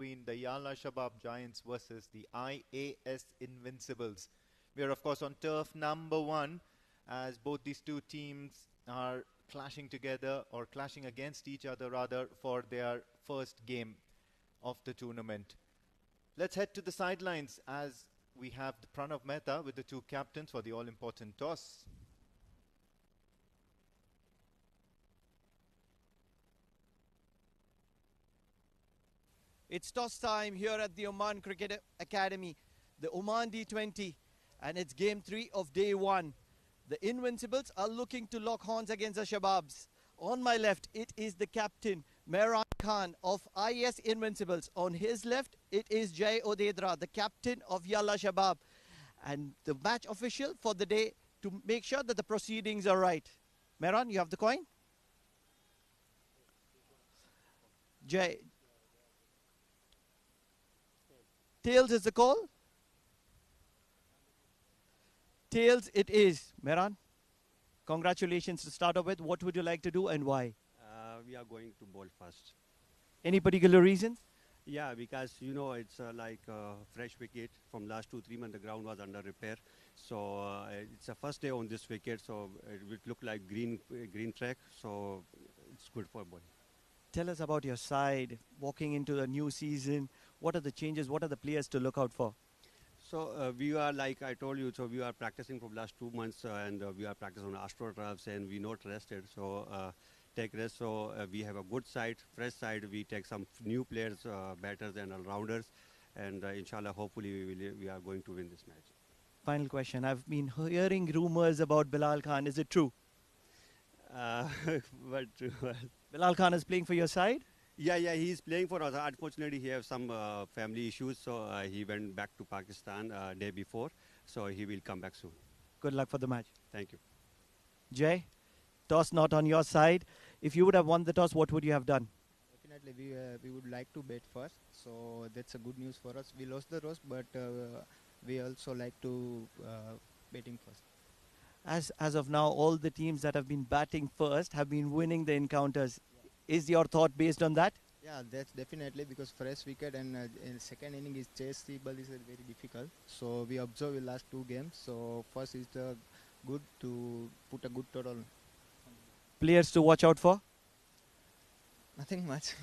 between the Yalla Shabab Giants versus the IAS Invincibles. We are, of course, on turf number 1 as both these two teams are clashing together or clashing against each other rather for their first game of the tournament. Let's head to the sidelines as we have the Pranav Mehta with the two captains for the all-important toss. It's toss time here at the Oman Cricket Academy, the Oman D20, and it's game 3 of day 1. The Invincibles are looking to lock horns against the Shababs. On my left, it is the captain, Mehran Khan of IAS Invincibles. On his left, it is Jay Odedra, the captain of Yalla Shabab. And the match official for the day to make sure that the proceedings are right. Mehran, you have the coin? Jay. Tails is the call? Tails it is. Mehran, congratulations to start off with. What would you like to do and why? We are going to bowl first. Any particular reason? Yeah, because it's like a fresh wicket. From last 2-3 months, the ground was under repair. So it's the first day on this wicket, so it will look like green track. So it's good for bowling. Tell us about your side, walking into the new season. What are the changes? What are the players to look out for? So we are, like I told you, so we are practicing for the last 2 months and we are practicing on AstroTurfs and we not rested. So take rest. So we have a good side, fresh side. We take some new players, batters and all-rounders. And inshallah, hopefully we are going to win this match. Final question. I've been hearing rumors about Bilal Khan. Is it true? But Bilal Khan is playing for your side? Yeah, he's playing for us. Unfortunately, he has some family issues, so he went back to Pakistan day before. So he will come back soon. Good luck for the match. Thank you. Jay, toss not on your side. If you would have won the toss, what would you have done? Definitely, we would like to bat first. So that's a good news for us. We lost the toss, but we also like to batting first. As of now, all the teams that have been batting first have been winning the encounters. Is your thought based on that? Yeah, that's definitely because fresh wicket and in second inning is chasable is very difficult. So we observe the last 2 games. So first is good to put a good total. Players to watch out for? Nothing much.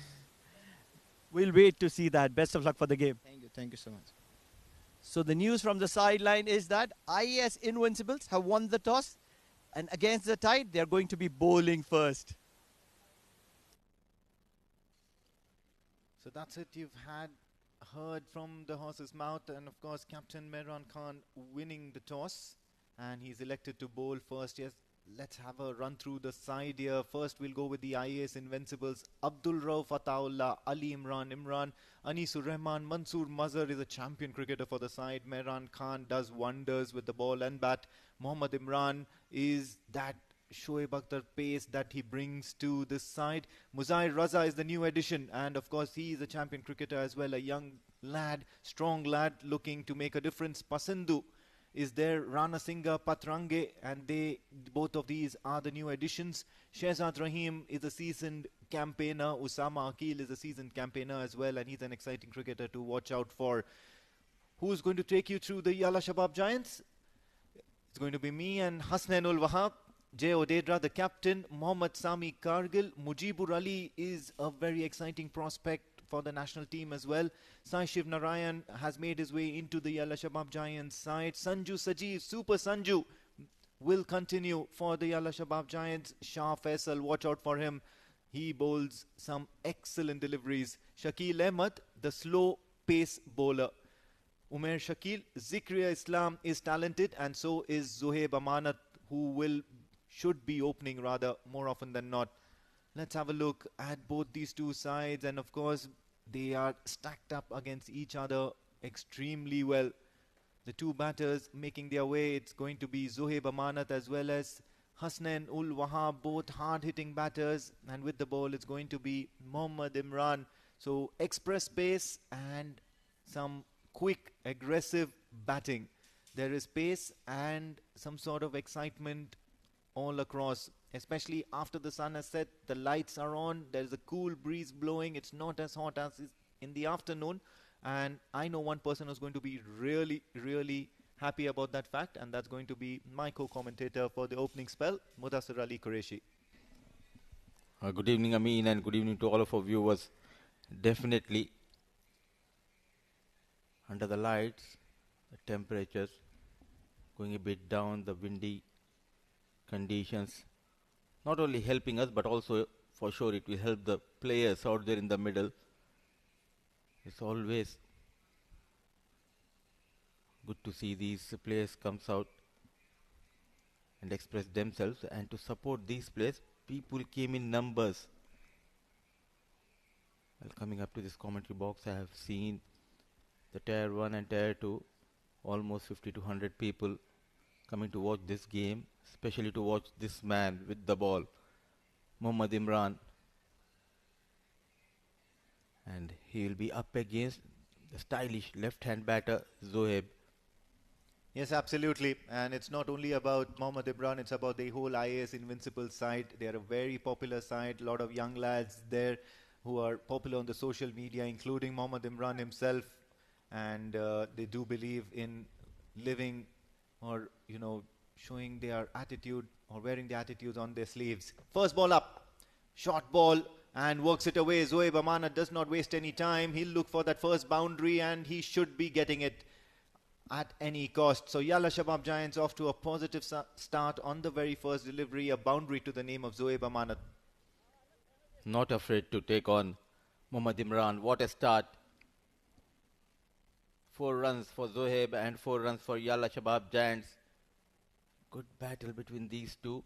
We'll wait to see that. Best of luck for the game. Thank you so much. So the news from the sideline is that IAS Invincibles have won the toss, and against the tide, they're going to be bowling first. So that's it. You've heard from the horse's mouth, and of course, Captain Mehran Khan winning the toss, and he's elected to bowl first. Yes, let's have a run through the side here. First, we'll go with the IAS Invincibles. Abdul Rauf Ataullah, Ali Imran, Anisur Rahman, Mansoor Mazhar is a champion cricketer for the side. Mehran Khan does wonders with the ball and bat. Mohammad Imran is that Shoaib Akhtar pace that he brings to this side. Muzair Raza is the new addition, and of course he is a champion cricketer as well, a young lad, strong lad looking to make a difference. Pasandu is there, Rana Singha, Patrange, and both of these are the new additions. Shehzad Rahim is a seasoned campaigner. Usama Akil is a seasoned campaigner as well, and he's an exciting cricketer to watch out for. Who's going to take you through the Yalla Shabab Giants? It's going to be me and Hasnain ul Wahab. Jay Odedra, the captain. Mohammad Sami Kargil. Mujibur Ali is a very exciting prospect for the national team as well. Sai Shiv Narayan has made his way into the Yalla Shabab Giants side. Sanju Sajeev, Super Sanju, will continue for the Yalla Shabab Giants. Shah Faisal, watch out for him. He bowls some excellent deliveries. Shakil Ahmed, the slow pace bowler. Umair Shakil, Zikriya Islam is talented, and so is Zohaib Amanat, who should be opening rather more often than not. Let's have a look at both these two sides, and of course they are stacked up against each other extremely well. The two batters making their way, it's going to be Zohaib Amanat as well as Hasnain ul Wahab, both hard-hitting batters, and with the ball it's going to be Mohammad Imran. So express pace and some quick, aggressive batting. There is pace and some sort of excitement all across, especially after the sun has set, the lights are on, there's a cool breeze blowing, it's not as hot as in the afternoon. And I know one person who's going to be really, really happy about that fact, and that's going to be my co-commentator for the opening spell, Mudassir Ali Qureshi. Good evening, Amin, and good evening to all of our viewers. Definitely, under the lights, the temperatures going a bit down, the windy conditions, not only helping us, but also for sure it will help the players out there in the middle. It's always good to see these players comes out and express themselves, and to support these players, people came in numbers. Well, coming up to this commentary box, I have seen the Tier 1 and Tier 2, almost 50 to 100 people coming to watch this game, especially to watch this man with the ball, Mohammad Imran. And he will be up against the stylish left-hand batter, Zohaib. Yes, absolutely. And it's not only about Mohammad Imran, it's about the whole IAS Invincibles side. They are a very popular side. A lot of young lads there who are popular on the social media, including Mohammad Imran himself. And they do believe in living or, showing their attitude or wearing the attitudes on their sleeves. First ball up. Short ball. And works it away. Zohaib Amanat does not waste any time. He'll look for that first boundary, and he should be getting it at any cost. So Yalla Shabab Giants off to a positive start on the very first delivery, a boundary to the name of Zohaib Amanat. Not afraid to take on Mohammad Imran. What a start. 4 runs for Zohaib and 4 runs for Yalla Shabab Giants. Good battle between these two.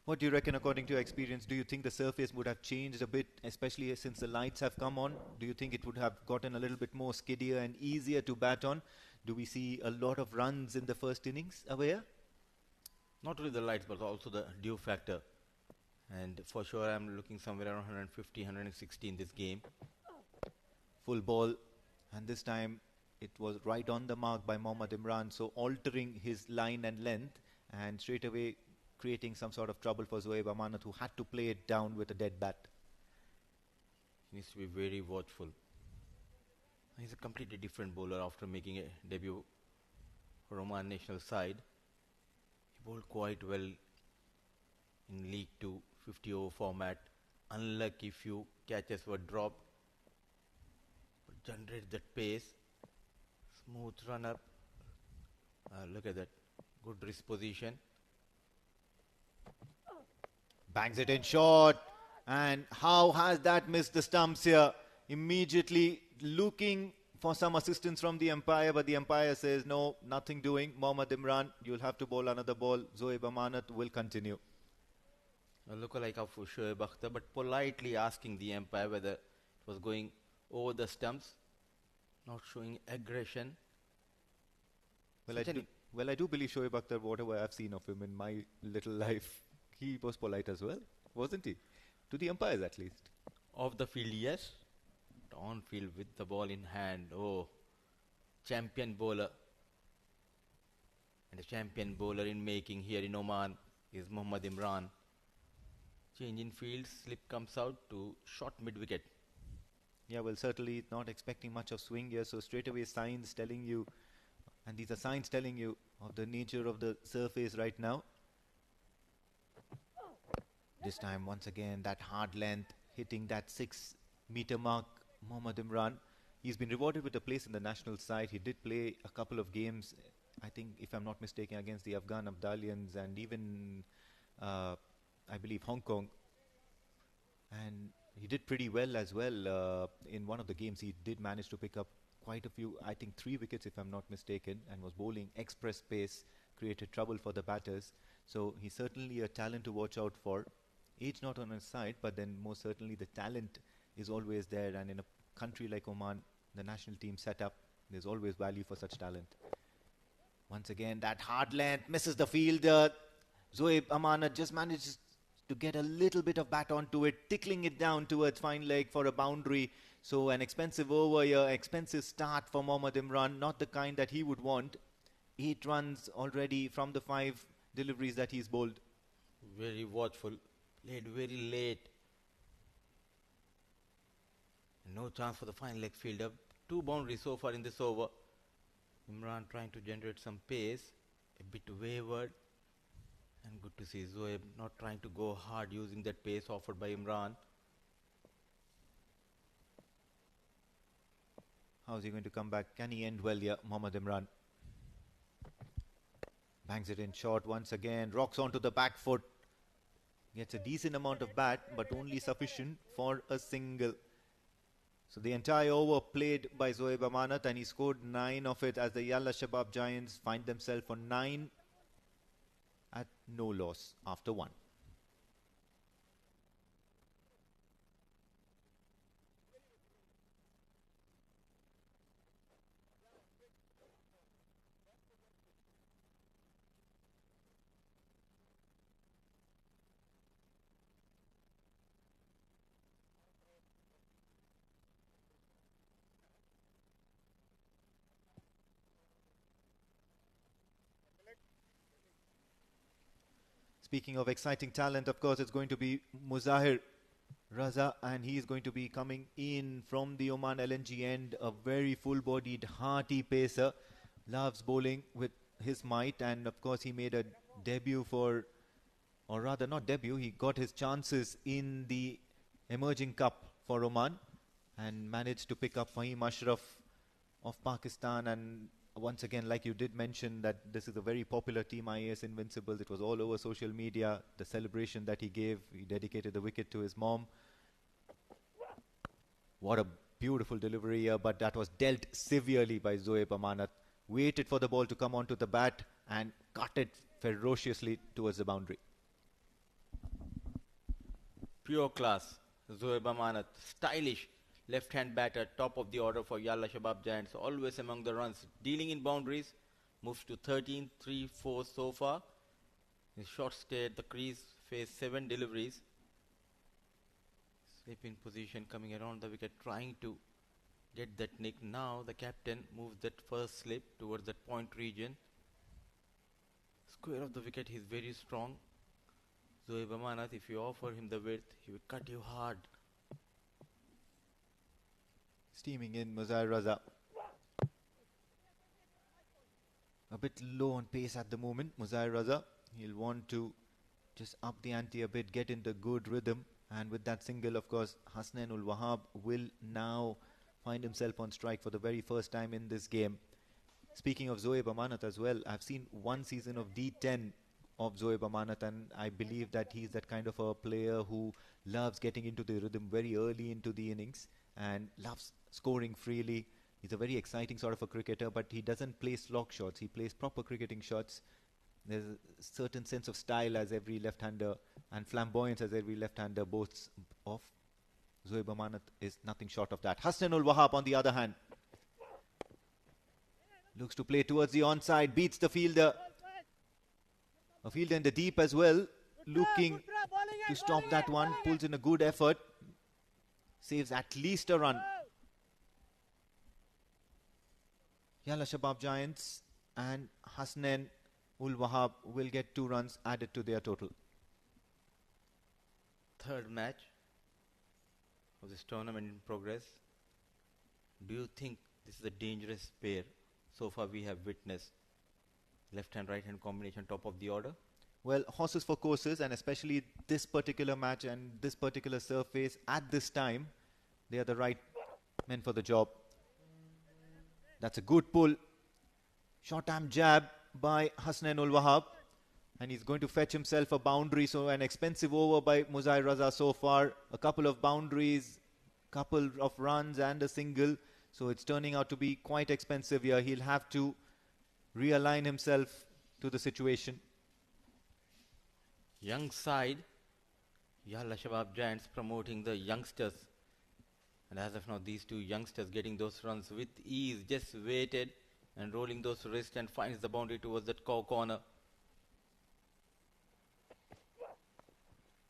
What do you reckon, according to your experience? Do you think the surface would have changed a bit, especially since the lights have come on? Do you think it would have gotten a little bit more skiddier and easier to bat on? Do we see a lot of runs in the first innings, Avaya? Not only the lights, but also the dew factor. And for sure, I'm looking somewhere around 150, 160 in this game. Full ball, and this time it was right on the mark by Mohammad Imran, so altering his line and length, and straight away creating some sort of trouble for Zohaib Amanat, who had to play it down with a dead bat. He needs to be very watchful. He's a completely different bowler after making a debut for Oman national side. He bowled quite well in League 2, 50 over format. Unlucky few catches were dropped. But generated that pace. Smooth run up. Look at that. Good wrist position. Bangs it in short, and how has that missed the stumps here? Immediately looking for some assistance from the umpire, but the umpire says no, nothing doing. Mohammad Imran, you'll have to bowl another ball. Zohaib Amanat will continue. A lookalike of Shoaib Akhtar, but politely asking the umpire whether it was going over the stumps, not showing aggression. Well, I do believe Shoaib Akhtar, whatever I've seen of him in my little life, he was polite as well, wasn't he? To the umpires, at least. Off the field, yes. On field with the ball in hand. Oh, champion bowler. And a champion bowler in making here in Oman is Mohammad Imran. Change in field, slip comes out to short mid-wicket. Yeah, well, certainly not expecting much of swing here, so straight away signs telling you, and these are signs telling you of the nature of the surface right now. This time, once again, that hard length, hitting that 6-meter mark, Mohammad Imran. He's been rewarded with a place in the national side. He did play a couple of games, I think, if I'm not mistaken, against the Afghan Abdalians and even, I believe, Hong Kong. And he did pretty well as well. In one of the games, he did manage to pick up quite a few, I think 3 wickets, if I'm not mistaken, and was bowling express pace, created trouble for the batters. So he's certainly a talent to watch out for. Age not on his side, but then most certainly the talent is always there, and in a country like Oman, the national team setup, there's always value for such talent. Once again, that hard length misses the fielder. Zohaib Amanat just manages to get a little bit of bat onto it, tickling it down towards fine leg for a boundary. So an expensive over here, expensive start for Mohammad Imran, not the kind that he would want. 8 runs already from the 5 deliveries that he's bowled. Very watchful. Played very late. No chance for the fine leg fielder. 2 boundaries so far in this over. Imran trying to generate some pace. A bit wayward. And good to see Zoeb not trying to go hard using that pace offered by Imran. How's he going to come back? Can he end well here, Mohammad Imran? Bangs it in short once again. Rocks onto the back foot. Gets a decent amount of bat, but only sufficient for a single. So the entire over played by Zoeb Amanat, and he scored 9 of it as the Yalla Shabab Giants find themselves on 9 at no loss after 1. Speaking of exciting talent, of course, it's going to be Muzahir Raza, and he is going to be coming in from the Oman LNG end. A very full-bodied, hearty pacer. Loves bowling with his might, and of course, he made a debut for, or rather not debut, he got his chances in the Emerging Cup for Oman and managed to pick up Fahim Ashraf of Pakistan. And once again, like you did mention, that this is a very popular team, IAS Invincibles. It was all over social media. The celebration that he gave, he dedicated the wicket to his mom. What a beautiful delivery here, but that was dealt severely by Zoeb Amanat. Waited for the ball to come onto the bat and cut it ferociously towards the boundary. Pure class. Zoeb Amanat, stylish left-hand batter, top of the order for Yalla Shabab Giants, always among the runs, dealing in boundaries, moves to 13, 3, 4 so far. His short stay at the crease, faced 7 deliveries. Sleeping position, coming around the wicket, trying to get that nick. Now the captain moves that first slip towards that point region. Square of the wicket, he's very strong. Zoeb Amanat, if you offer him the width, he will cut you hard. Steaming in Muzahir Raza. A bit low on pace at the moment, Muzahir Raza. He'll want to just up the ante a bit, get into good rhythm. And with that single, of course, Hasnain ul Wahab will now find himself on strike for the very first time in this game. Speaking of Zoeb Amanat as well, I've seen one season of D10 of Zoeb Amanat, and I believe that he's that kind of a player who loves getting into the rhythm very early into the innings and loves scoring freely. He's a very exciting sort of a cricketer, but he doesn't play slog shots. He plays proper cricketing shots. There's a certain sense of style as every left-hander and flamboyance as every left-hander boasts of. Zoeb Amanat is nothing short of that. Hasnain ul Wahab, on the other hand, looks to play towards the onside, beats the fielder. A fielder in the deep as well, looking to stop that one, pulls in a good effort, saves at least a run. Yalla Shabab Giants and Hasnain ul Wahab will get 2 runs added to their total. Third match of this tournament in progress. Do you think this is a dangerous pair? So far we have witnessed left-hand, right-hand combination, top of the order. Well, horses for courses, and especially this particular match and this particular surface at this time, they are the right men for the job. That's a good pull. Short arm jab by Hasnain ul Wahab, and he's going to fetch himself a boundary. So an expensive over by Muzahir Raza so far. A couple of boundaries, couple of runs and a single. So it's turning out to be quite expensive here. He'll have to realign himself to the situation. Young side, Yalla Shabab Giants promoting the youngsters. And as of now, these 2 youngsters getting those runs with ease, just waited and rolling those wrists and finds the boundary towards that corner.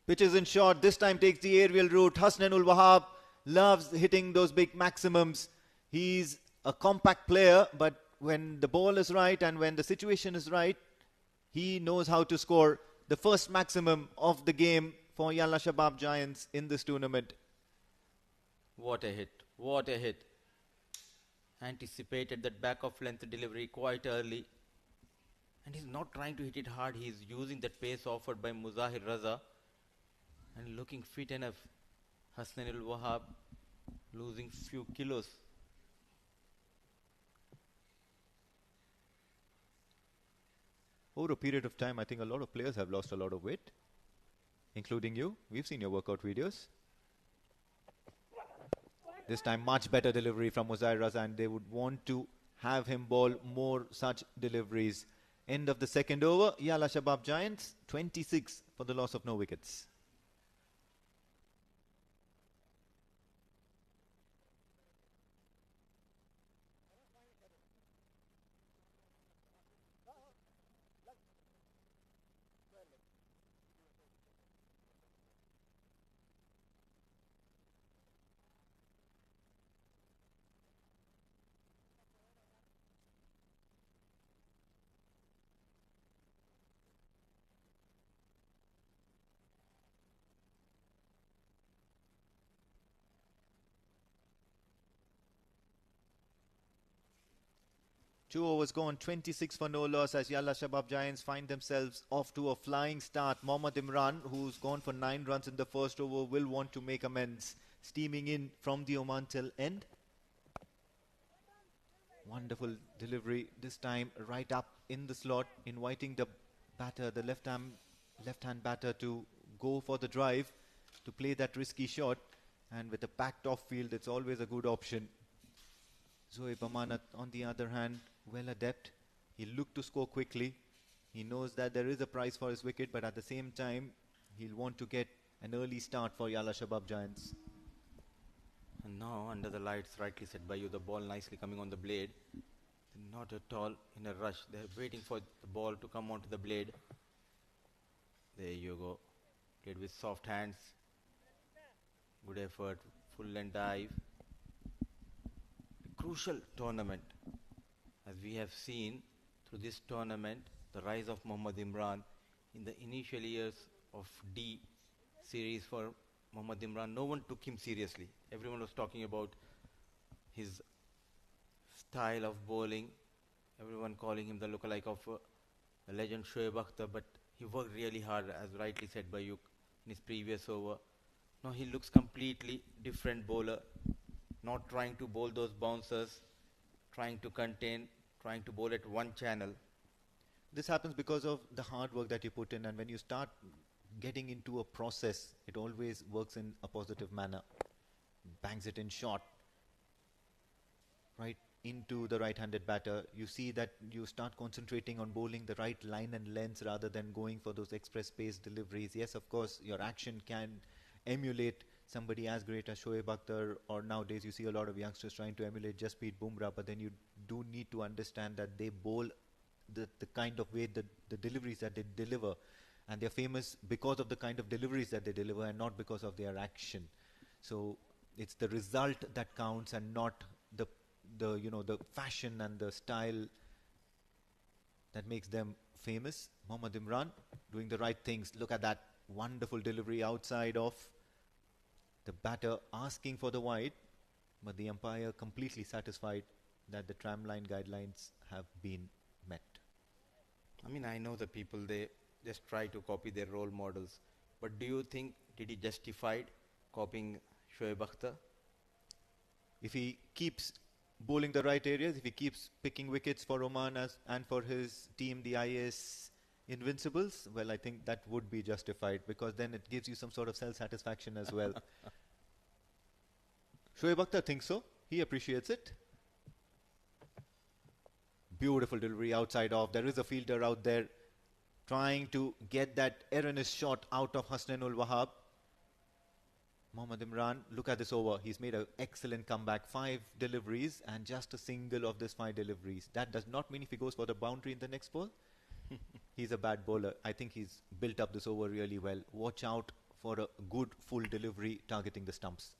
Pitches in short, this time takes the aerial route. Hasnain ul Wahab loves hitting those big maximums. He's a compact player, but when the ball is right and when the situation is right, he knows how to score the first maximum of the game for Yalla Shabab Giants in this tournament. What a hit. What a hit. Anticipated that back of length delivery quite early. And he's not trying to hit it hard. He's using that pace offered by Muzahir Raza. And looking fit enough. Hasnain Wahab losing few kilos. Over a period of time, I think a lot of players have lost a lot of weight, including you. We've seen your workout videos. This time, much better delivery from Muzahir Raza, and they would want to have him bowl more such deliveries. End of the second over, Yalla Shabab Giants, 26 for the loss of no wickets. Two overs gone, 26 for no loss as Yalla Shabab Giants find themselves off to a flying start. Mohammad Imran, who's gone for 9 runs in the first over, will want to make amends. Steaming in from the Oman till end. Wonderful delivery, this time right up in the slot, inviting the batter, the left-hand batter, to go for the drive, to play that risky shot. And with a packed off field, it's always a good option. Zoeb Amanat, on the other hand, well adept. He'll look to score quickly. He knows that there is a prize for his wicket, but at the same time, he'll want to get an early start for Yalla Shabab Giants. And now, under the lights, rightly said by you, the ball nicely coming on the blade. Not at all in a rush. They're waiting for the ball to come onto the blade. There you go. Played with soft hands. Good effort. Full and dive. Crucial tournament. As we have seen through this tournament, the rise of Mohammad Imran in the initial years of D series for Mohammad Imran, no one took him seriously. Everyone was talking about his style of bowling. Everyone calling him the lookalike of the legend Shoaib Akhtar, but he worked really hard, as rightly said by you, in his previous over. Now he looks completely different bowler, not trying to bowl those bouncers, trying to contain, trying to bowl at one channel. This happens because of the hard work that you put in, and when you start getting into a process, it always works in a positive manner. Bangs it in short, right into the right-handed batter. You see that you start concentrating on bowling the right line and lengths rather than going for those express pace deliveries. Yes, of course, your action can emulate somebody as great as Shoaib Akhtar, or nowadays you see a lot of youngsters trying to emulate Jasprit Bumrah, but then you do need to understand that they bowl the kind of way, the deliveries that they deliver, and they're famous because of the kind of deliveries that they deliver and not because of their action. So it's the result that counts and not the fashion and the style that makes them famous. Mohammad Imran doing the right things. Look at that wonderful delivery outside of the batter, asking for the wide, but the umpire completely satisfied that the tramline guidelines have been met. I mean, I know the people, they just try to copy their role models, but do you think, did he justify copying Shoaib Akhtar? If he keeps bowling the right areas, if he keeps picking wickets for Oman and for his team, the IAS Invincibles, well, I think that would be justified, because then it gives you some sort of self-satisfaction as well. Shoaib Akhtar thinks so. He appreciates it. Beautiful delivery outside off. There is a fielder out there trying to get that erroneous shot out of Hasnain Wahab. Mohammad Imran, look at this over. He's made an excellent comeback. 5 deliveries and just a single of these 5 deliveries. That does not mean if he goes for the boundary in the next ball, he's a bad bowler. I think he's built up this over really well. Watch out for a good full delivery targeting the stumps.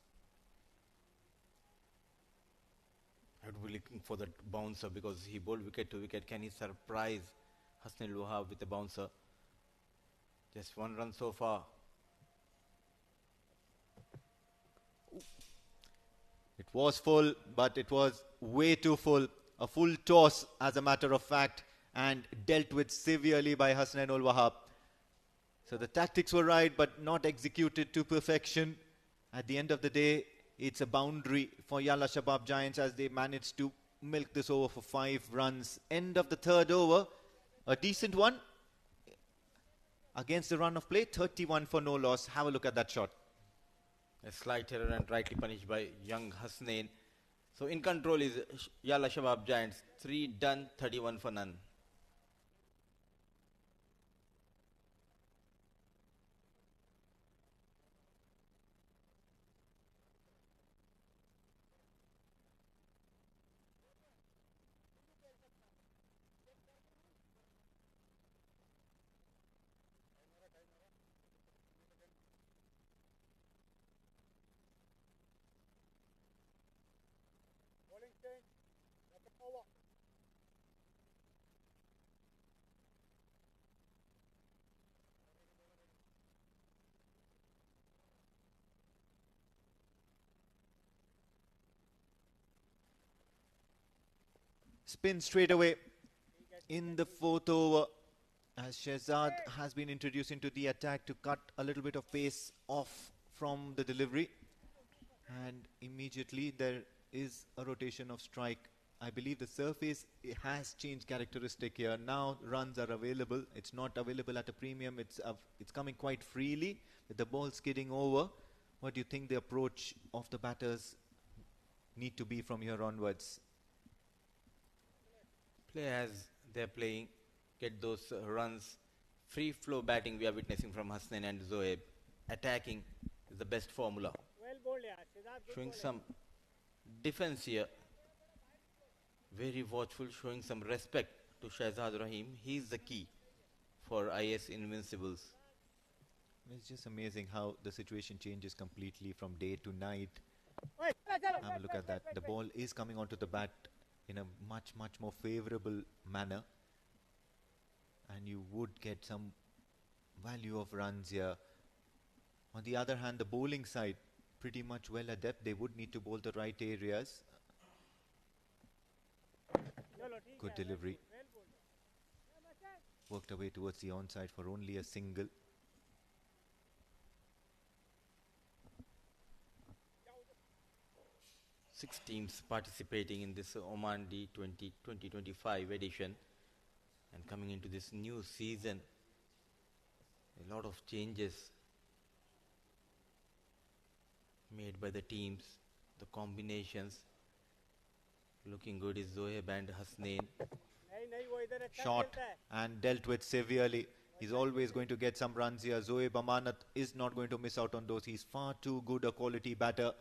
I would be looking for that bouncer because he bowled wicket to wicket. Can he surprise Hasnain Wahab with a bouncer? Just 1 run so far. It was full, but it was way too full. A full toss, as a matter of fact, and dealt with severely by Hasnain ul Wahab. So the tactics were right, but not executed to perfection. At the end of the day, it's a boundary for Yalla Shabab Giants as they managed to milk this over for 5 runs. End of the third over, a decent one against the run of play, 31 for no loss. Have a look at that shot. A slight error and rightly punished by young Hasnain. So in control is Yalla Shabab Giants. 3 done, 31 for none. Spin straight away in the fourth over as Shehzad has been introduced into the attack to cut a little bit of pace off from the delivery. And immediately there is a rotation of strike. I believe the surface has changed characteristic here. Now runs are available. It's not available at a premium. It's coming quite freely with the ball skidding over. What do you think the approach of the batters need to be from here onwards? Play as they're playing, get those runs. Free flow batting we are witnessing from Hasnain and Zoeb. Attacking is the best formula. Showing some defense here. Very watchful, showing some respect to Shehzad Rahim. He's the key for IAS Invincibles. It's just amazing how the situation changes completely from day to night. Have a look at that. The ball is coming onto the bat in a much more favorable manner, and you would get some value of runs here. On the other hand, the bowling side pretty much well adept. They would need to bowl the right areas. Good delivery. Worked away towards the onside for only a single. Six teams participating in this Oman D20 2025 edition, and coming into this new season, a lot of changes made by the teams. The combinations looking good is Zoeb and Hasnain. Shot and dealt with severely. He's always going to get some runs here. Zoeb Amanat is not going to miss out on those. He's far too good a quality batter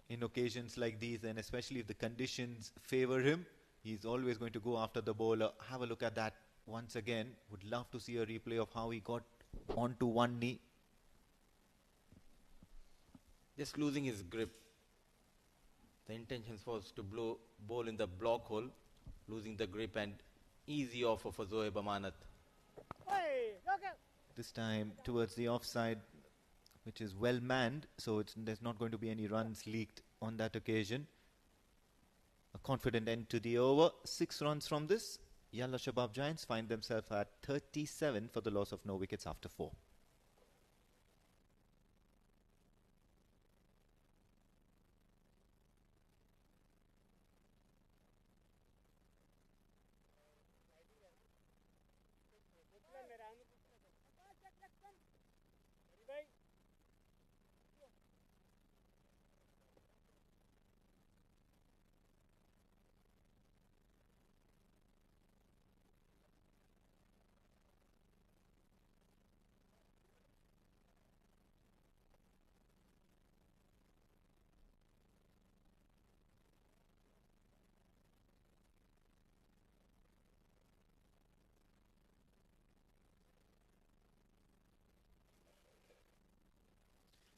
in occasions like these, and especially if the conditions favor him, he's always going to go after the bowler. Have a look at that once again. Would love to see a replay of how he got onto one knee. Just losing his grip. The intention was to bowl in the block hole, losing the grip, and easy offer for Zoeb Amanat. This time towards the offside, which is well manned, so there's not going to be any runs leaked on that occasion. A confident end to the over. 6 runs from this. Yalla Shabab Giants find themselves at 37 for the loss of no wickets after 4.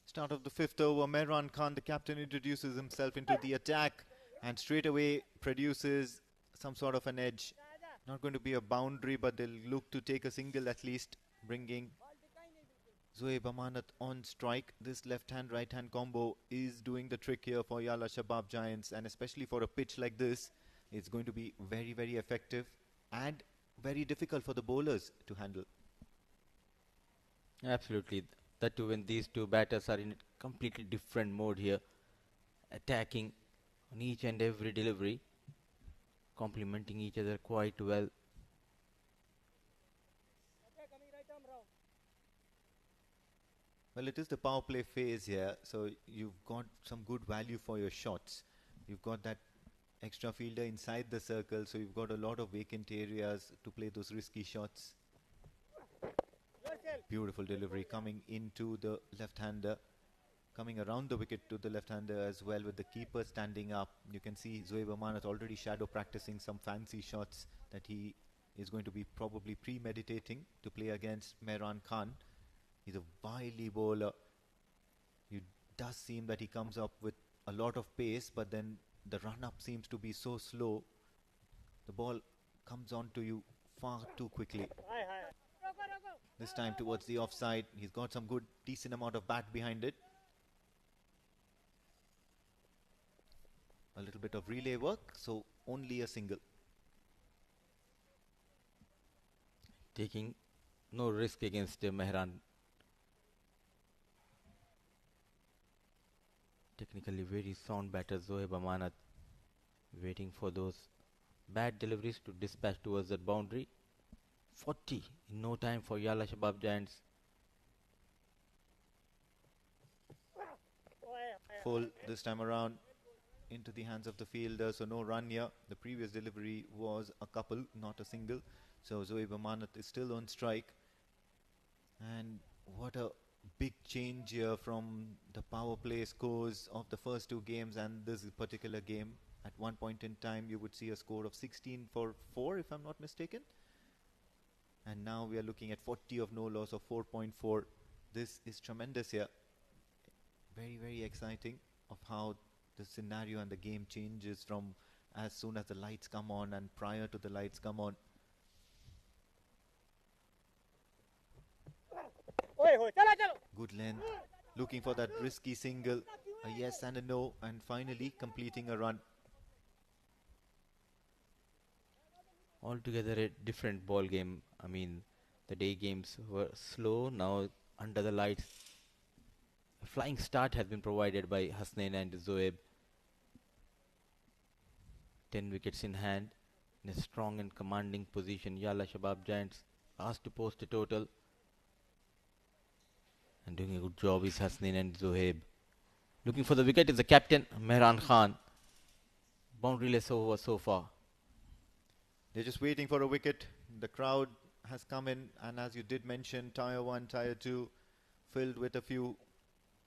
Start of the 5th over, Mehran Khan, the captain, introduces himself into the attack and straight away produces some sort of an edge. Not going to be a boundary, but they'll look to take a single at least, bringing Zoeb Amanat on strike. This left-hand, right-hand combo is doing the trick here for Yalla Shabab Giants, and especially for a pitch like this, it's going to be very, very effective and very difficult for the bowlers to handle. Absolutely. That too when these two batters are in a completely different mode here, attacking on each and every delivery, complementing each other quite well. Well, it is the power play phase here, so you've got some good value for your shots. You've got that extra fielder inside the circle, so you've got a lot of vacant areas to play those risky shots. Beautiful delivery coming into the left-hander, coming around the wicket to the left-hander as well, with the keeper standing up. You can see Zoeb Amanat already shadow practicing some fancy shots that he is going to be probably premeditating to play against Mehran Khan. He's a wily bowler. It does seem that he comes up with a lot of pace, but then the run-up seems to be so slow. The ball comes on to you far too quickly. This time towards the offside. He's got some good, decent amount of bat behind it. A little bit of relay work, so only a single. Taking no risk against Mehran. Technically very sound batter Zoeb Amanat, waiting for those bad deliveries to dispatch towards that boundary. 40 in no time for Yalla Shabab Giants. Full this time around into the hands of the fielder, so no run here. The previous delivery was a couple, not a single. So Zoeb Amanat is still on strike. And what a big change here from the power play scores of the first two games and this particular game. At one point in time, you would see a score of 16 for 4, if I'm not mistaken. And now we are looking at 40 of no loss of 4.4. This is tremendous here. Very, very exciting of how the scenario and the game changes from as soon as the lights come on and prior to the lights come on. Good length, looking for that risky single, a yes and a no, and finally completing a run. Altogether a different ball game. I mean, the day games were slow. Now under the lights, a flying start has been provided by Hasnain and Zoeb. 10 wickets in hand, in a strong and commanding position. Yalla Shabab Giants asked to post a total. And doing a good job is Hasnain and Zoeb. Looking for the wicket is the captain, Mehran Khan. Boundaryless over so far. They're just waiting for a wicket. The crowd has come in, and as you did mention, Tier 1, Tier 2 filled with a few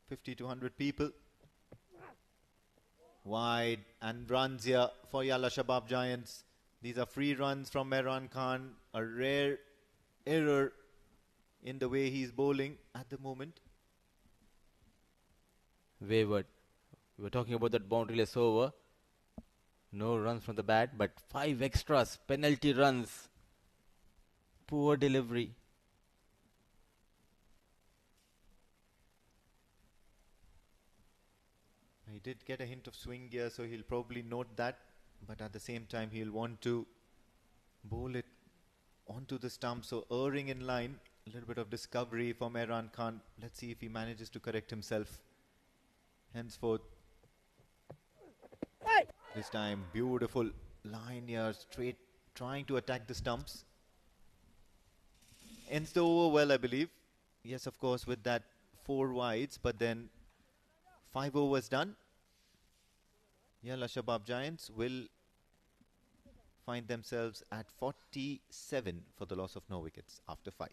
50 to 100 people. Wide and runs here for Yalla Shabab Giants. These are free runs from Mehran Khan. A rare error in the way he's bowling at the moment. Wayward. We were talking about that boundaryless over. No runs from the bat, but 5 extras, penalty runs. Poor delivery. He did get a hint of swing here, so he'll probably note that. But at the same time, he'll want to bowl it onto the stump. So erring in line, a little bit of discovery for Mehran Khan. Let's see if he manages to correct himself. Henceforth, this time beautiful line here, straight, trying to attack the stumps. Ends the over well, I believe. Yes, of course, with that 4 wides, but then 5 overs done. Yalla Shabab Giants will find themselves at 47 for the loss of no wickets after 5.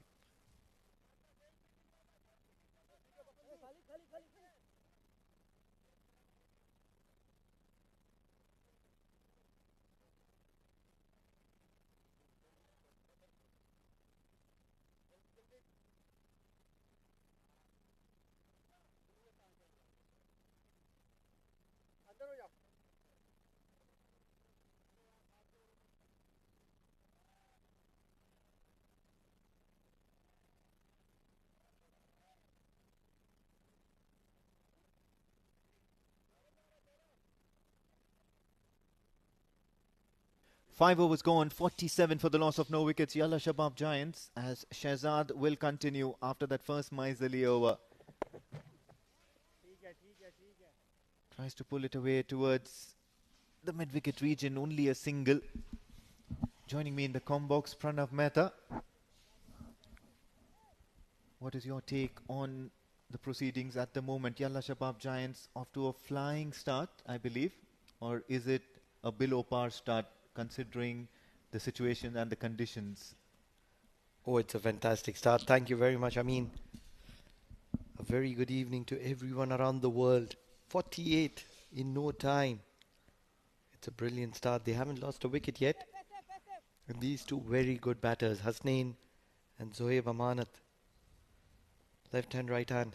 5 overs gone, 47 for the loss of no wickets. Yalla Shabab Giants, as Shehzad will continue after that first miserly over. Tries to pull it away towards the mid-wicket region, only a single. Joining me in the comm box, Pranav Mehta. What is your take on the proceedings at the moment? Yalla Shabab Giants off to a flying start, I believe, or is it a below par start considering the situation and the conditions? Oh, it's a fantastic start. Thank you very much. I mean, a very good evening to everyone around the world. 48 in no time. It's a brilliant start. They haven't lost a wicket yet. And these two very good batters, Hasnain and Zohaib Amanat. Left hand, right hand.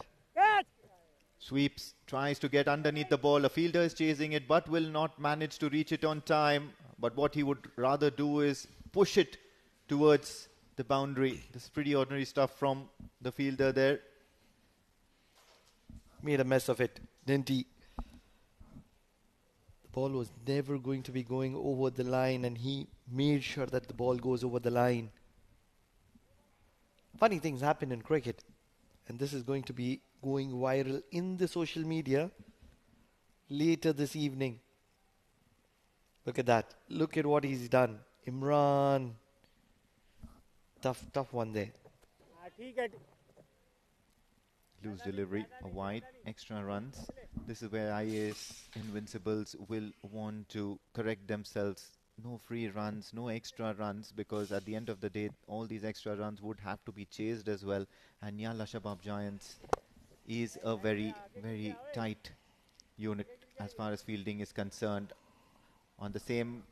Sweeps, tries to get underneath the ball. A fielder is chasing it but will not manage to reach it on time. But what he would rather do is push it towards the boundary. This is pretty ordinary stuff from the fielder there. Made a mess of it, didn't he? The ball was never going to be going over the line, and he made sure that the ball goes over the line. Funny things happen in cricket, and this is going to be going viral in the social media later this evening. Look at that. Look at what he's done. Imran. Tough one there. Loose delivery, a wide, extra runs. This is where IAS Invincibles will want to correct themselves. No free runs, no extra runs, because at the end of the day, all these extra runs would have to be chased as well. And Yalla Shabab Giants is a very, very tight unit as far as fielding is concerned. On the same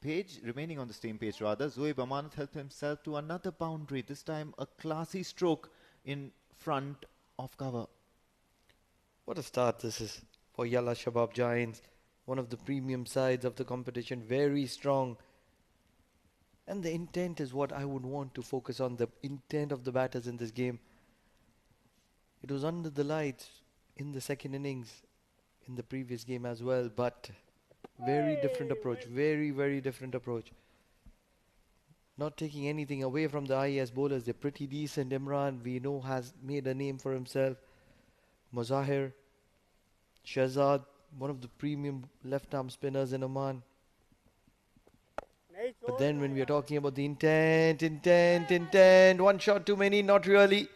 page, remaining on the same page rather, Zohaib Amanat helped himself to another boundary, this time a classy stroke in front of cover. What a start this is for Yalla Shabab Giants. One of the premium sides of the competition, very strong. And the intent is what I would want to focus on, the intent of the batters in this game. It was under the lights in the second innings, in the previous game as well, but very different approach, very, very different approach. Not taking anything away from the IAS bowlers, they're pretty decent. Imran, we know, has made a name for himself. Mazahir, Shehzad, one of the premium left-arm spinners in Oman. But then when we are talking about the intent, one shot too many, not really.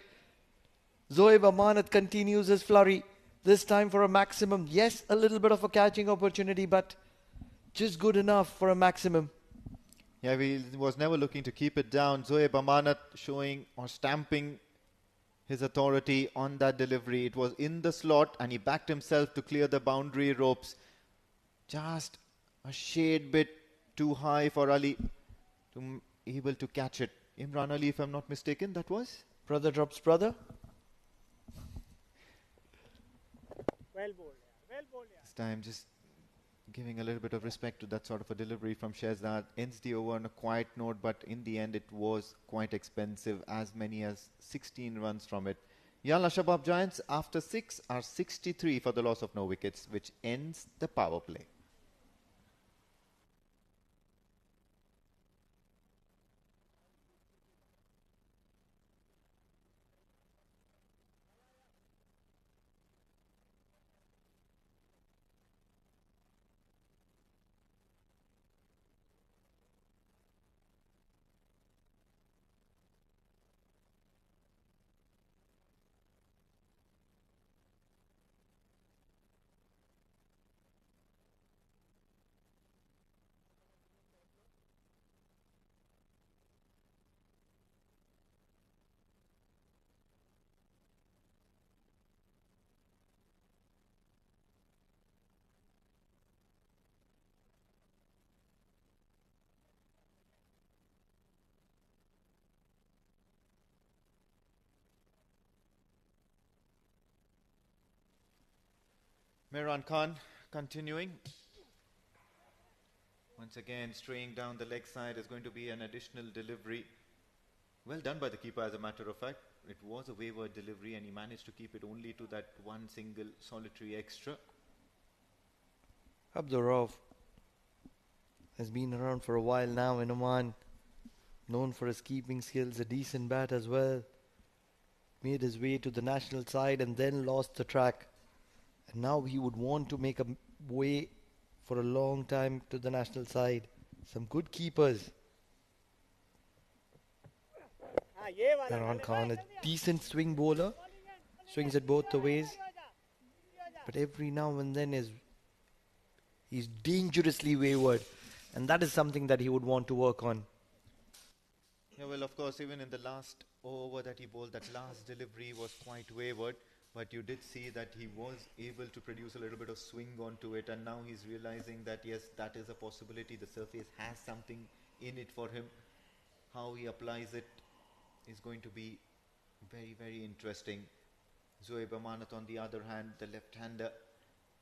Zohaib Amanat continues his flurry, this time for a maximum. Yes, a little bit of a catching opportunity, but just good enough for a maximum. Yeah, he was never looking to keep it down. Zohaib Amanat showing or stamping his authority on that delivery. It was in the slot and he backed himself to clear the boundary ropes. Just a shade bit too high for Ali to able to catch it. Imran Ali, if I'm not mistaken, that was? Brother drops brother. Well bowled. Well bowled. This time just giving a little bit of respect to that sort of a delivery from Shehzad. Ends the over on a quiet note, but in the end it was quite expensive, as many as 16 runs from it. Yalla Shabab Giants after 6 are 63 for the loss of no wickets, which ends the power play. Mehran Khan continuing. Once again, straying down the leg side is going to be an additional delivery. Well done by the keeper, as a matter of fact. It was a wayward delivery and he managed to keep it only to that one single solitary extra. Abdurrauf. has been around for a while now in Oman. Known for his keeping skills, a decent bat as well. Made his way to the national side and then lost the track. And now he would want to make a way for a long time to the national side. Some good keepers. Imran Khan, a decent swing bowler. Swings it both the ways. But every now and then he's dangerously wayward. And that is something that he would want to work on. Yeah, well, of course, even in the last over that he bowled, that last delivery was quite wayward. But you did see that he was able to produce a little bit of swing onto it. And now he's realizing that, yes, that is a possibility. The surface has something in it for him. How he applies it is going to be very, very interesting. Zoeb Amanat, on the other hand, the left-hander,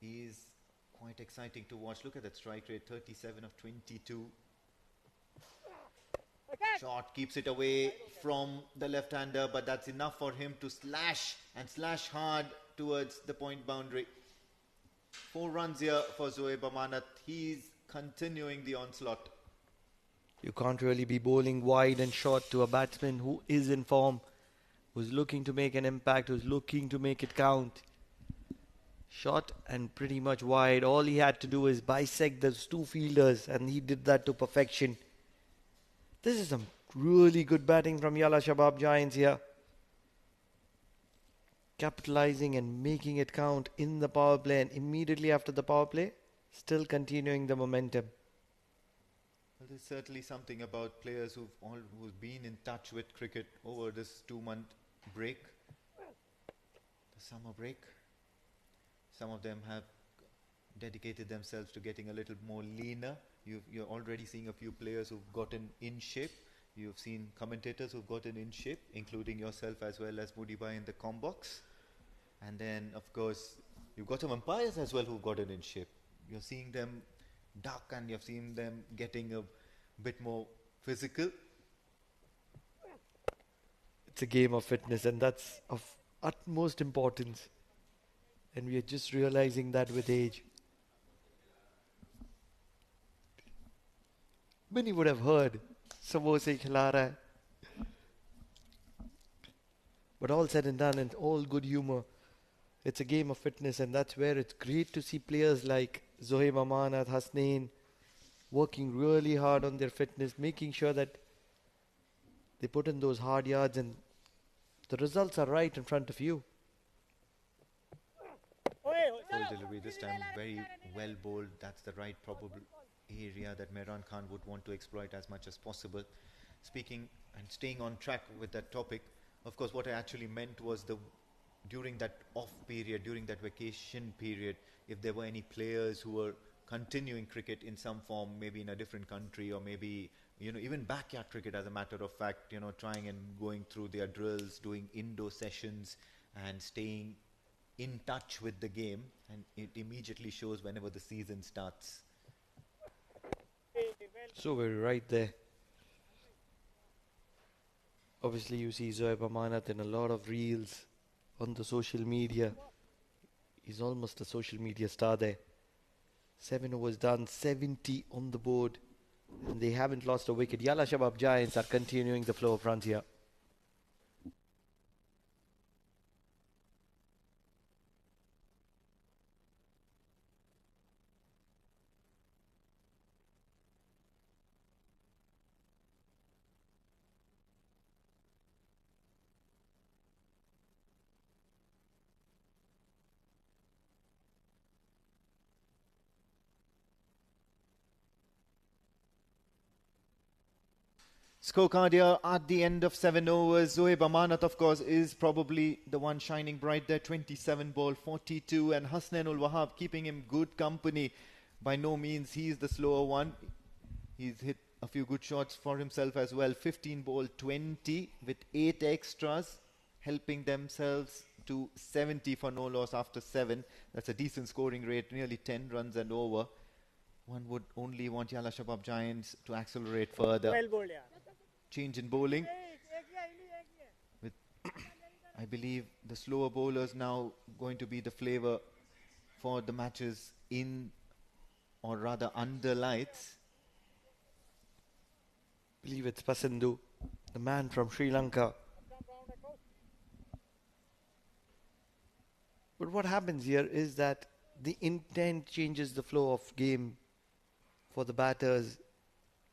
is quite exciting to watch. Look at that strike rate, 37 of 22. Shot keeps it away from the left-hander, but that's enough for him to slash and slash hard towards the point boundary. 4 runs here for Zoeb Amanat. He's continuing the onslaught. You can't really be bowling wide and short to a batsman who is in form, who's looking to make an impact, who's looking to make it count. Short and pretty much wide. All he had to do is bisect those two fielders, and he did that to perfection. This is some really good batting from Yalla Shabab Giants here. Capitalizing and making it count in the power play, and immediately after the power play, still continuing the momentum. Well, there's certainly something about players who've been in touch with cricket over this 2-month break, the summer break. Some of them have dedicated themselves to getting a little more leaner. You're already seeing a few players who've gotten in shape. You've seen commentators who've gotten in shape, including yourself as well as Mudibai in the com box. And then, of course, you've got some umpires as well who've gotten in shape. You're seeing them duck and you've seen them getting a bit more physical. It's a game of fitness, and that's of utmost importance. And we are just realizing that with age. Many would have heard Samose Khilara. But all said and done, and all good humor, it's a game of fitness, and that's where it's great to see players like Zoeb Amanat, Hasnain working really hard on their fitness, making sure that they put in those hard yards and the results are right in front of you. Full delivery this time, very well bowled. That's the right probable area that Mehran Khan would want to exploit as much as possible. Speaking and staying on track with that topic, of course, what I actually meant was during that off period, during that vacation period, if there were any players who were continuing cricket in some form, maybe in a different country, or maybe, even backyard cricket, as a matter of fact, trying and going through their drills, doing indoor sessions and staying in touch with the game, and it immediately shows whenever the season starts. So very right there. Obviously, you see Zoeb Amanat in a lot of reels on the social media. He's almost a social media star there. 7 overs done, 70 on the board, and they haven't lost a wicket. Yalla Shabab Giants are continuing the flow of runs here. Scorecard here at the end of 7 overs. Zoeb Amanat, of course, is probably the one shining bright there. 27 ball, 42. And Hasnain ul Wahab keeping him good company. By no means he's the slower one. He's hit a few good shots for himself as well. 15 ball, 20 with 8 extras, helping themselves to 70 for no loss after 7. That's a decent scoring rate, nearly 10 runs and over. One would only want Yalla Shabab Giants to accelerate further. Well bowled, yeah. Change in bowling. With, I believe, the slower bowlers now going to be the flavor for the matches in, or rather under lights. believe it's Pasindu, the man from Sri Lanka. But what happens here is that the intent changes the flow of game for the batters.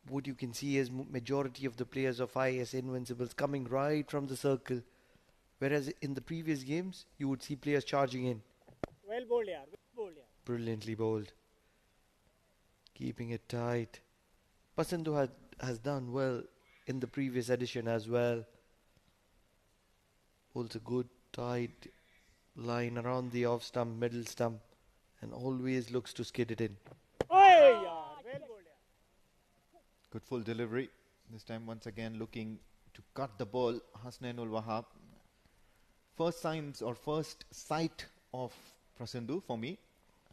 What you can see is majority of the players of IAS Invincibles coming right from the circle. Whereas in the previous games, you would see players charging in. Well bowled, yaar. Well bowled, yaar. Brilliantly bowled. Keeping it tight. Pasindu has done well in the previous edition as well. Holds a good tight line around the off stump, middle stump, and always looks to skid it in. Oi, yaar. Well bowled, yaar. Good full delivery. This time once again looking to cut the ball. Hasnainul Wahab. First signs or first sight of Prasindu for me,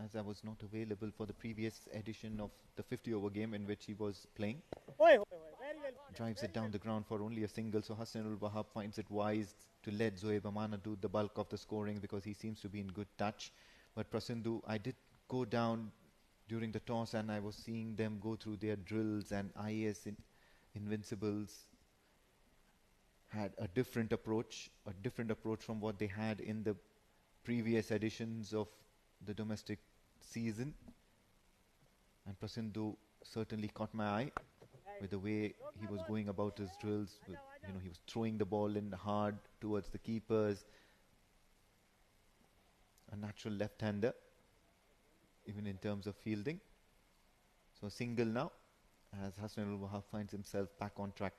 as I was not available for the previous edition of the 50 over game in which he was playing. Oi, oi, oi. Very well. Drives it down the ground for only a single, so Hasnainul Wahab finds it wise to let Zoeb Amana do the bulk of the scoring because he seems to be in good touch. But Prasindu, I did go down during the toss and I was seeing them go through their drills, and IAS Invincibles had a different approach from what they had in the previous editions of the domestic season. And Prasindu certainly caught my eye with the way he was going about his drills. He was throwing the ball in hard towards the keepers. A natural left-hander, even in terms of fielding. So a single now, as Hasnainul Wahab finds himself back on track.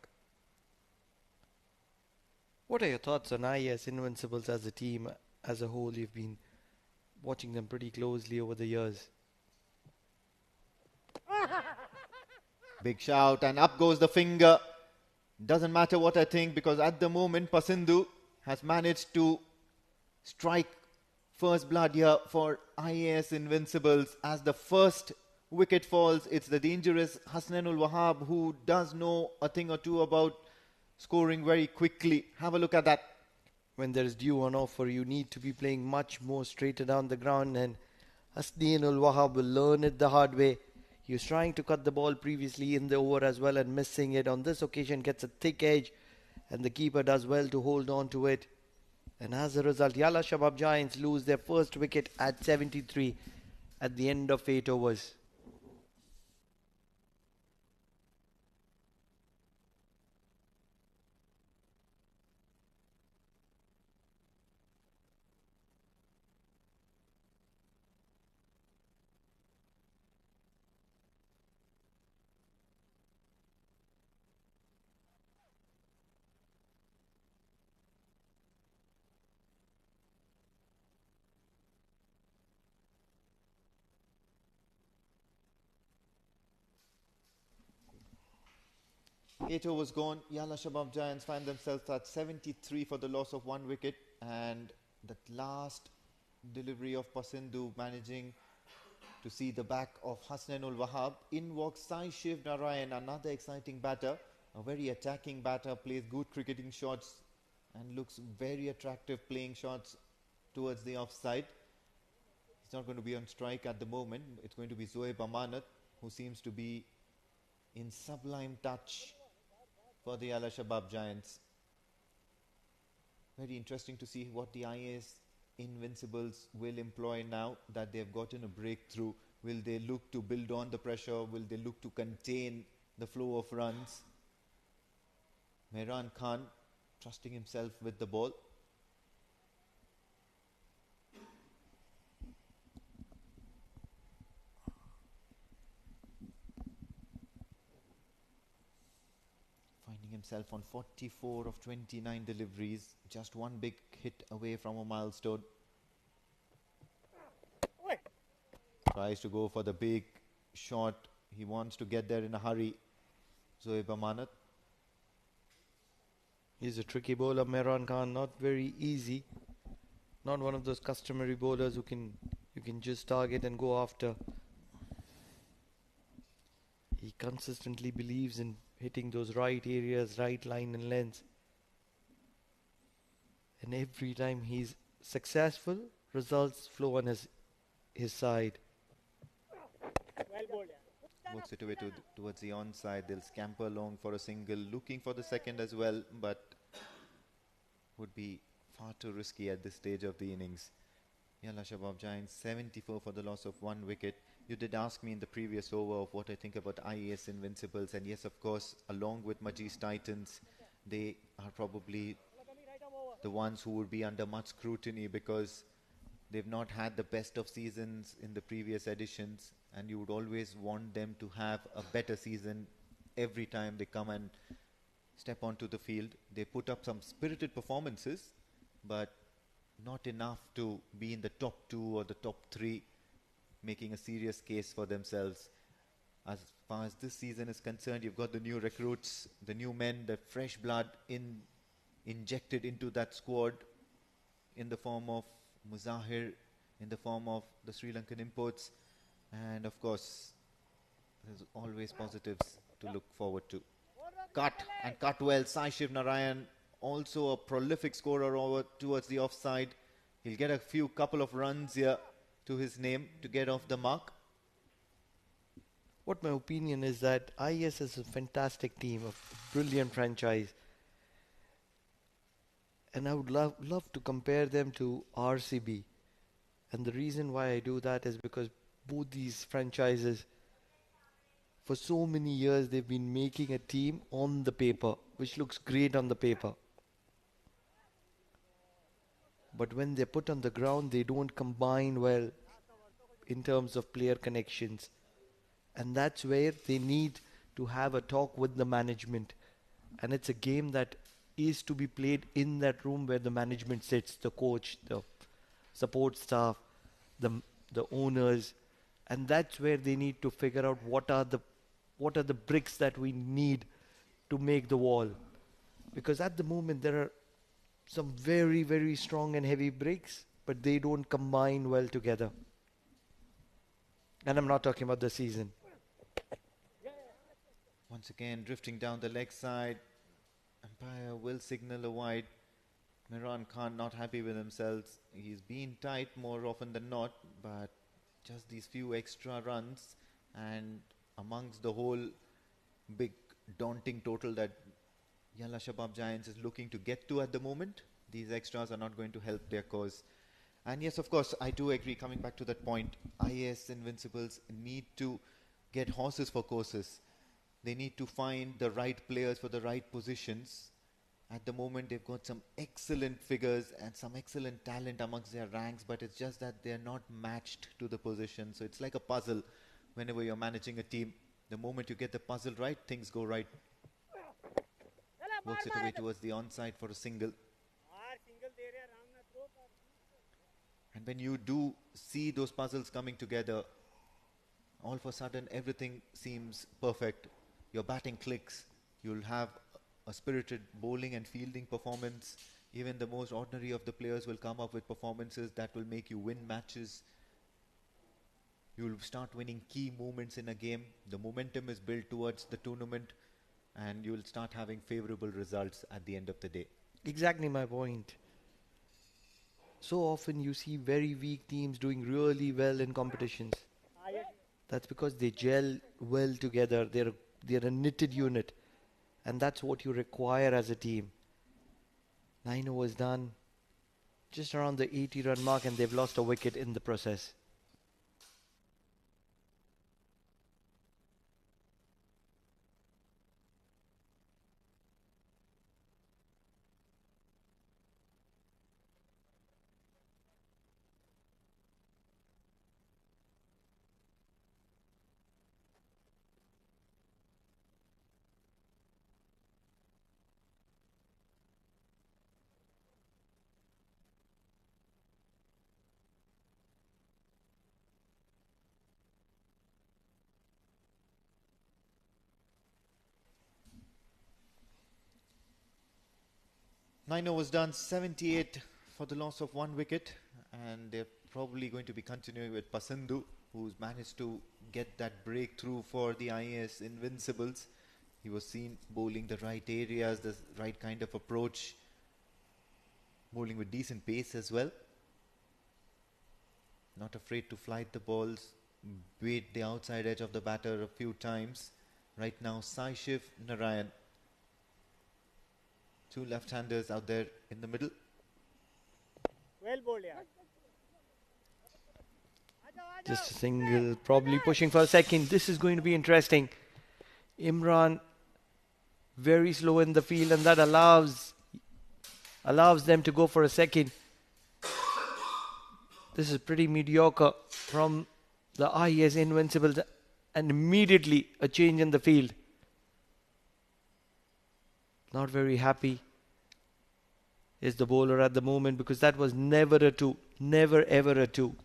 What are your thoughts on IAS Invincibles as a team, as a whole? You've been watching them pretty closely over the years. Big shout, and up goes the finger. Doesn't matter what I think, because at the moment Pasindu has managed to strike first blood here for IAS Invincibles. As the first wicket falls, it's the dangerous Hasnainul Wahab, who does know a thing or two about scoring very quickly. Have a look at that. When there is dew on offer, you need to be playing much more straighter down the ground, and Hasnainul Wahab will learn it the hard way. He was trying to cut the ball previously in the over as well and missing it. On this occasion, gets a thick edge, and the keeper does well to hold on to it. And as a result, Yalla Shabab Giants lose their first wicket at 73 at the end of 8 overs. Eight overs gone. Yalla Shabab Giants find themselves at 73 for the loss of one wicket, and that last delivery of Pasindu managing to see the back of Hasnainul Wahab. In walks Sai Shiv Narayan, another exciting batter, a very attacking batter, plays good cricketing shots and looks very attractive playing shots towards the offside. He's not going to be on strike at the moment. It's going to be Zoeb Amanat, who seems to be in sublime touch for the Yalla Shabab Giants. Very interesting to see what the IAS Invincibles will employ now that they've gotten a breakthrough. Will they look to build on the pressure? Will they look to contain the flow of runs? Mehran Khan trusting himself with the ball. Finding himself on 44 of 29 deliveries, just one big hit away from a milestone. Tries to go for the big shot. He wants to get there in a hurry. Zoeb Amanat. He's a tricky bowler, Mehran Khan. Not very easy. Not one of those customary bowlers who you can just target and go after. He consistently believes in hitting those right areas, right line and length. And every time he's successful, results flow on his side. Well bowled, yeah. works it away towards the onside. They'll scamper along for a single, looking for the second as well, but would be far too risky at this stage of the innings. Yalla Shabab Giants 74 for the loss of 1 wicket. You did ask me in the previous over of what I think about IAS Invincibles, and yes, of course, along with Majis Titans, they are probably the ones who would be under much scrutiny because they've not had the best of seasons in the previous editions, and you would always want them to have a better season every time they come and step onto the field. They put up some spirited performances, but not enough to be in the top 2 or the top 3, making a serious case for themselves. As far as this season is concerned, you've got the new recruits, the new men, the fresh blood injected into that squad in the form of Muzahir, in the form of the Sri Lankan imports, and of course there's always positives to look forward to. Cut well. Sai Shiv Narayan, also a prolific scorer over towards the offside. He'll get a couple of runs here to his name to get off the mark. What my opinion is that IAS is a fantastic team, a brilliant franchise. And I would love to compare them to RCB. And the reason why I do that is because both these franchises, for so many years, they've been making a team on the paper, which looks great on the paper. But when they're put on the ground, they don't combine well in terms of player connections. And that's where they need to have a talk with the management. And it's a game that is to be played in that room where the management sits, the coach, the support staff, the owners. And that's where they need to figure out what are the bricks that we need to make the wall. Because at the moment there are some very, very strong and heavy bricks, but they don't combine well together. And I'm not talking about the season. Once again, drifting down the leg side. Umpire will signal a wide. Miran Khan not happy with himself. He's been tight more often than not, but just these few extra runs and amongst the whole big daunting total that Yalla Shabab Giants is looking to get to at the moment, these extras are not going to help their cause. And yes, of course, I do agree, coming back to that point, IAS Invincibles need to get horses for courses. They need to find the right players for the right positions. At the moment, they've got some excellent figures and some excellent talent amongst their ranks, but it's just that they're not matched to the position. So it's like a puzzle whenever you're managing a team. The moment you get the puzzle right, things go right. Works it away towards the onside for a single. And when you do see those puzzles coming together, all of a sudden everything seems perfect. Your batting clicks. You'll have a spirited bowling and fielding performance. Even the most ordinary of the players will come up with performances that will make you win matches. You'll start winning key moments in a game. The momentum is built towards the tournament, and you'll start having favorable results at the end of the day. Exactly my point. So often you see very weak teams doing really well in competitions. That's because they gel well together. They're a knitted unit. And that's what you require as a team. 9 overs done. Just around the 80-run mark, and they've lost a wicket in the process. Nine overs done, 78 for the loss of 1 wicket, and they're probably going to be continuing with Pasandu, who's managed to get that breakthrough for the IAS Invincibles. He was seen bowling the right areas, the right kind of approach, bowling with decent pace as well. Not afraid to flight the balls, beat the outside edge of the batter a few times. Right now, Sai Shiv Narayan. Two left-handers out there in the middle. Well bowled, yeah. Just a single, probably pushing for a second. This is going to be interesting. Imran very slow in the field, and that allows them to go for a second. This is pretty mediocre from the IAS Invincibles, and immediately a change in the field. Not very happy is the bowler at the moment, because that was never a two. Never ever a two.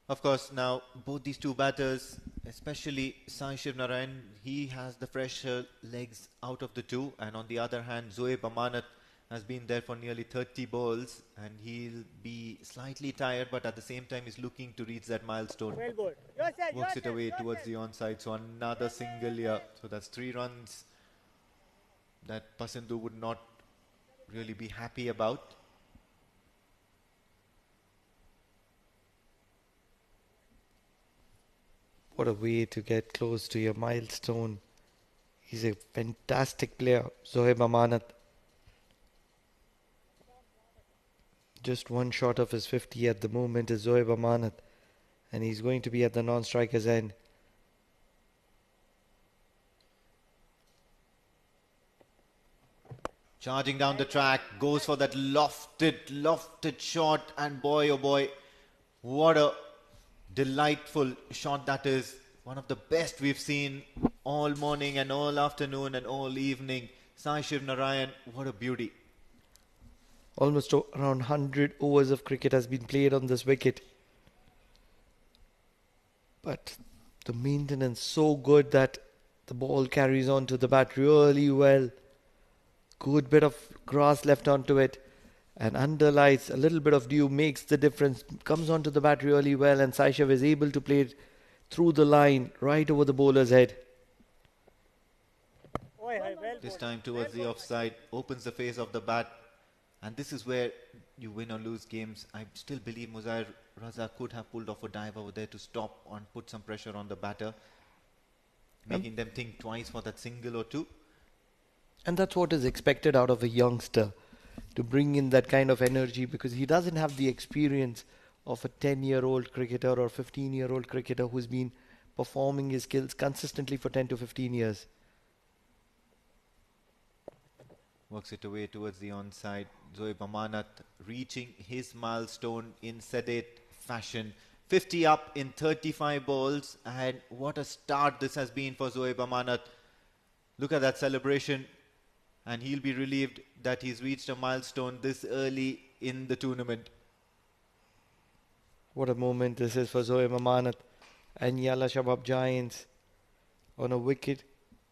Of course, now both these two batters, especially Sai Shiv Narayan, he has the fresher legs out of the two, and on the other hand, Zoeb Amanat has been there for nearly 30 balls, and he'll be slightly tired, but at the same time is looking to reach that milestone. Well bowled. Yourself, Works it away towards the onside, so another single here. So that's 3 runs that Pasindu would not really be happy about. What a way to get close to your milestone. He's a fantastic player, Zoeb Amanat. Just one shot of his 50 at the moment is Zoeb Amanat, and he's going to be at the non-striker's end. Charging down the track, goes for that lofted shot, and boy oh boy, what a delightful shot that is. One of the best we've seen all morning and all afternoon and all evening. Sai Shiv Narayan, what a beauty. Almost around 100 overs of cricket has been played on this wicket. But the maintenance so good that the ball carries on to the bat really well. Good bit of grass left onto it, and underlights, a little bit of dew makes the difference. Comes onto the bat really well, and Sai Shiv is able to play it through the line right over the bowler's head. This time towards the offside, opens the face of the bat, and this is where you win or lose games. I still believe Muzair Raza could have pulled off a dive over there to stop and put some pressure on the batter, making them think twice for that single or two. And that's what is expected out of a youngster, to bring in that kind of energy, because he doesn't have the experience of a 10-year-old cricketer or 15-year-old cricketer who's been performing his skills consistently for 10 to 15 years. Works it away towards the onside. Zoeb Amanat reaching his milestone in sedate fashion. 50 up in 35 balls, and what a start this has been for Zoeb Amanat. Look at that celebration, and he'll be relieved that he's reached a milestone this early in the tournament. What a moment this is for Zoeb Amanat and Yalla Shabab Giants on a wicket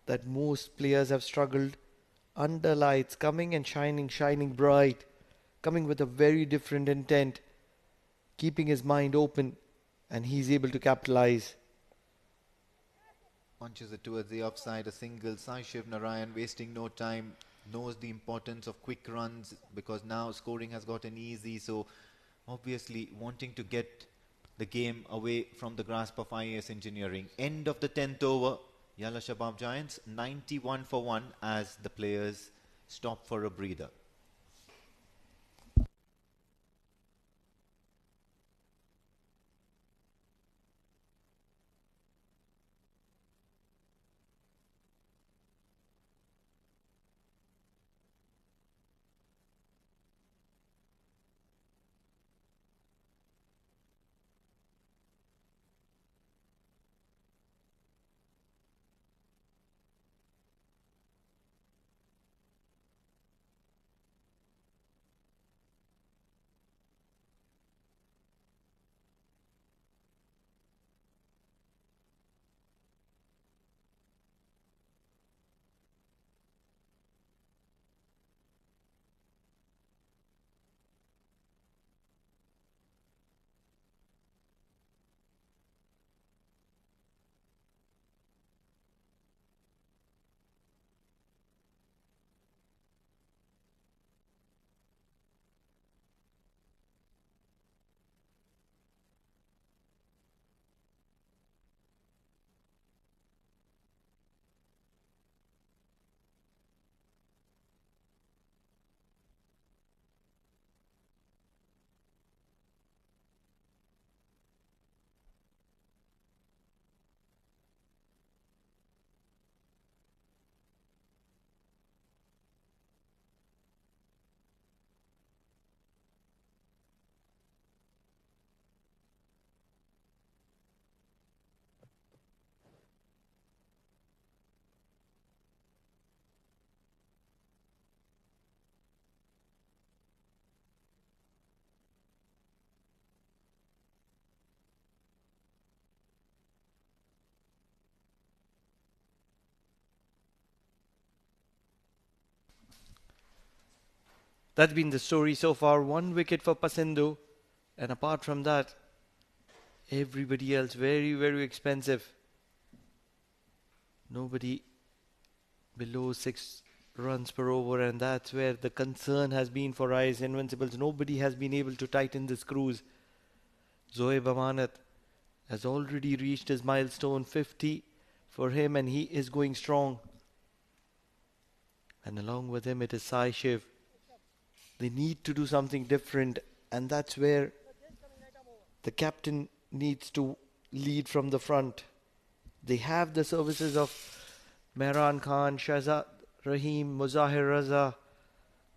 that most players have struggled. Under lights, coming and shining bright, coming with a very different intent, keeping his mind open, and he's able to capitalize. Punches it towards the offside, a single. Sai Shiv Narayan wasting no time, knows the importance of quick runs, because now scoring has gotten easy, so obviously wanting to get the game away from the grasp of IAS Engineering. End of the 10th over. Yalla Shabab Giants 91 for 1 as the players stop for a breather. That's been the story so far. 1 wicket for Pasindu. And apart from that, everybody else very, very expensive. Nobody below 6 runs per over, and that's where the concern has been for IAS Invincibles. Nobody has been able to tighten the screws. Zoeb Amanat has already reached his milestone 50 for him, and he is going strong. And along with him it is Sai Shiv. They need to do something different, and that's where the captain needs to lead from the front. They have the services of Mehran Khan, Shahzad Rahim, Muzahir Raza,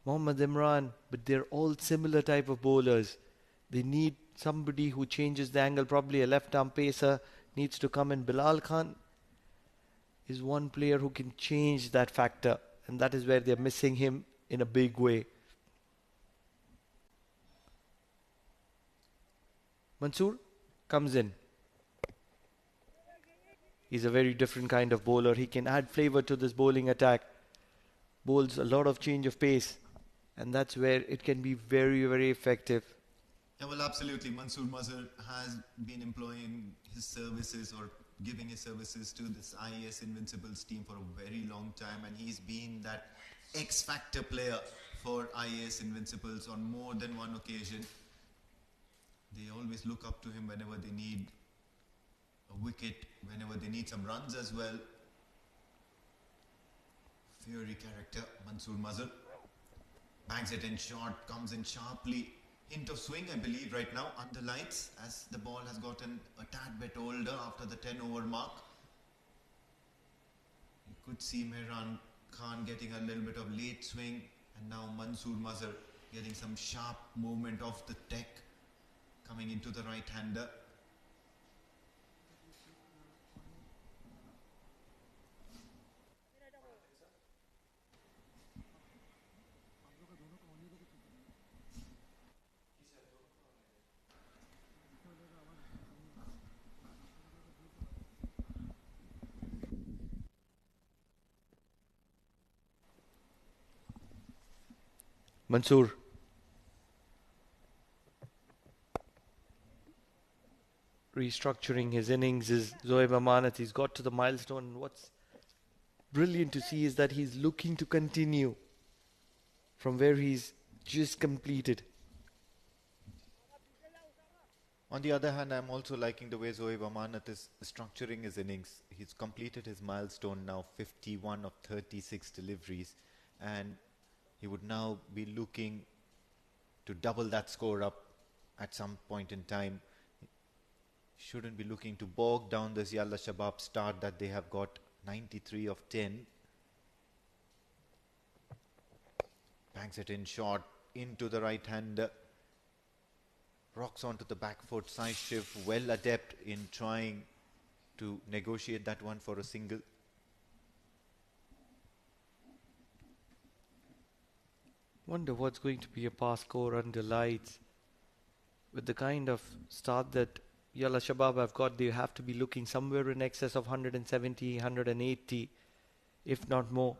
Mohammad Imran, but they're all similar type of bowlers. They need somebody who changes the angle. Probably a left-arm pacer needs to come in. Bilal Khan is one player who can change that factor, and that is where they're missing him in a big way. Mansoor comes in. He's a very different kind of bowler. He can add flavor to this bowling attack. Bowls a lot of change of pace, and that's where it can be very, very effective. Yeah, well, absolutely. Mansoor Mazhar has been employing his services or giving his services to this IAS Invincibles team for a very long time, and he's been that X-factor player for IAS Invincibles on more than one occasion. They always look up to him whenever they need a wicket, whenever they need some runs as well. Fiery character, Mansoor Mazhar. Bangs it in short, comes in sharply. Hint of swing, I believe, right now under lights, as the ball has gotten a tad bit older after the 10-over mark. You could see Mehran Khan getting a little bit of late swing, and now Mansoor Mazhar getting some sharp movement off the deck, coming into the right-hander. Mansoor. Restructuring his innings is Zoeb Amanat. He's got to the milestone. What's brilliant to see is that he's looking to continue from where he's just completed. On the other hand, I'm also liking the way Zoeb Amanat is structuring his innings. He's completed his milestone now, 51 of 36 deliveries, and he would now be looking to double that score up at some point in time. Shouldn't be looking to bog down this Yalla Shabab start that they have got 93 of 10. Bangs it in short into the right hander. Rocks onto the back foot. Sai Shiv well adept in trying to negotiate that one for a single. Wonder what's going to be a pass score under lights. With the kind of start that Yalla Shabab have got, they have to be looking somewhere in excess of 170, 180, if not more.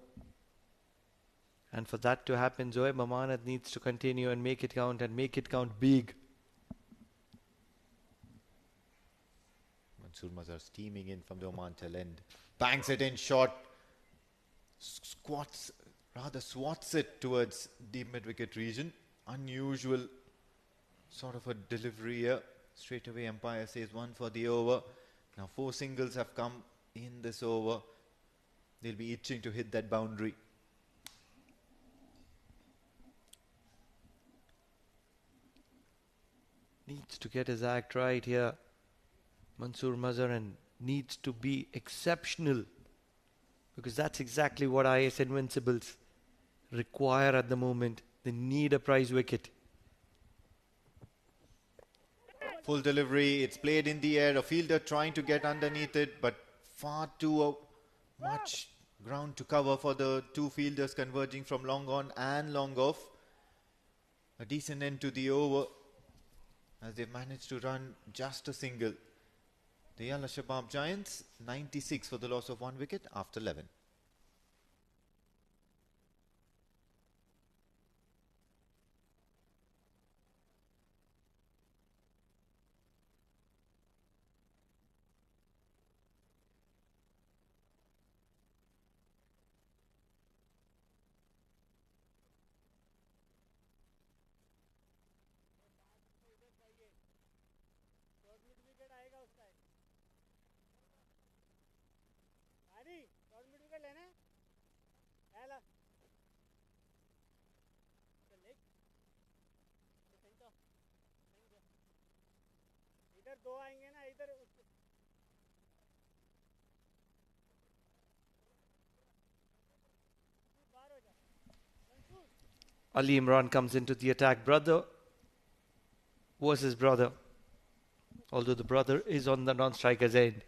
And for that to happen, Zoeb Amanat needs to continue and make it count, and make it count big. Mansoor Mazhar steaming in from the Oman tail end. Bangs it in short. Swats it towards the mid-wicket region. Unusual sort of a delivery here. Straight away umpire says one for the over. Now 4 singles have come in this over. They'll be itching to hit that boundary. Needs to get his act right here, Mansoor Mazhar, and needs to be exceptional, because that's exactly what IAS Invincibles require at the moment. They need a prize wicket. Full delivery, it's played in the air. A fielder trying to get underneath it, but far too much ground to cover for the two fielders converging from long on and long off. A decent end to the over, as they've managed to run just a single. The Yalla Shabab Giants, 96 for the loss of 1 wicket after 11. दो आएंगे ना इधर बाहर हो जा Ali Imran comes into the attack. Brother versus brother. Although the brother is on the non-striker's end.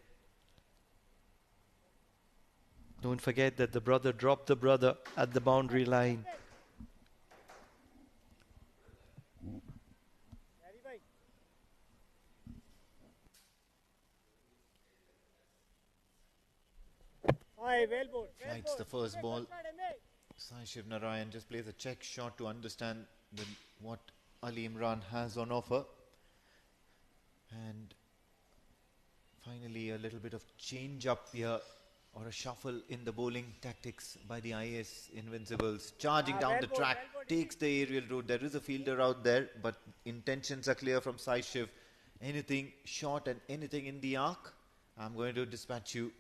Don't forget that the brother dropped the brother at the boundary line. यारी भाई hi well bold Flights the first ball. Sai Shiv Narayan just plays a check shot to understand what Ali Imran has on offer. And finally a little bit of change up here, or a shuffle in the bowling tactics by the IAS Invincibles. Charging down the track, takes the aerial route. There is a fielder out there, but intentions are clear from Sai Shiv. Anything short and anything in the arc, I'm going to dispatch you.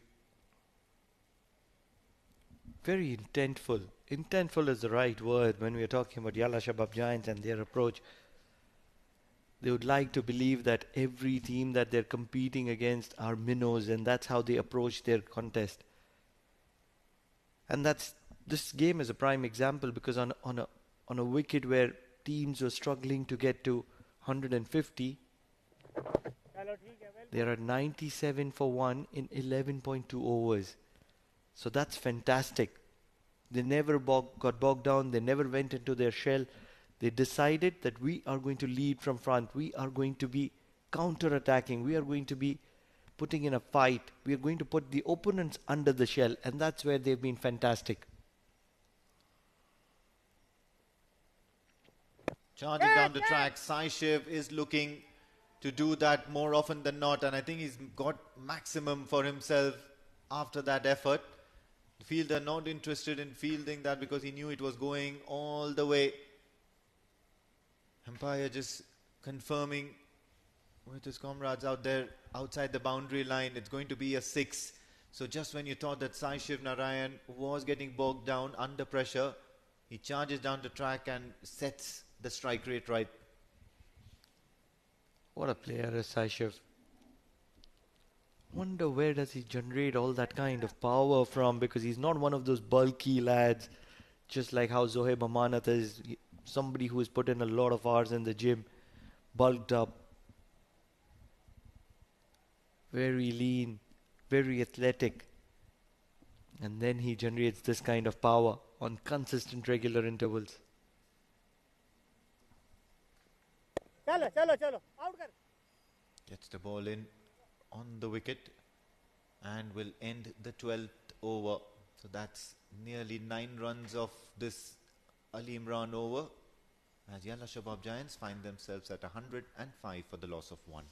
Very intentful. Intentful is the right word when we are talking about Yalla Shabab Giants and their approach. They would like to believe that every team that they're competing against are minnows, and that's how they approach their contest. And this game is a prime example, because on a wicket where teams were struggling to get to 150, they are at 97 for 1 in 11.2 overs. So that's fantastic. They never got bogged down. They never went into their shell. They decided that we are going to lead from front. We are going to be counter-attacking. We are going to be putting in a fight. We are going to put the opponents under the shell. And that's where they've been fantastic. Charging down the track, Sai Shiv is looking to do that more often than not. And I think he's got maximum for himself after that effort. The fielder not interested in fielding that because he knew it was going all the way. Umpire just confirming with his comrades out there outside the boundary line, it's going to be a 6. So just when you thought that Sai Shiv Narayan was getting bogged down under pressure, he charges down the track and sets the strike rate right. What a player is Sai Shiv. Wonder where does he generate all that kind of power from, because he's not one of those bulky lads, just like how Zohaib Amanat is, somebody who has put in a lot of hours in the gym, bulked up, very lean, very athletic, and then he generates this kind of power on consistent regular intervals. चलो चलो चलो out कर Gets the ball in on the wicket and will end the 12th over. So that's nearly 9 runs of this Ali Imran over, as Yalla Shabab Giants find themselves at 105 for the loss of 1.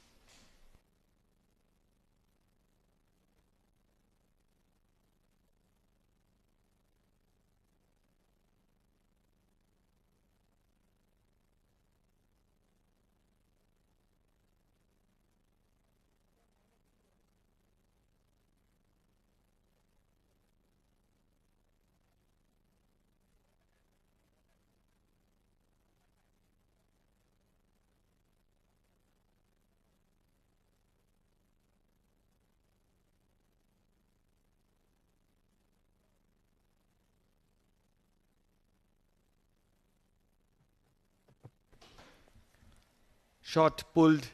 Shot pulled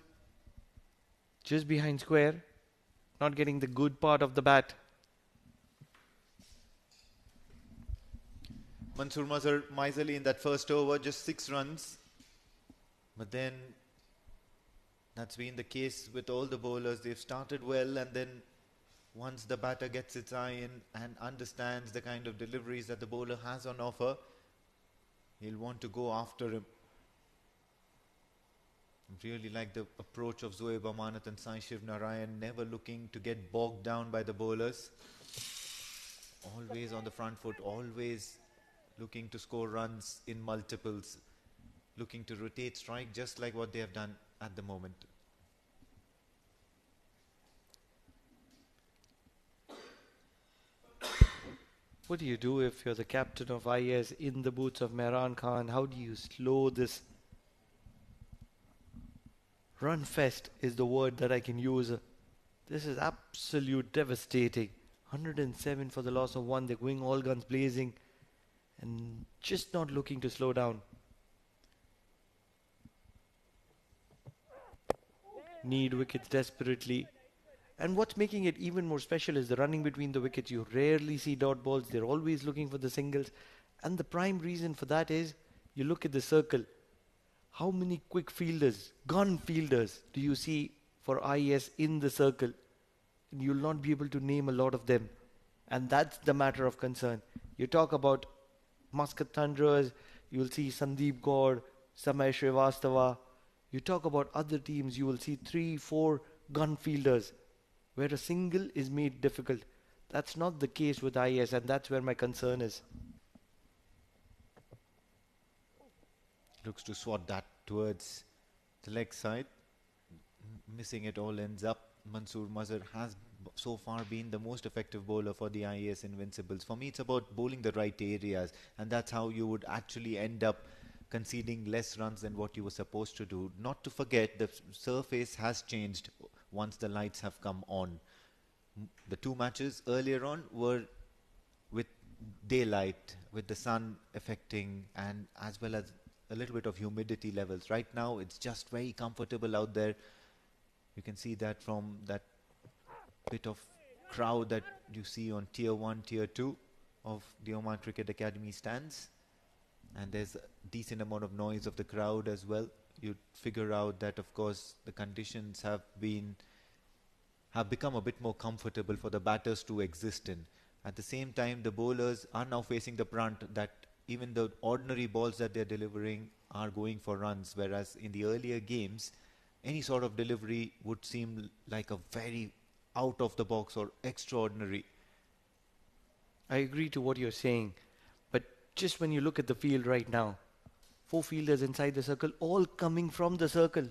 just behind square, not getting the good part of the bat. Mansoor Mazhar miserly in that first over, just 6 runs. But then that's been the case with all the bowlers. They've started well, and then once the batter gets its eye in and understands the kind of deliveries that the bowler has on offer, he'll want to go after him. Really like the approach of Zohaib Amanat and Sai Shiv Narayan, never looking to get bogged down by the bowlers. Always on the front foot, always looking to score runs in multiples, looking to rotate strike just like what they have done at the moment. What do you do if you're the captain of IAS in the boots of Mehran Khan? How do you slow this Run fest is the word that I can use. This is absolute devastating. 107 for the loss of 1. They're going all guns blazing and just not looking to slow down. Need wickets desperately. And what's making it even more special is the running between the wickets. You rarely see dot balls. They're always looking for the singles. And the prime reason for that is, you look at the circle. How many quick fielders, gun fielders, do you see for IAS in the circle? And you'll not be able to name a lot of them. And that's the matter of concern. You talk about Muscat Thunderers, you'll see Sandeep Gaur, Samay Srivastava. You talk about other teams, you will see 3-4 gun fielders, where a single is made difficult. That's not the case with IAS, and that's where my concern is. Looks to swat that towards the leg side. Missing it all ends up. Mansoor Mazhar has so far been the most effective bowler for the IAS Invincibles. For me, it's about bowling the right areas, and that's how you would actually end up conceding less runs than what you were supposed to do. Not to forget, the surface has changed once the lights have come on. The two matches earlier on were with daylight, with the sun affecting, and as well as a little bit of humidity levels. Right now, it's just very comfortable out there. You can see that from that bit of crowd that you see on Tier 1, Tier 2 of the Oman Cricket Academy stands. And there's a decent amount of noise of the crowd as well. You'd figure out that, of course, the conditions have become a bit more comfortable for the batters to exist in. At the same time, the bowlers are now facing the brunt that even the ordinary balls that they're delivering are going for runs, whereas in the earlier games, any sort of delivery would seem like a very out of the box or extraordinary. I agree to what you're saying, but just when you look at the field right now, 4 fielders inside the circle, all coming from the circle.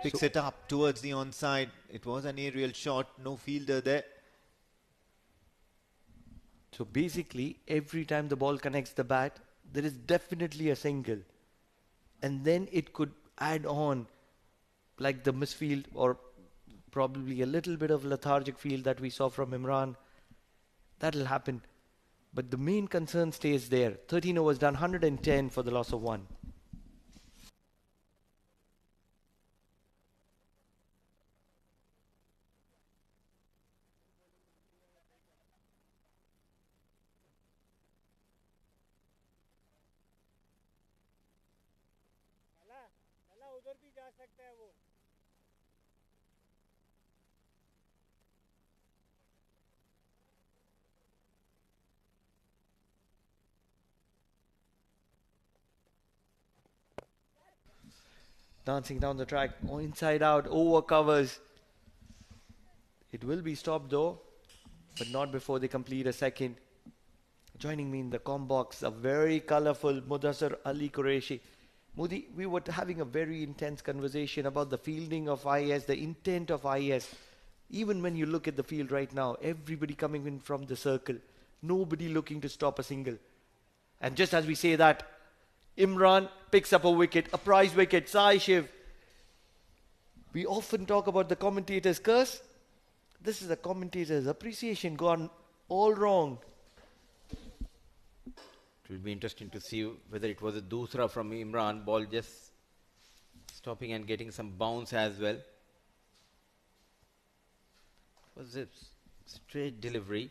Picks it up towards the onside. It was an aerial shot, no fielder there. So basically, every time the ball connects the bat, there is definitely a single. And then it could add on, like the misfield or probably a little bit of lethargic field that we saw from Imran. That'll happen. But the main concern stays there. 13 overs done, 110 for the loss of 1. चला उधर भी जा सकता है वो Dancing down the track, inside out, over covers. It will be stopped though, but not before they complete a second. Joining me in the comm box, a very colourful Mudassar Ali Qureshi. Mudi, we were having a very intense conversation about the fielding of IAS, the intent of IAS. Even when you look at the field right now, everybody coming in from the circle, nobody looking to stop a single. And just as we say that, Imran picks up a wicket, a prize wicket, Sai Shiv. We often talk about the commentator's curse. This is a commentator's appreciation gone all wrong. It will be interesting to see whether it was a dusra from Imran, ball just stopping and getting some bounce as well. It was a straight delivery,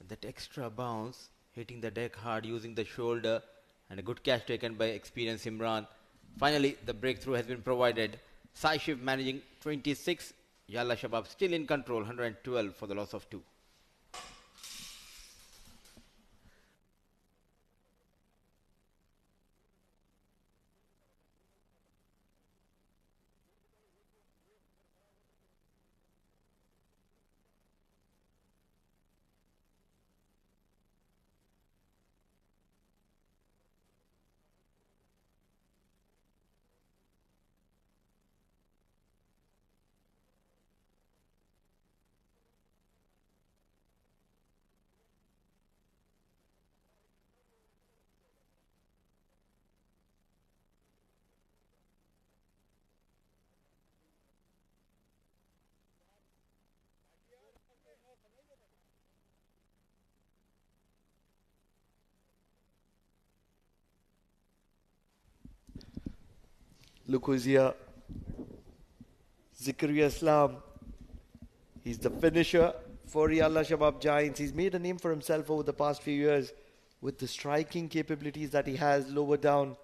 that extra bounce, hitting the deck hard, using the shoulder, and a good catch taken by experienced Imran. Finally, the breakthrough has been provided. Sai Shiv managing 26, Yalla Shabab still in control, 112 for the loss of 2. Look who's here. Zakaria Islam. He's the finisher for Yalla Shabab Giants. He's made a name for himself over the past few years with the striking capabilities that he has lower down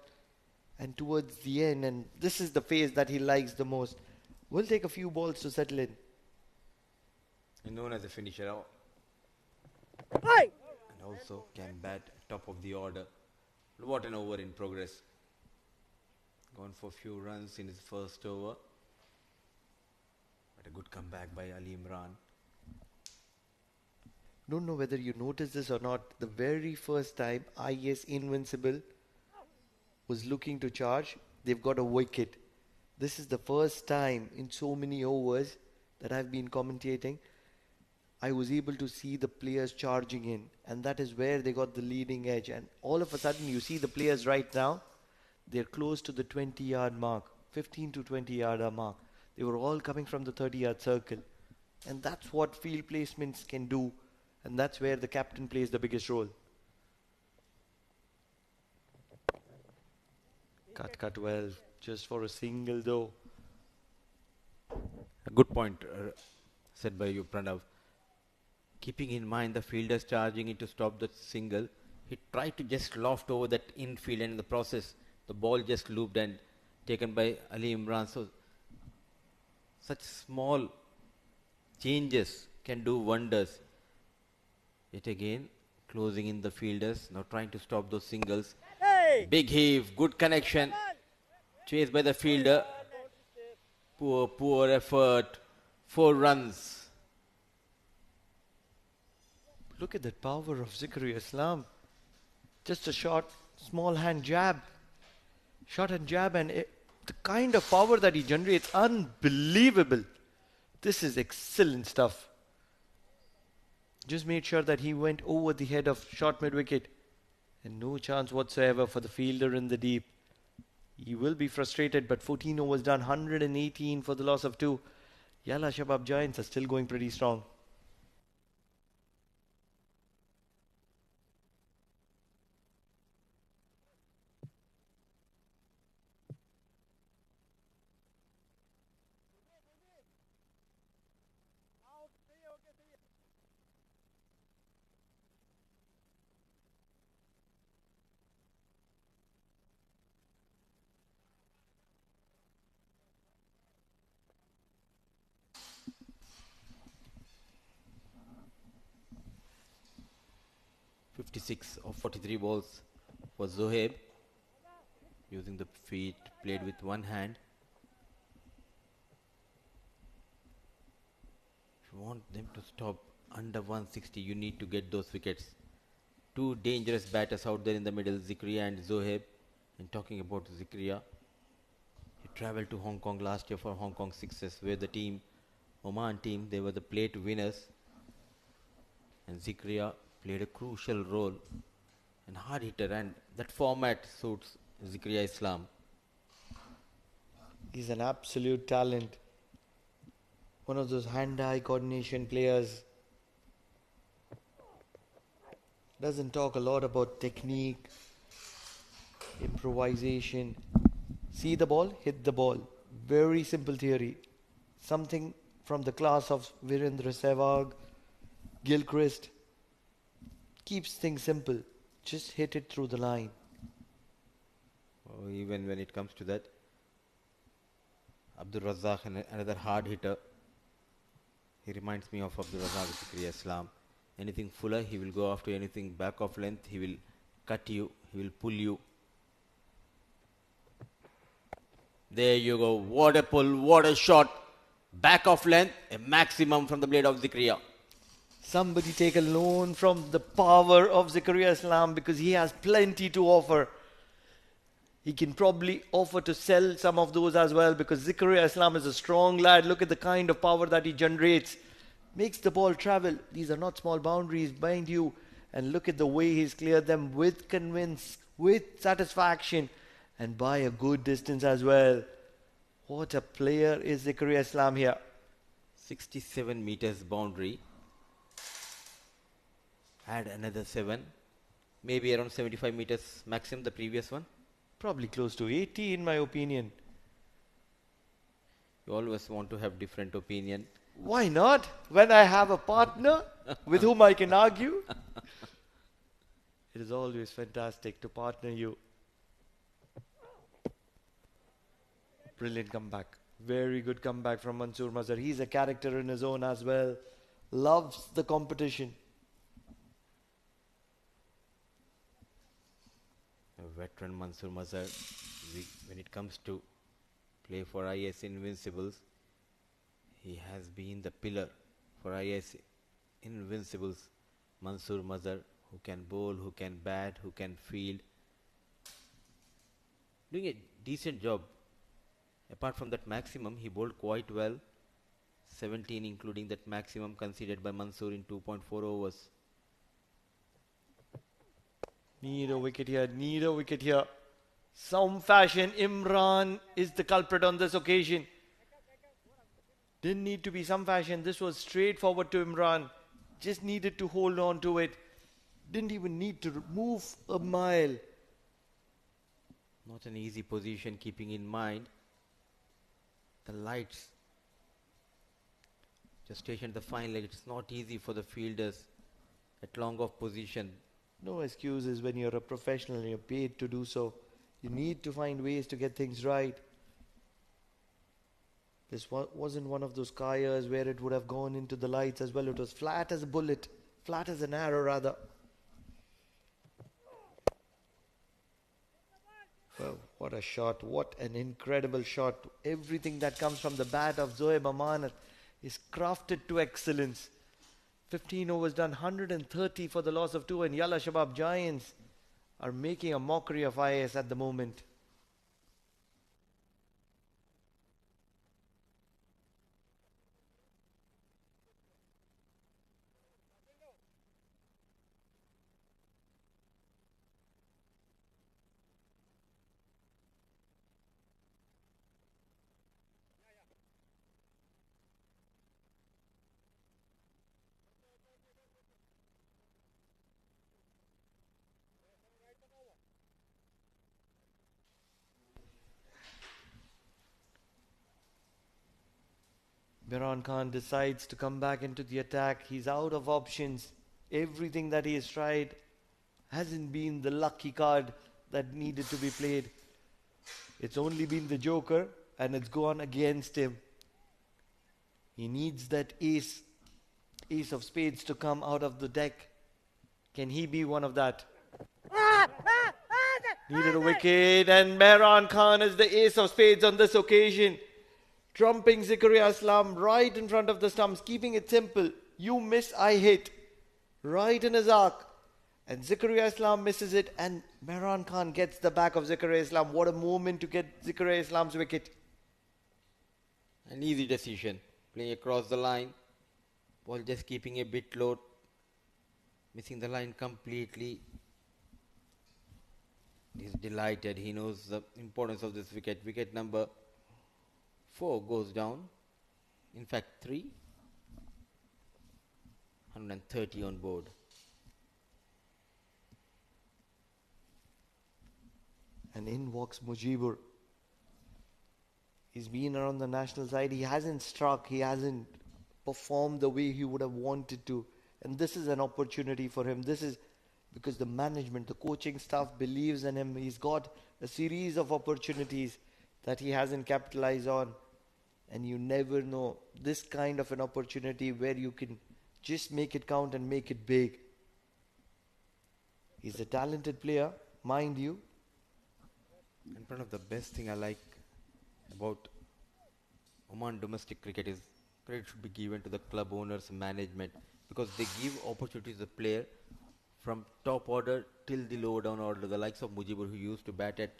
and towards the end. And this is the phase that he likes the most. Will take a few balls to settle in. And known as a finisher. Hey! And also can bat top of the order. What an over in progress. Gone for a few runs in his first over. But a good comeback by Ali Imran. Don't know whether you noticed this or not. The very first time IAS Invincible was looking to charge, they've got a wicket. This is the first time in so many overs that I've been commentating, I was able to see the players charging in. And that is where they got the leading edge. And all of a sudden, you see the players right now, they're close to the 20-yard mark, 15 to 20-yard mark. They were all coming from the 30-yard circle. And that's what field placements can do. And that's where the captain plays the biggest role. Cut well, just for a single though. A good point said by you, Pranav. Keeping in mind the fielders charging in to stop the single, he tried to just loft over that infield, and in the process, the ball just looped and taken by Ali Imran. So, such small changes can do wonders. Yet again, closing in the fielders, now trying to stop those singles. Hey! Big heave, good connection. Chased by the fielder. Poor effort. 4 runs. Look at that power of Zakaria Islam. Just a short, small hand jab. Shot and jab, and the kind of power that he generates, unbelievable. This is excellent stuff. Just made sure that he went over the head of short mid-wicket. And no chance whatsoever for the fielder in the deep. He will be frustrated, but 14 overs done, 118 for the loss of 2. Yalla Shabab Giants are still going pretty strong. .56 of 43 balls for Zohaib. Using the feet, played with one hand. If you want them to stop under 160, you need to get those wickets. 2 dangerous batters out there in the middle, Zakaria and Zohaib. And talking about Zakaria, he travelled to Hong Kong last year for Hong Kong Sixers, where the team, Oman team, they were the plate winners. And Zakaria played a crucial role and hard hitter, and that format suits Zakaria Islam. He's an absolute talent. One of those hand-eye coordination players. Doesn't talk a lot about technique, improvisation. See the ball, hit the ball. Very simple theory. Something from the class of Virendra Sehwag, Gilchrist. Keeps things simple. Just hit it through the line. Oh, even when it comes to that, Abdul Razzaq, another hard hitter. He reminds me of Abdul Razzaq with Zakaria Islam. Anything fuller, he will go after. Anything back of length, he will cut you, he will pull you. There you go. What a pull, what a shot. Back of length, a maximum from the blade of Zakaria. Somebody take a loan from the power of Zakaria Islam, because he has plenty to offer. He can probably offer to sell some of those as well, because Zakaria Islam is a strong lad. Look at the kind of power that he generates. Makes the ball travel. These are not small boundaries, mind you. And look at the way he's cleared them with convince, with satisfaction, and by a good distance as well. What a player is Zakaria Islam here. 67 meters boundary. Add another 7. Maybe around 75 meters maximum, the previous one. Probably close to 80 in my opinion. You always want to have different opinion. Why not? When I have a partner with whom I can argue. It is always fantastic to partner you. Brilliant comeback. Very good comeback from Mansoor Mazhar. He's a character in his own as well. Loves the competition. A veteran Mansoor Mazhar, when it comes to play for IAS Invincibles, he has been the pillar for IAS Invincibles. Mansoor Mazhar, who can bowl, who can bat, who can field. Doing a decent job. Apart from that maximum, he bowled quite well. 17 including that maximum conceded by Mansoor in 2.4 overs. Need a wicket here, need a wicket here. Some fashion, Imran is the culprit on this occasion. Didn't need to be some fashion. This was straightforward to Imran. Just needed to hold on to it. Didn't even need to move a mile. Not an easy position, keeping in mind the lights. Just stationed the fine leg. It's not easy for the fielders at long off position. No excuses when you're a professional and you're paid to do so. You need to find ways to get things right. This wasn't one of those kayas where it would have gone into the lights as well. It was flat as a bullet. Flat as an arrow rather. Well, what a shot. What an incredible shot. Everything that comes from the bat of Zoeb Amanat is crafted to excellence. 15 overs done, 130 for the loss of 2, and Yalla Shabab Giants are making a mockery of IAS at the moment. Imran Khan decides to come back into the attack. He's out of options. Everything that he has tried hasn't been the lucky card that needed to be played. It's only been the joker and it's gone against him. He needs that ace of spades to come out of the deck. Can he be one of that? Needed a wicket, and Mehran Khan is the ace of spades on this occasion. Trumping Zakaria Islam right in front of the stumps, keeping it simple. You miss, I hit. Right in his arc. And Zakaria Islam misses it, and Mehran Khan gets the back of Zakaria Islam. What a moment to get Zakaria Islam's wicket. An easy decision. Playing across the line. Ball just keeping a bit low. Missing the line completely. He's delighted. He knows the importance of this wicket. Wicket number 4 goes down. In fact, 3. 130 on board. And in walks Mujibur. He's been around the national side. He hasn't struck. He hasn't performed the way he would have wanted to. And this is an opportunity for him. This is because the management, the coaching staff believes in him. He's got a series of opportunities that he hasn't capitalized on. And you never know, this kind of an opportunity where you can just make it count and make it big. He's a talented player, mind you. And one of the best thing I like about Oman domestic cricket is credit should be given to the club owners, management, because they give opportunities to the player from top order till the lower down order. The likes of Mujibur, who used to bat at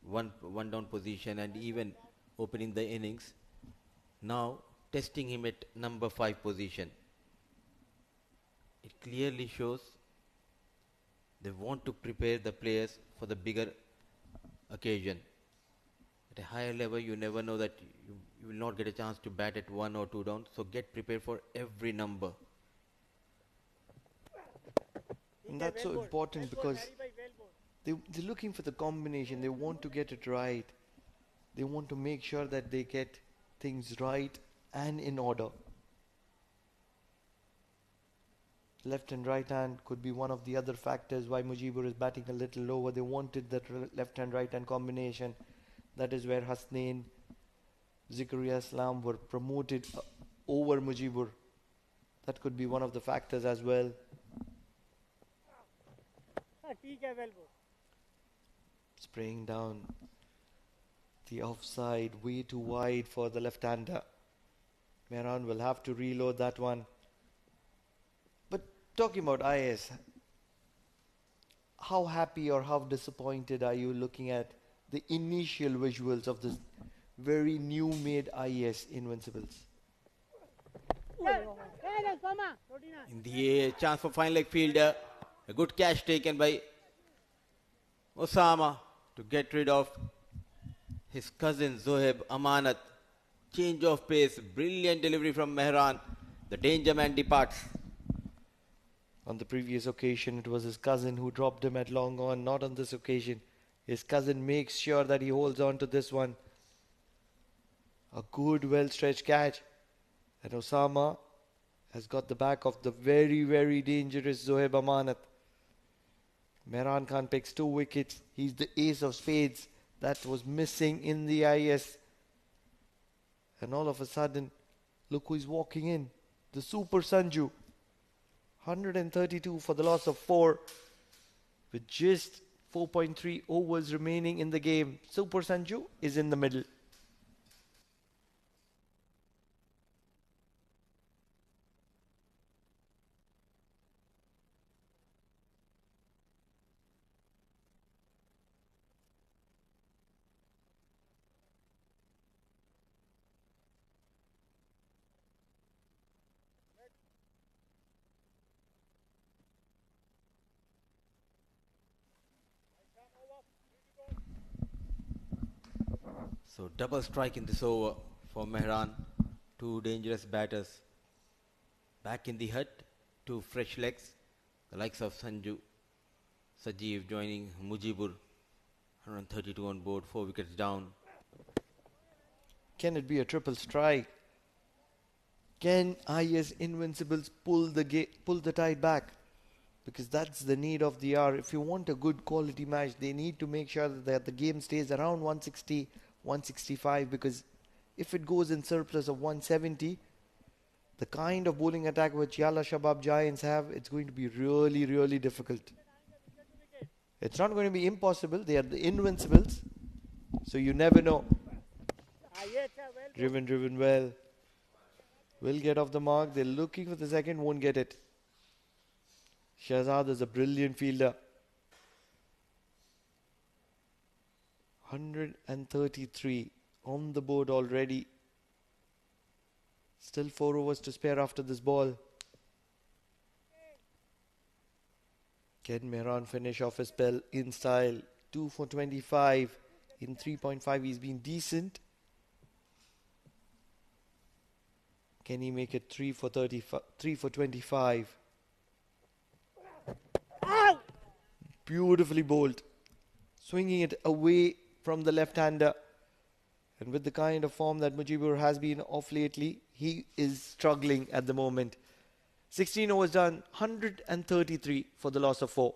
one down position and even opening the innings, now testing him at number 5 position. It clearly shows they want to prepare the players for the bigger occasion. At a higher level, you never know that you will not get a chance to bat at 1 or 2 down, so get prepared for every number. And that's so important because they're looking for the combination. They want to get it right. They want to make sure that they get things right and in order. Left and right hand could be one of the other factors why Mujibur is batting a little lower. They wanted that left hand right hand combination. That is where Hasnain, Zikaria Islam were promoted over Mujibur. That could be one of the factors as well. Spraying down the offside, way too wide for the left-hander. Mehran will have to reload that one. But talking about IAS, how happy or how disappointed are you looking at the initial visuals of this very new made IAS Invincibles? In the chance for fine leg fielder, a good catch taken by Osama to get rid of his cousin Zoheb Amanat. Change of pace, brilliant delivery from Mehran. The danger man departs. On the previous occasion, it was his cousin who dropped him at long on. Not on this occasion. His cousin makes sure that he holds on to this one. A good, well-stretched catch. And Osama has got the back of the very, very dangerous Zoheb Amanat. Mehran Khan picks 2 wickets. He's the ace of spades. That was missing in the IS. And all of a sudden, look who's walking in. The Super Sanju. 132 for the loss of 4. With just 4.3 overs remaining in the game. Super Sanju is in the middle. So double strike in this over for Mehran. 2 dangerous batters. Back in the hut, 2 fresh legs. The likes of Sanju, Sajeev joining Mujibur. 132 on board, 4 wickets down. Can it be a triple strike? Can IAS Invincibles pull the tide back? Because that's the need of the hour. If you want a good quality match, they need to make sure that the game stays around 160, 165. Because if it goes in surplus of 170, the kind of bowling attack which Yalla Shabab Giants have, it's going to be really, really difficult. It's not going to be impossible. They are the Invincibles. So you never know. Driven well. Will get off the mark. They're looking for the second, won't get it. Shahzad is a brilliant fielder. 133 on the board already. Still 4 overs to spare after this ball. Can Mehran finish off his spell in style? 2 for 25. In 3.5 he's been decent. Can he make it 3 for 25? Beautifully bowled. Swinging it away from the left-hander. And with the kind of form that Mujibur has been off lately, he is struggling at the moment. 16 overs done, 133 for the loss of 4.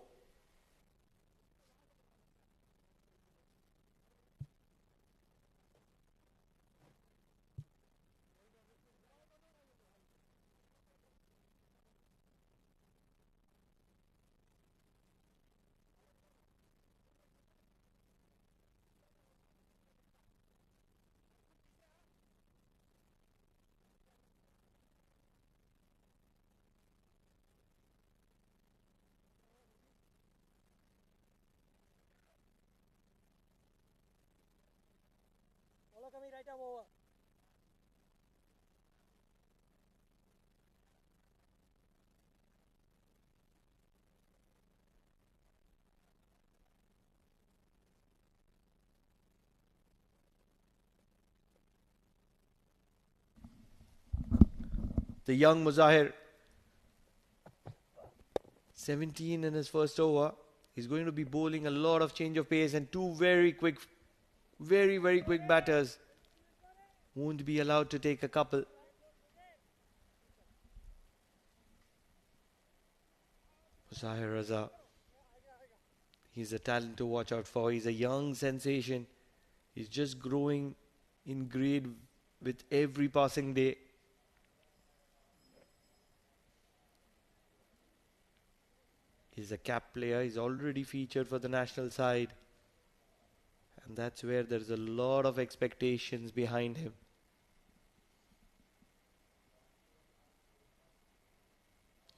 The young Muzahir, 17 in his first over. He's going to be bowling a lot of change of pace and 2 very quick very, very quick batters. Won't be allowed to take a couple. Zahir Raza. He's a talent to watch out for. He's a young sensation. He's just growing in grade with every passing day. He's a cap player. He's already featured for the national side. And that's where there's a lot of expectations behind him.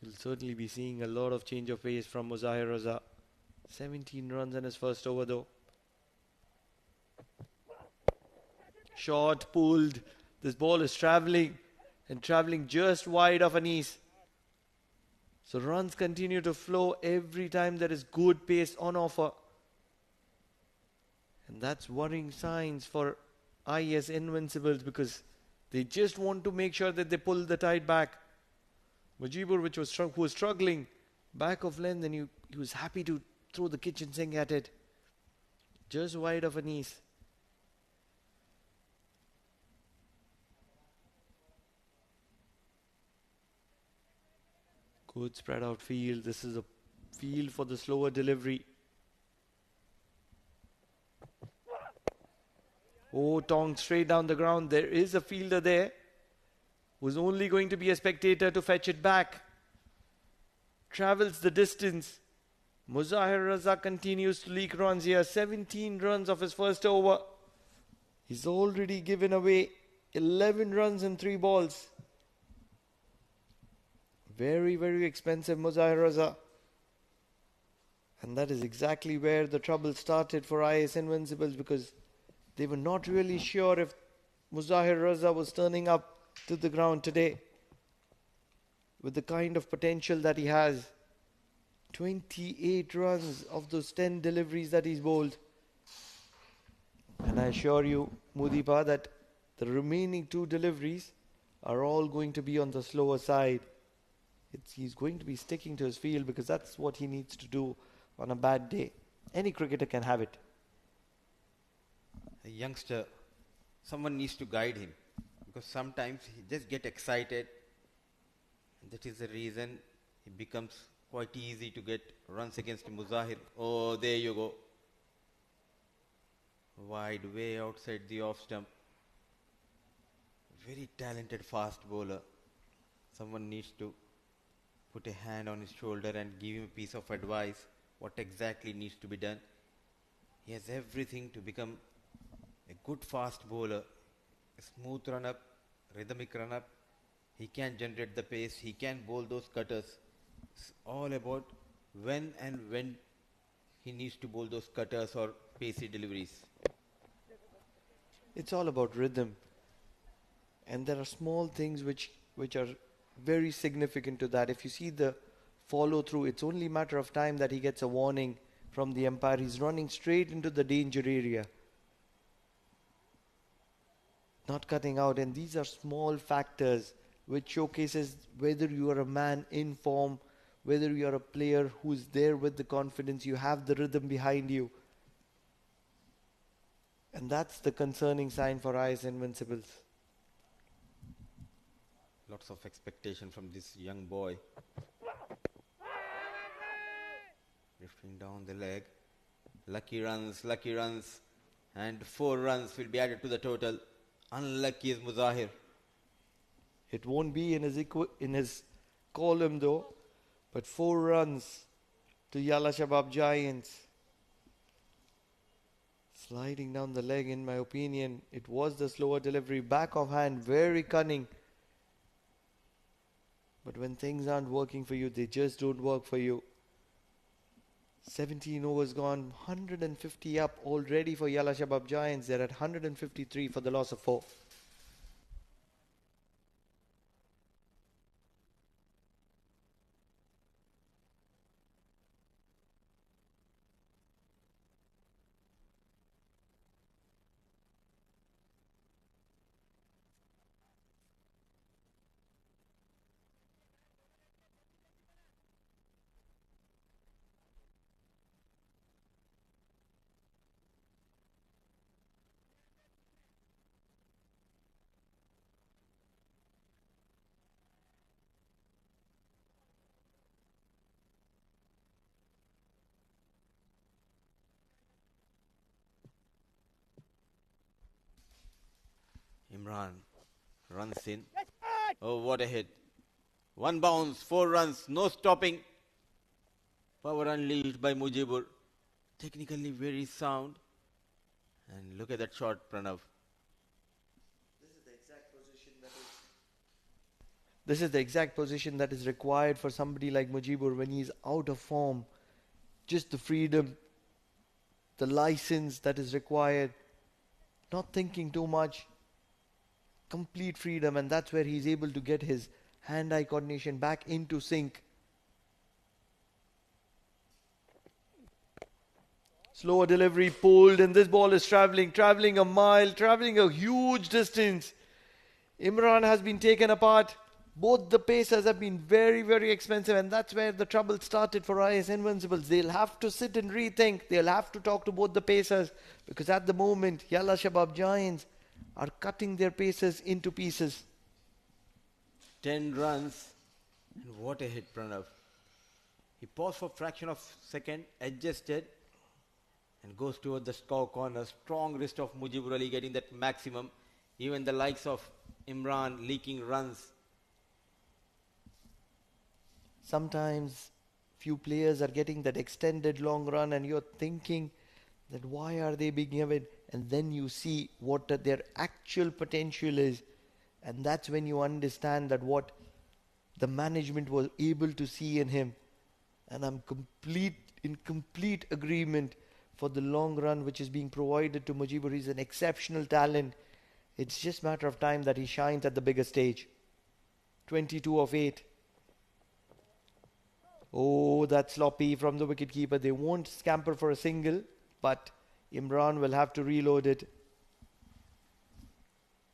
You'll certainly be seeing a lot of change of pace from Muzahir Raza. 17 runs in his first over though. Shot pulled. This ball is travelling and travelling just wide of Anis. So runs continue to flow every time there is good pace on offer. And that's worrying signs for IAS Invincibles because they just want to make sure that they pull the tide back. Mujibur, who was struggling back of length, and he was happy to throw the kitchen sink at it. Just wide of Anis. Good spread out field. This is a field for the slower delivery. Oh, Tong straight down the ground. There is a fielder there who's only going to be a spectator to fetch it back. Travels the distance. Muzahir Raza continues to leak runs here. 17 runs of his first over. He's already given away 11 runs in 3 balls. Very, very expensive Muzahir Raza. And that is exactly where the trouble started for IAS Invincibles because they were not really sure if Muzahir Raza was turning up to the ground today with the kind of potential that he has. 28 runs of those 10 deliveries that he's bowled. And I assure you, Mudipa, that the remaining 2 deliveries are all going to be on the slower side. He's going to be sticking to his field because that's what he needs to do on a bad day. Any cricketer can have it. A youngster, someone needs to guide him because sometimes he just get excited. That is the reason it becomes quite easy to get runs against Muzahir. Oh, there you go. Wide, way outside the off stump. Very talented fast bowler. Someone needs to put a hand on his shoulder and give him a piece of advice what exactly needs to be done. He has everything to become a good fast bowler, a smooth run up, rhythmic run up. He can generate the pace, he can bowl those cutters. It's all about when he needs to bowl those cutters or pacey deliveries. It's all about rhythm. And there are small things which are very significant to that. If you see the follow through, it's only a matter of time that he gets a warning from the umpire. He's running straight into the danger area. Not cutting out. And these are small factors which showcases whether you are a man in form, whether you are a player who's there with the confidence, you have the rhythm behind you. And that's the concerning sign for IAS Invincibles. Lots of expectation from this young boy. Drifting down the leg. Lucky runs. And 4 runs will be added to the total. Unlucky is Muzahir. It won't be in his column though. But 4 runs to Yalla Shabab Giants. Sliding down the leg, in my opinion. It was the slower delivery. Back of hand, very cunning. But when things aren't working for you, they just don't work for you. 17 overs gone, 150 up already for Yalla Shabab Giants. They're at 153 for the loss of 4. Imran runs in. Oh, what a hit. One bounce, 4 runs, no stopping. Power unleashed by Mujibur. Technically very sound. And look at that shot, Pranav. This is the exact position that is required for somebody like Mujibur when he's out of form. Just the freedom, the license that is required, not thinking too much, complete freedom, and that's where he's able to get his hand-eye coordination back into sync. Slower delivery, pulled, and this ball is traveling a mile, traveling a huge distance. Imran has been taken apart. Both the pacers have been very, very expensive, and that's where the trouble started for IAS Invincibles. They'll have to sit and rethink. They'll have to talk to both the pacers, because at the moment, Yalla Shabab Giants are cutting their pacers into pieces. 10 runs. And what a hit, Pranav. He paused for a fraction of a second, adjusted, and goes toward the score corner. Strong wrist of Mujibur Ali getting that maximum. Even the likes of Imran leaking runs. Sometimes few players are getting that extended long run and you're thinking that why are they being given, and then you see what their actual potential is, and that's when you understand that what the management was able to see in him. And I'm in complete agreement for the long run which is being provided to Mujibur. He's an exceptional talent. It's just a matter of time that he shines at the bigger stage. 22 of 8. Oh, that's sloppy from the wicketkeeper. They won't scamper for a single, but Imran will have to reload it.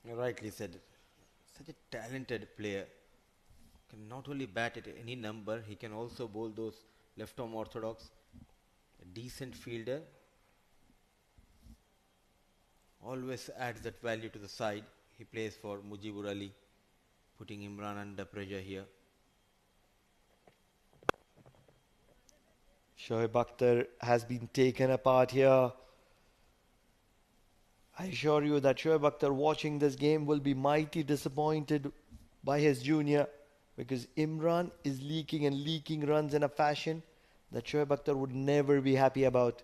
You rightly said. Such a talented player. Can not only bat at any number, he can also bowl those left-arm orthodox. A decent fielder. Always adds that value to the side. He plays for Mujibur Ali, putting Imran under pressure here. Shoaib Akhtar has been taken apart here. I assure you that Shoaib Akhtar watching this game will be mighty disappointed by his junior, because Imran is leaking runs in a fashion that Shoaib Akhtar would never be happy about.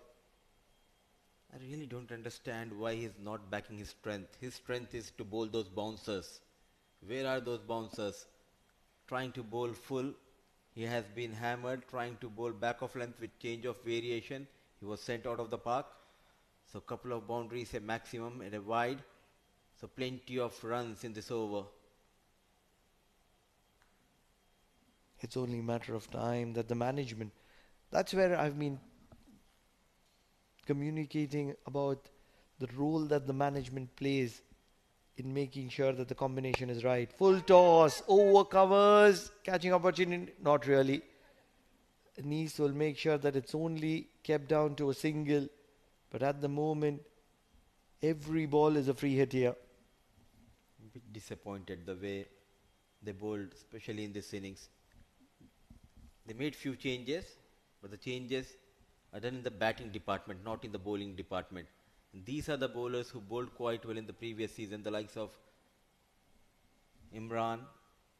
I really don't understand why he's not backing his strength. His strength is to bowl those bouncers. Where are those bouncers? Trying to bowl full. He has been hammered trying to bowl back of length with change of variation. He was sent out of the park. So couple of boundaries, a maximum and a wide. So plenty of runs in this over. It's only a matter of time that the management, that's where I've been communicating about the role that the management plays in making sure that the combination is right. Full toss, over covers, catching opportunity, not really. Nice will make sure that it's only kept down to a single, but at the moment, every ball is a free hit here. A bit disappointed the way they bowled, especially in this innings. They made few changes, but the changes are done in the batting department, not in the bowling department. And these are the bowlers who bowled quite well in the previous season, the likes of Imran,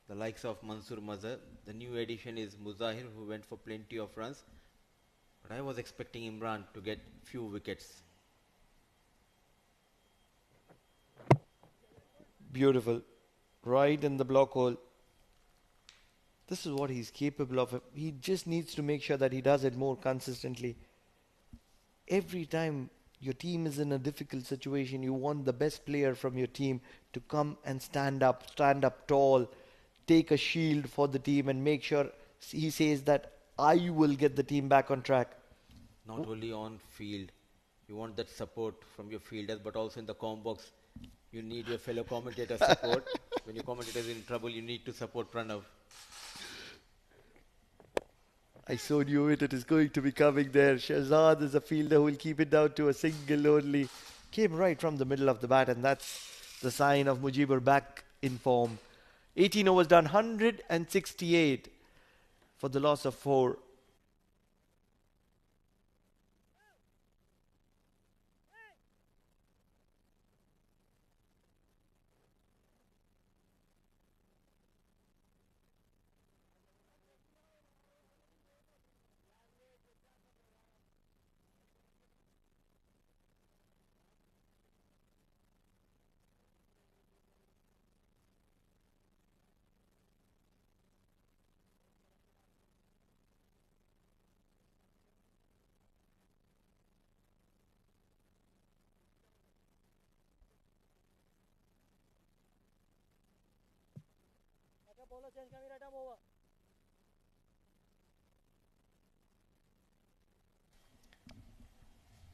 the likes of Mansur Mazhar. The new addition is Muzahir, who went for plenty of runs. But I was expecting Imran to get few wickets. Beautiful. Right in the block hole. This is what he's capable of. He just needs to make sure that he does it more consistently. Every time your team is in a difficult situation, you want the best player from your team to come and stand up tall, take a shield for the team and make sure he says that I will get the team back on track. Not only on field, you want that support from your fielders, but also in the comm box. You need your fellow commentator support. When your commentator is in trouble, you need to support Pranav. I so knew it is going to be coming there. Shahzad is a fielder who will keep it down to a single only. Came right from the middle of the bat, and that's the sign of Mujibur back in form. 18 overs done, 168 for the loss of 4.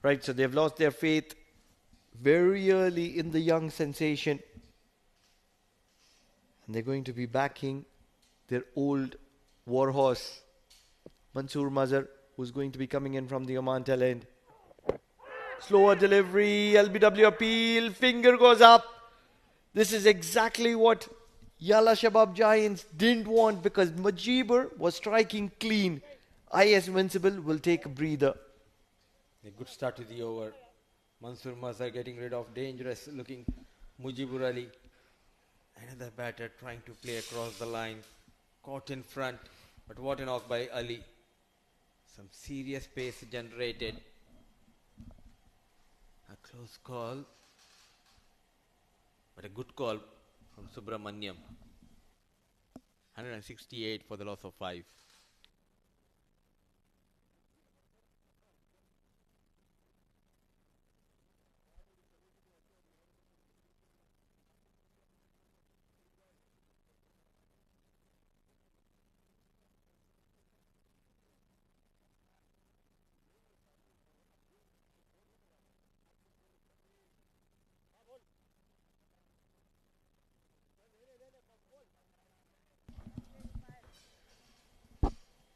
Right, so they've lost their faith very early in the young sensation. And they're going to be backing their old warhorse, Mansoor Mazhar, who's going to be coming in from the Oman tail end. Slower delivery, LBW appeal, finger goes up. This is exactly what Yalla Shabab Giants didn't want because Majibur was striking clean. IAS Invincible will take a breather. A good start to the over. Mansoor Mazhar getting rid of dangerous looking Mujibur Ali. Another batter trying to play across the line. Caught in front. But what a knock by Ali. Some serious pace generated. A close call. But a good call from Subramanyam. 168 for the loss of 5.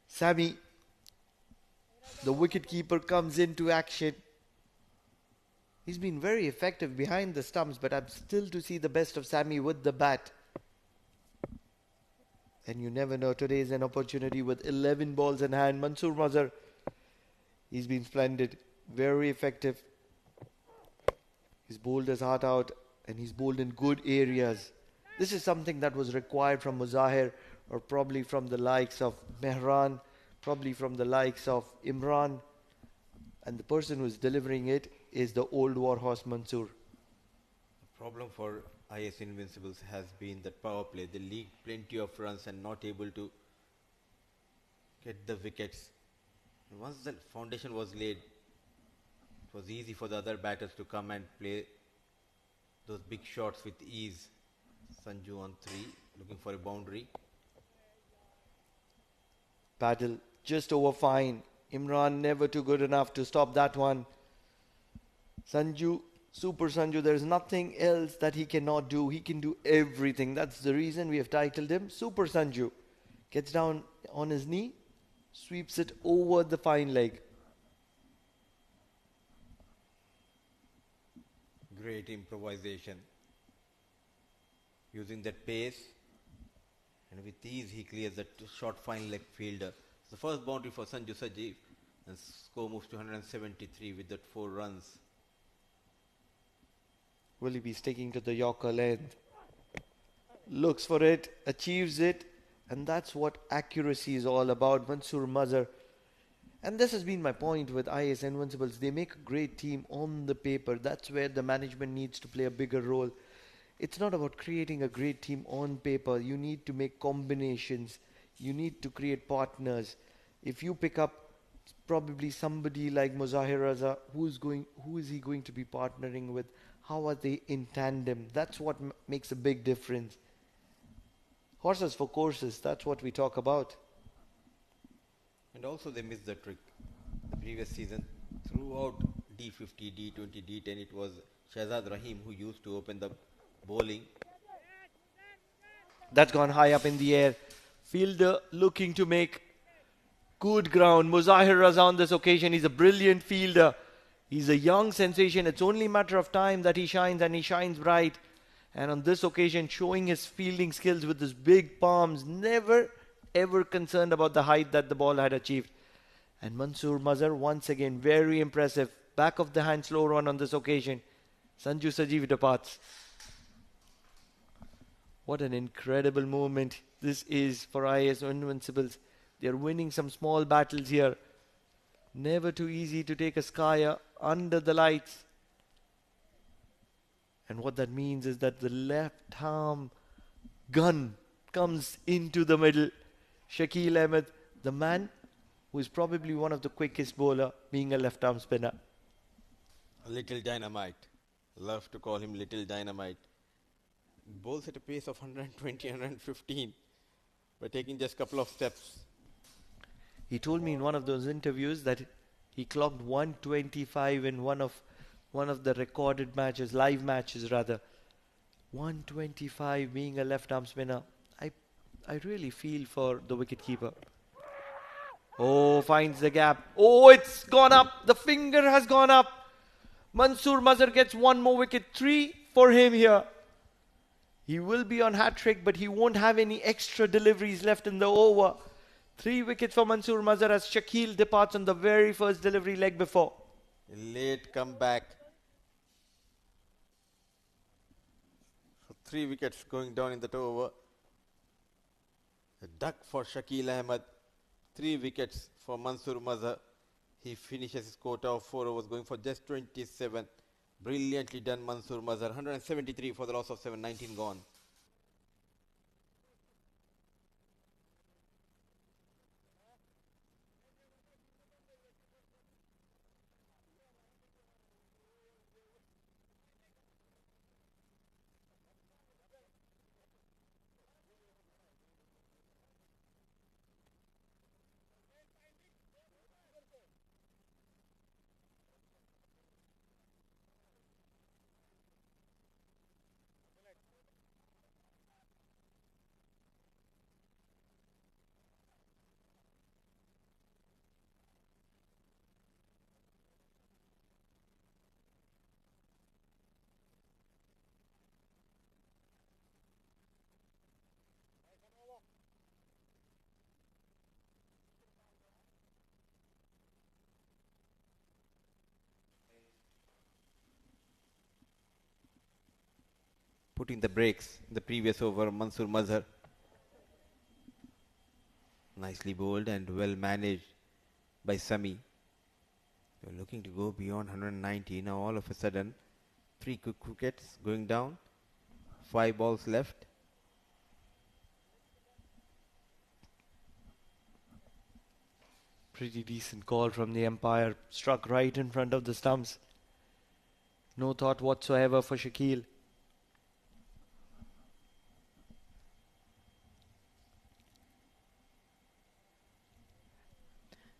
Sammy, the wicketkeeper, comes into action. He's been very effective behind the stumps, but I'm still to see the best of Sammy with the bat. And you never know, today is an opportunity with 11 balls in hand. Mansoor Mazhar, he's been splendid, very effective. He's bowled his heart out and he's bowled in good areas. This is something that was required from Muzahir or probably from the likes of Mehran, probably from the likes of Imran. And the person who's delivering it is the old warhorse Mansoor. The problem for IAS Invincibles has been that power play. They leaked plenty of runs and not able to get the wickets. And once the foundation was laid, it was easy for the other batters to come and play those big shots with ease. Sanju on 3, looking for a boundary. Paddle just over fine. Imran never too good enough to stop that one. Sanju, Super Sanju, there's nothing else that he cannot do. He can do everything. That's the reason we have titled him Super Sanju. Gets down on his knee, sweeps it over the fine leg. Great improvisation. Using that pace. And with ease he clears that short fine leg fielder. It's the first boundary for Sanju Sajeev. And score moves to 173 with that 4 runs. Will he be sticking to the Yorker length? Looks for it, achieves it. And that's what accuracy is all about. Mansoor Mazhar. And this has been my point with IAS Invincibles. They make a great team on the paper. That's where the management needs to play a bigger role. It's not about creating a great team on paper. You need to make combinations. You need to create partners. If you pick up probably somebody like Muzahir Raza, who is he going to be partnering with? How are they in tandem? That's what makes a big difference. Horses for courses, that's what we talk about. And also they missed the trick. The previous season, throughout D50, D20, D10, it was Shahzad Rahim who used to open the bowling. That's gone high up in the air. Fielder looking to make good ground. Muzahir Raza on this occasion, he's a brilliant fielder. He's a young sensation. It's only a matter of time that he shines, and he shines bright. And on this occasion, showing his fielding skills with his big palms, never ever concerned about the height that the ball had achieved. And Mansoor Mazhar, once again, very impressive. Back of the hand slow run on this occasion. Sanju Sajeev departs. What an incredible moment this is for IAS Invincibles. They're winning some small battles here. Never too easy to take a skyer under the lights. And what that means is that the left arm gun comes into the middle. Shakil Ahmed, the man who is probably one of the quickest bowler, being a left arm spinner. Little Dynamite. Love to call him Little Dynamite. Bowls at a pace of 120, 115. by taking just a couple of steps. He told me in one of those interviews that he clocked 125 in one of the recorded matches, live matches rather. 125 being a left-arm spinner. I really feel for the wicketkeeper. Oh, finds the gap. Oh, it's gone up. The finger has gone up. Mansoor Mazhar gets one more wicket. 3 for him here. He will be on hat-trick, but he won't have any extra deliveries left in the over. 3 wickets for Mansoor Mazhar as Shakil departs on the very first delivery leg before. A late comeback. So 3 wickets going down in that over. A duck for Shakil Ahmed. 3 wickets for Mansoor Mazhar. He finishes his quota of 4 overs, going for just 27. Brilliantly done, Mansoor Mazhar. 173 for the loss of 7, 19 gone. Putting the brakes in the previous over, Mansoor Mazhar. Nicely bowled and well managed by Sami. They're looking to go beyond 190. Now all of a sudden, 3 quick wickets going down. 5 balls left. Pretty decent call from the umpire. Struck right in front of the stumps. No thought whatsoever for Shakil.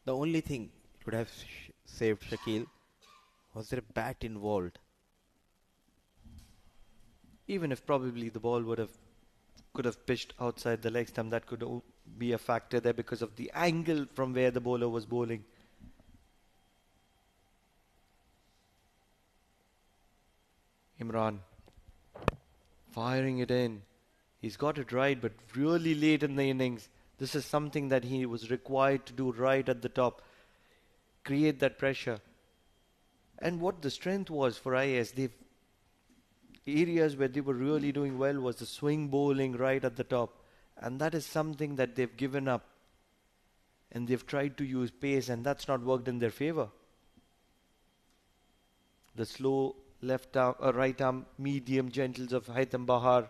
The only thing could have saved Shakil was there a bat involved. Even if probably the ball could have pitched outside the leg stump, that could be a factor there because of the angle from where the bowler was bowling. Imran firing it in. He's got it right, but really late in the innings. This is something that he was required to do right at the top. Create that pressure. And what the strength was for IAS, areas where they were really doing well was the swing bowling right at the top. And that is something that they've given up. And they've tried to use pace, and that's not worked in their favor. The slow left arm, right arm, medium gentles of Haitham Bahar.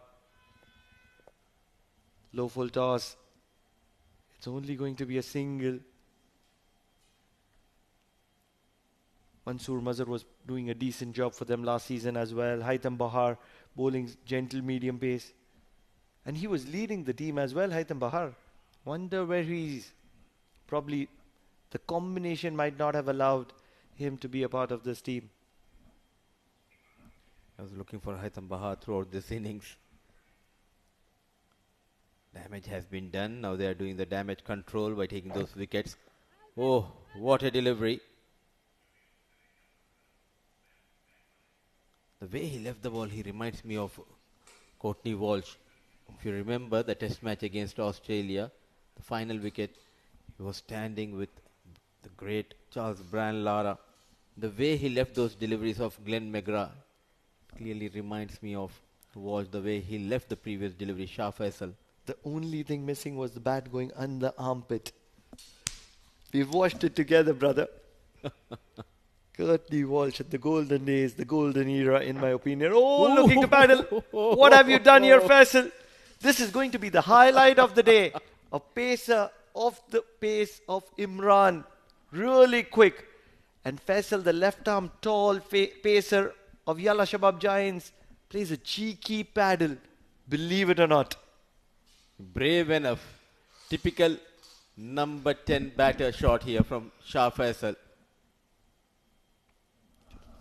Low full toss. It's only going to be a single. Mansoor Mazhar was doing a decent job for them last season as well. Haitham Bahar bowling gentle medium pace. And he was leading the team as well, Haitham Bahar. Wonder where he's. Probably the combination might not have allowed him to be a part of this team. I was looking for Haitham Bahar throughout this innings. Damage has been done. Now they are doing the damage control by taking those wickets. Oh, what a delivery. The way he left the ball, he reminds me of Courtney Walsh. If you remember the test match against Australia, the final wicket, he was standing with the great Charles Brian Lara. The way he left those deliveries of Glenn McGrath clearly reminds me of Walsh, the way he left the previous delivery, Shah Faisal. The only thing missing was the bat going under armpit. We've watched it together, brother. Courtney Walsh at the golden days, the golden era, in my opinion. Oh, looking to paddle. What have you done here, Faisal? This is going to be the highlight of the day. A pacer off the pace of Imran. Really quick. And Faisal, the left-arm tall pacer of Yalla Shabab Giants, plays a cheeky paddle. Believe it or not. Brave enough Typical number 10 batter shot here from Shah Faisal.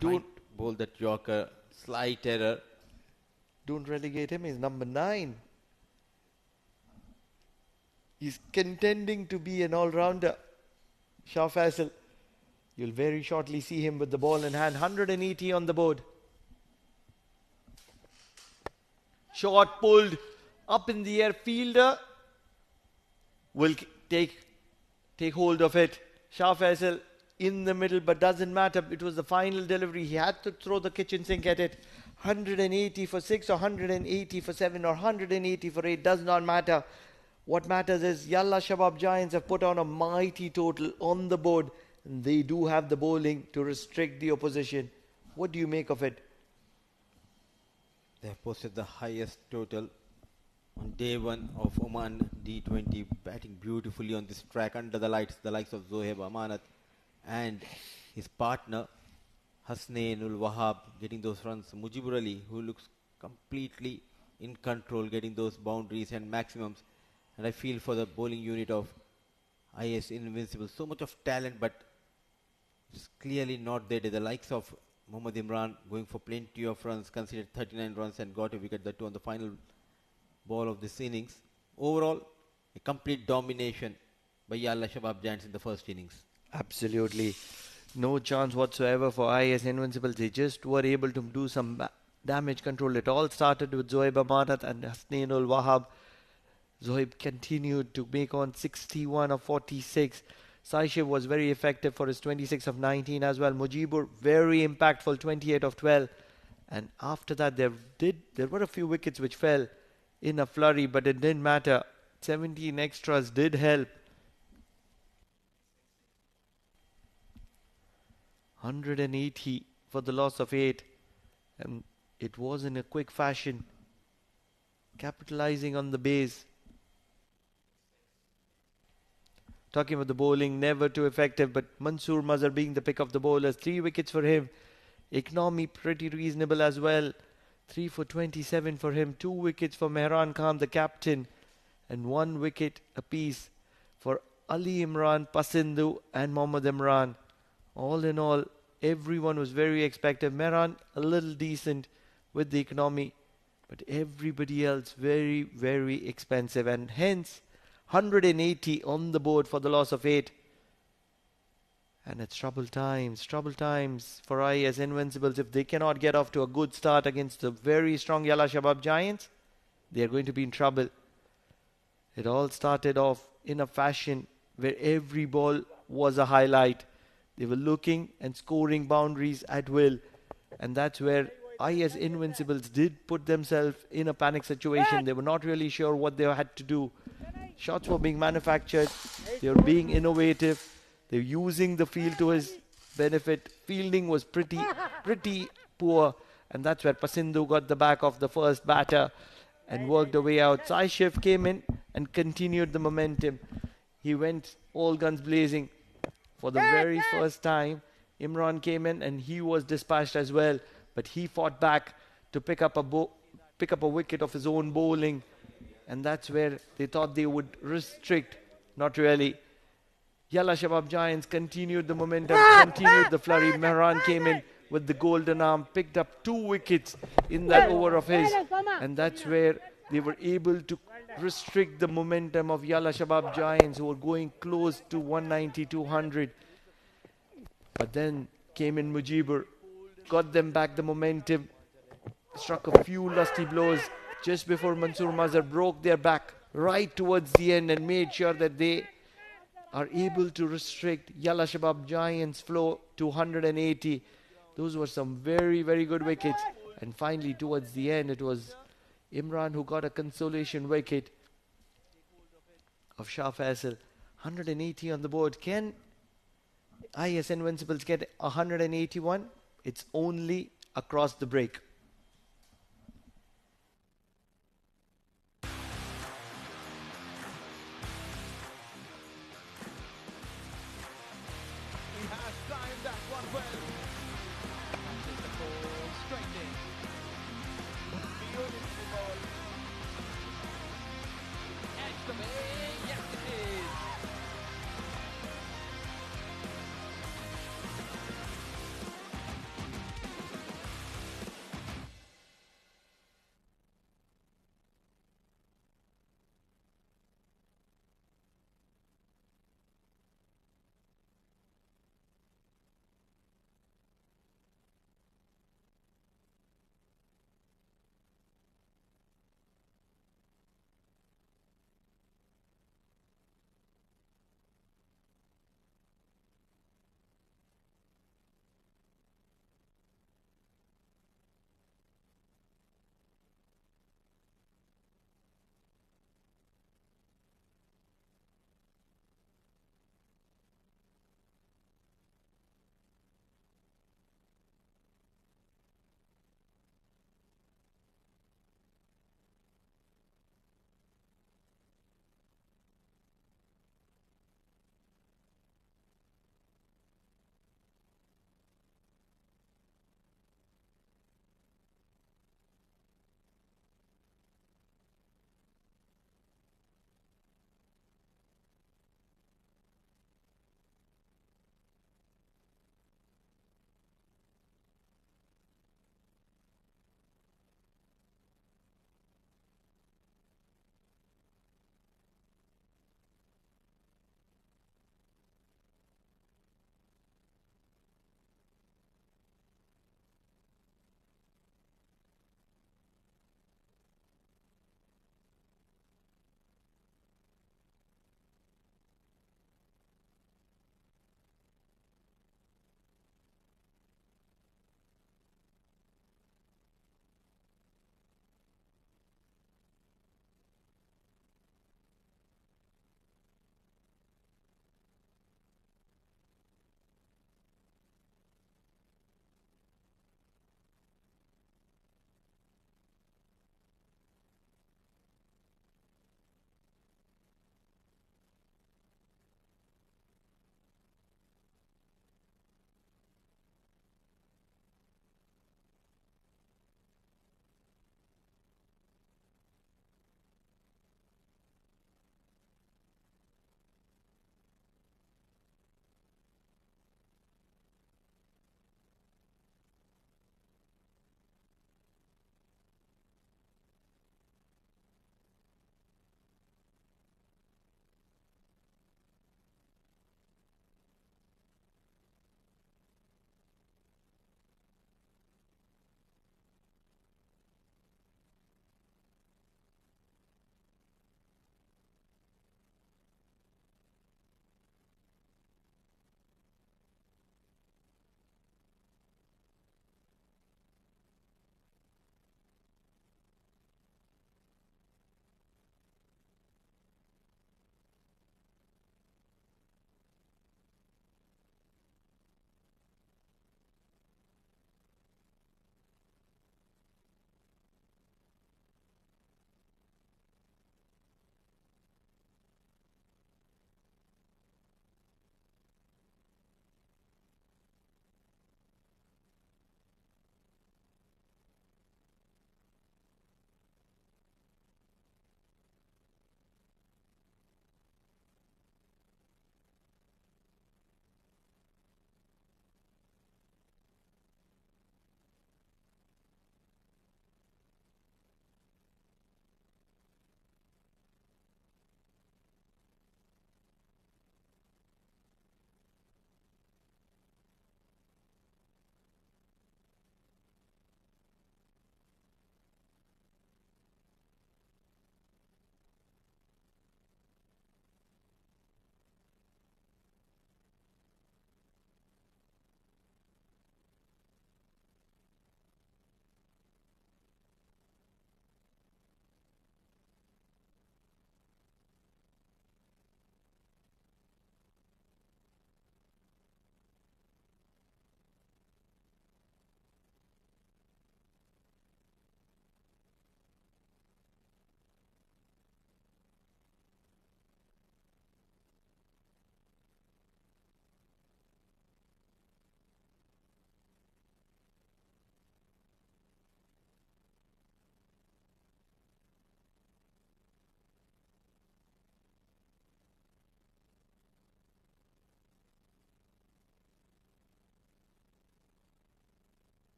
Don't bowl that Yorker. Slight error. Don't relegate him. He's number 9. He's contending to be an all-rounder. Shah Faisal. You'll very shortly see him with the ball in hand. 180 on the board. Shot pulled up in the air. Fielder will take hold of it. Shah Faisal in the middle, but doesn't matter. It was the final delivery. He had to throw the kitchen sink at it. 180 for 6 or 180 for 7 or 180 for 8. Does not matter. What matters is Yalla Shabab Giants have put on a mighty total on the board. And they do have the bowling to restrict the opposition. What do you make of it? They have posted the highest total on day 1 of Oman D20, batting beautifully on this track under the lights, the likes of Zohaib Amanat and his partner Hasnainul Wahab getting those runs. Mujibur Ali, who looks completely in control, getting those boundaries and maximums. And I feel for the bowling unit of IAS Invincibles, so much of talent, but it's clearly not there. The likes of Mohammad Imran going for plenty of runs, considered 39 runs and got a wicket, that too on the final ball of this innings. Overall, a complete domination by Yalla Shabab Giants in the first innings. Absolutely. No chance whatsoever for IAS Invincibles. They just were able to do some damage control. It all started with Zohaib Amanat and Hasnainul Wahab. Zohaib continued to make on 61 of 46. Saishiv was very effective for his 26 of 19 as well. Mujibur, very impactful, 28 of 12. And after that, there were a few wickets which fell in a flurry, but it didn't matter. 17 extras did help. 180 for the loss of 8. And it was in a quick fashion, capitalizing on the base. Talking about the bowling, never too effective, but Mansoor Mazhar being the pick of the bowlers. 3 wickets for him. Economy pretty reasonable as well. 3 for 27 for him. 2 wickets for Mehran Khan, the captain. And 1 wicket apiece for Ali Imran, Pasindu and Mohammad Imran. All in all, everyone was very expected. Mehran a little decent with the economy, but everybody else very, very expensive. And hence, 180 on the board for the loss of 8. And it's trouble times for IAS Invincibles. If they cannot get off to a good start against the very strong Yalla Shabab Giants, they are going to be in trouble. It all started off in a fashion where every ball was a highlight. They were looking and scoring boundaries at will. And that's where IAS Invincibles did put themselves in a panic situation. They were not really sure what they had to do. Shots were being manufactured. They were being innovative. They were using the field to his benefit. Fielding was pretty poor. And that's where Pasindu got the back of the first batter and worked a way out. Saishiv came in and continued the momentum. He went all guns blazing. For the very first time, Imran came in and he was dispatched as well. But he fought back to pick up a wicket of his own bowling. And that's where they thought they would restrict. Not really. Yalla Shabab Giants continued the momentum, continued the flurry. Mehran came in with the golden arm, picked up 2 wickets in that over of his. And that's where they were able to restrict the momentum of Yalla Shabab Giants, who were going close to 190, 200. But then came in Mujibur, got them back the momentum, struck a few lusty blows just before Mansoor Mazhar broke their back right towards the end and made sure that they are able to restrict Yalla Shabab Giants' flow to 180. Those were some very, very good wickets. And finally, towards the end, it was Imran who got a consolation wicket of Shah Faisal. 180 on the board. Can IAS Invincibles get 181? It's only across the break. Yes,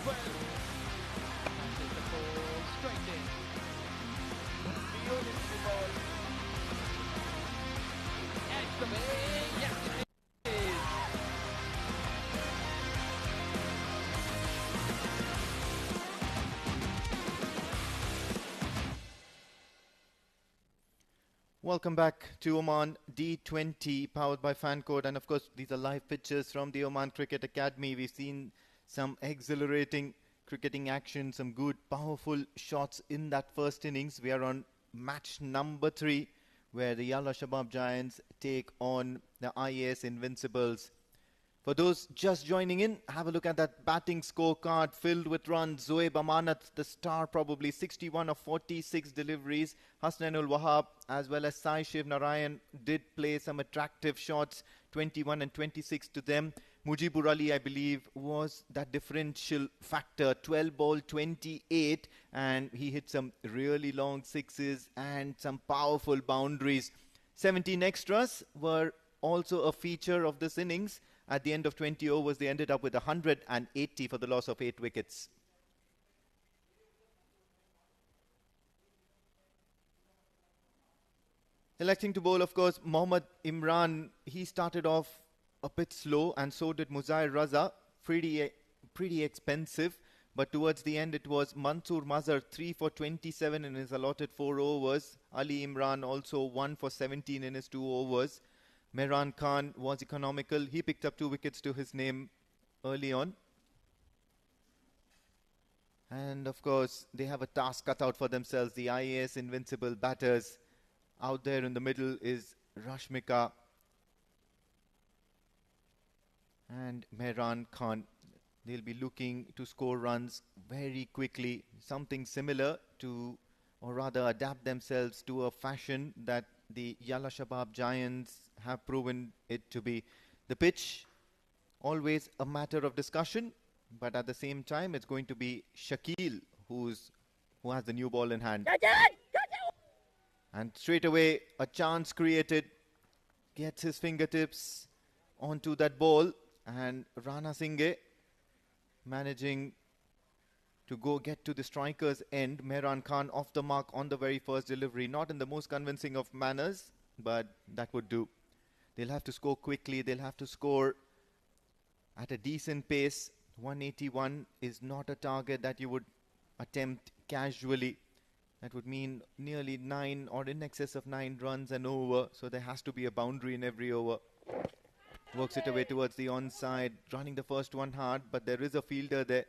well. Passes the ball straight in. Beautiful ball. Edge the way. Yes, it is. Welcome back to Oman D20, powered by Fancode. And of course, these are live pictures from the Oman Cricket Academy. We've seen some exhilarating cricketing action, some good, powerful shots in that first innings. We are on match number 3, where the Yalla Shabab Giants take on the IAS Invincibles. For those just joining in, have a look at that batting scorecard filled with runs. Zoeb Amanat, the star, probably 61 of 46 deliveries. Hasnainul Wahab as well as Sai Shiv Narayan did play some attractive shots, 21 and 26 to them. Mujibur Ali, I believe, was that differential factor, 12 ball 28, and he hit some really long sixes and some powerful boundaries. 17 extras were also a feature of this innings. At the end of 20 overs, they ended up with 180 for the loss of 8 wickets. Electing to bowl, of course, Mohammad Imran. He started off a bit slow, and so did Muzair Raza. Pretty expensive. But towards the end, it was Mansoor Mazhar, 3 for 27 in his allotted 4 overs. Ali Imran also 1 for 17 in his 2 overs. Mehran Khan was economical. He picked up 2 wickets to his name early on. And of course, they have a task cut out for themselves. The IAS Invincible batters. Out there in the middle is Rashmika and Mehran Khan. They'll be looking to score runs very quickly. Something similar to, or rather adapt themselves to a fashion that the Yalla Shabab Giants have proven it to be. The pitch, always a matter of discussion, but at the same time, it's going to be Shakil who has the new ball in hand. And straight away, a chance created. Gets his fingertips onto that ball, and Rana Singhe managing to get to the striker's end. Mehran Khan off the mark on the very first delivery. Not in the most convincing of manners, but that would do. They'll have to score quickly. They'll have to score at a decent pace. 181 is not a target that you would attempt casually. That would mean nearly 9 or in excess of 9 runs and over. So there has to be a boundary in every over. Works it away towards the onside. Running the first one hard, but there is a fielder there.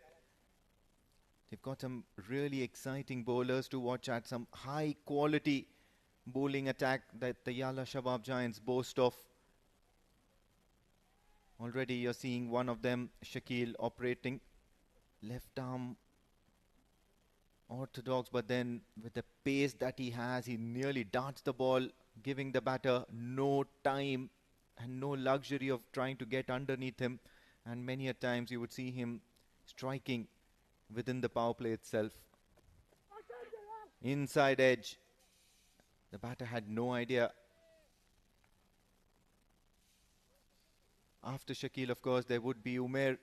They've got some really exciting bowlers to watch at. Some high quality bowling attack that the Yalla Shabab Giants boast of. Already you're seeing one of them, Shakil, operating. Left arm orthodox, but then with the pace that he has, he nearly darts the ball, giving the batter no time and no luxury of trying to get underneath him. And many a times you would see him striking within the power play itself. Inside edge. The batter had no idea. After Shakil, of course, there would be Umair,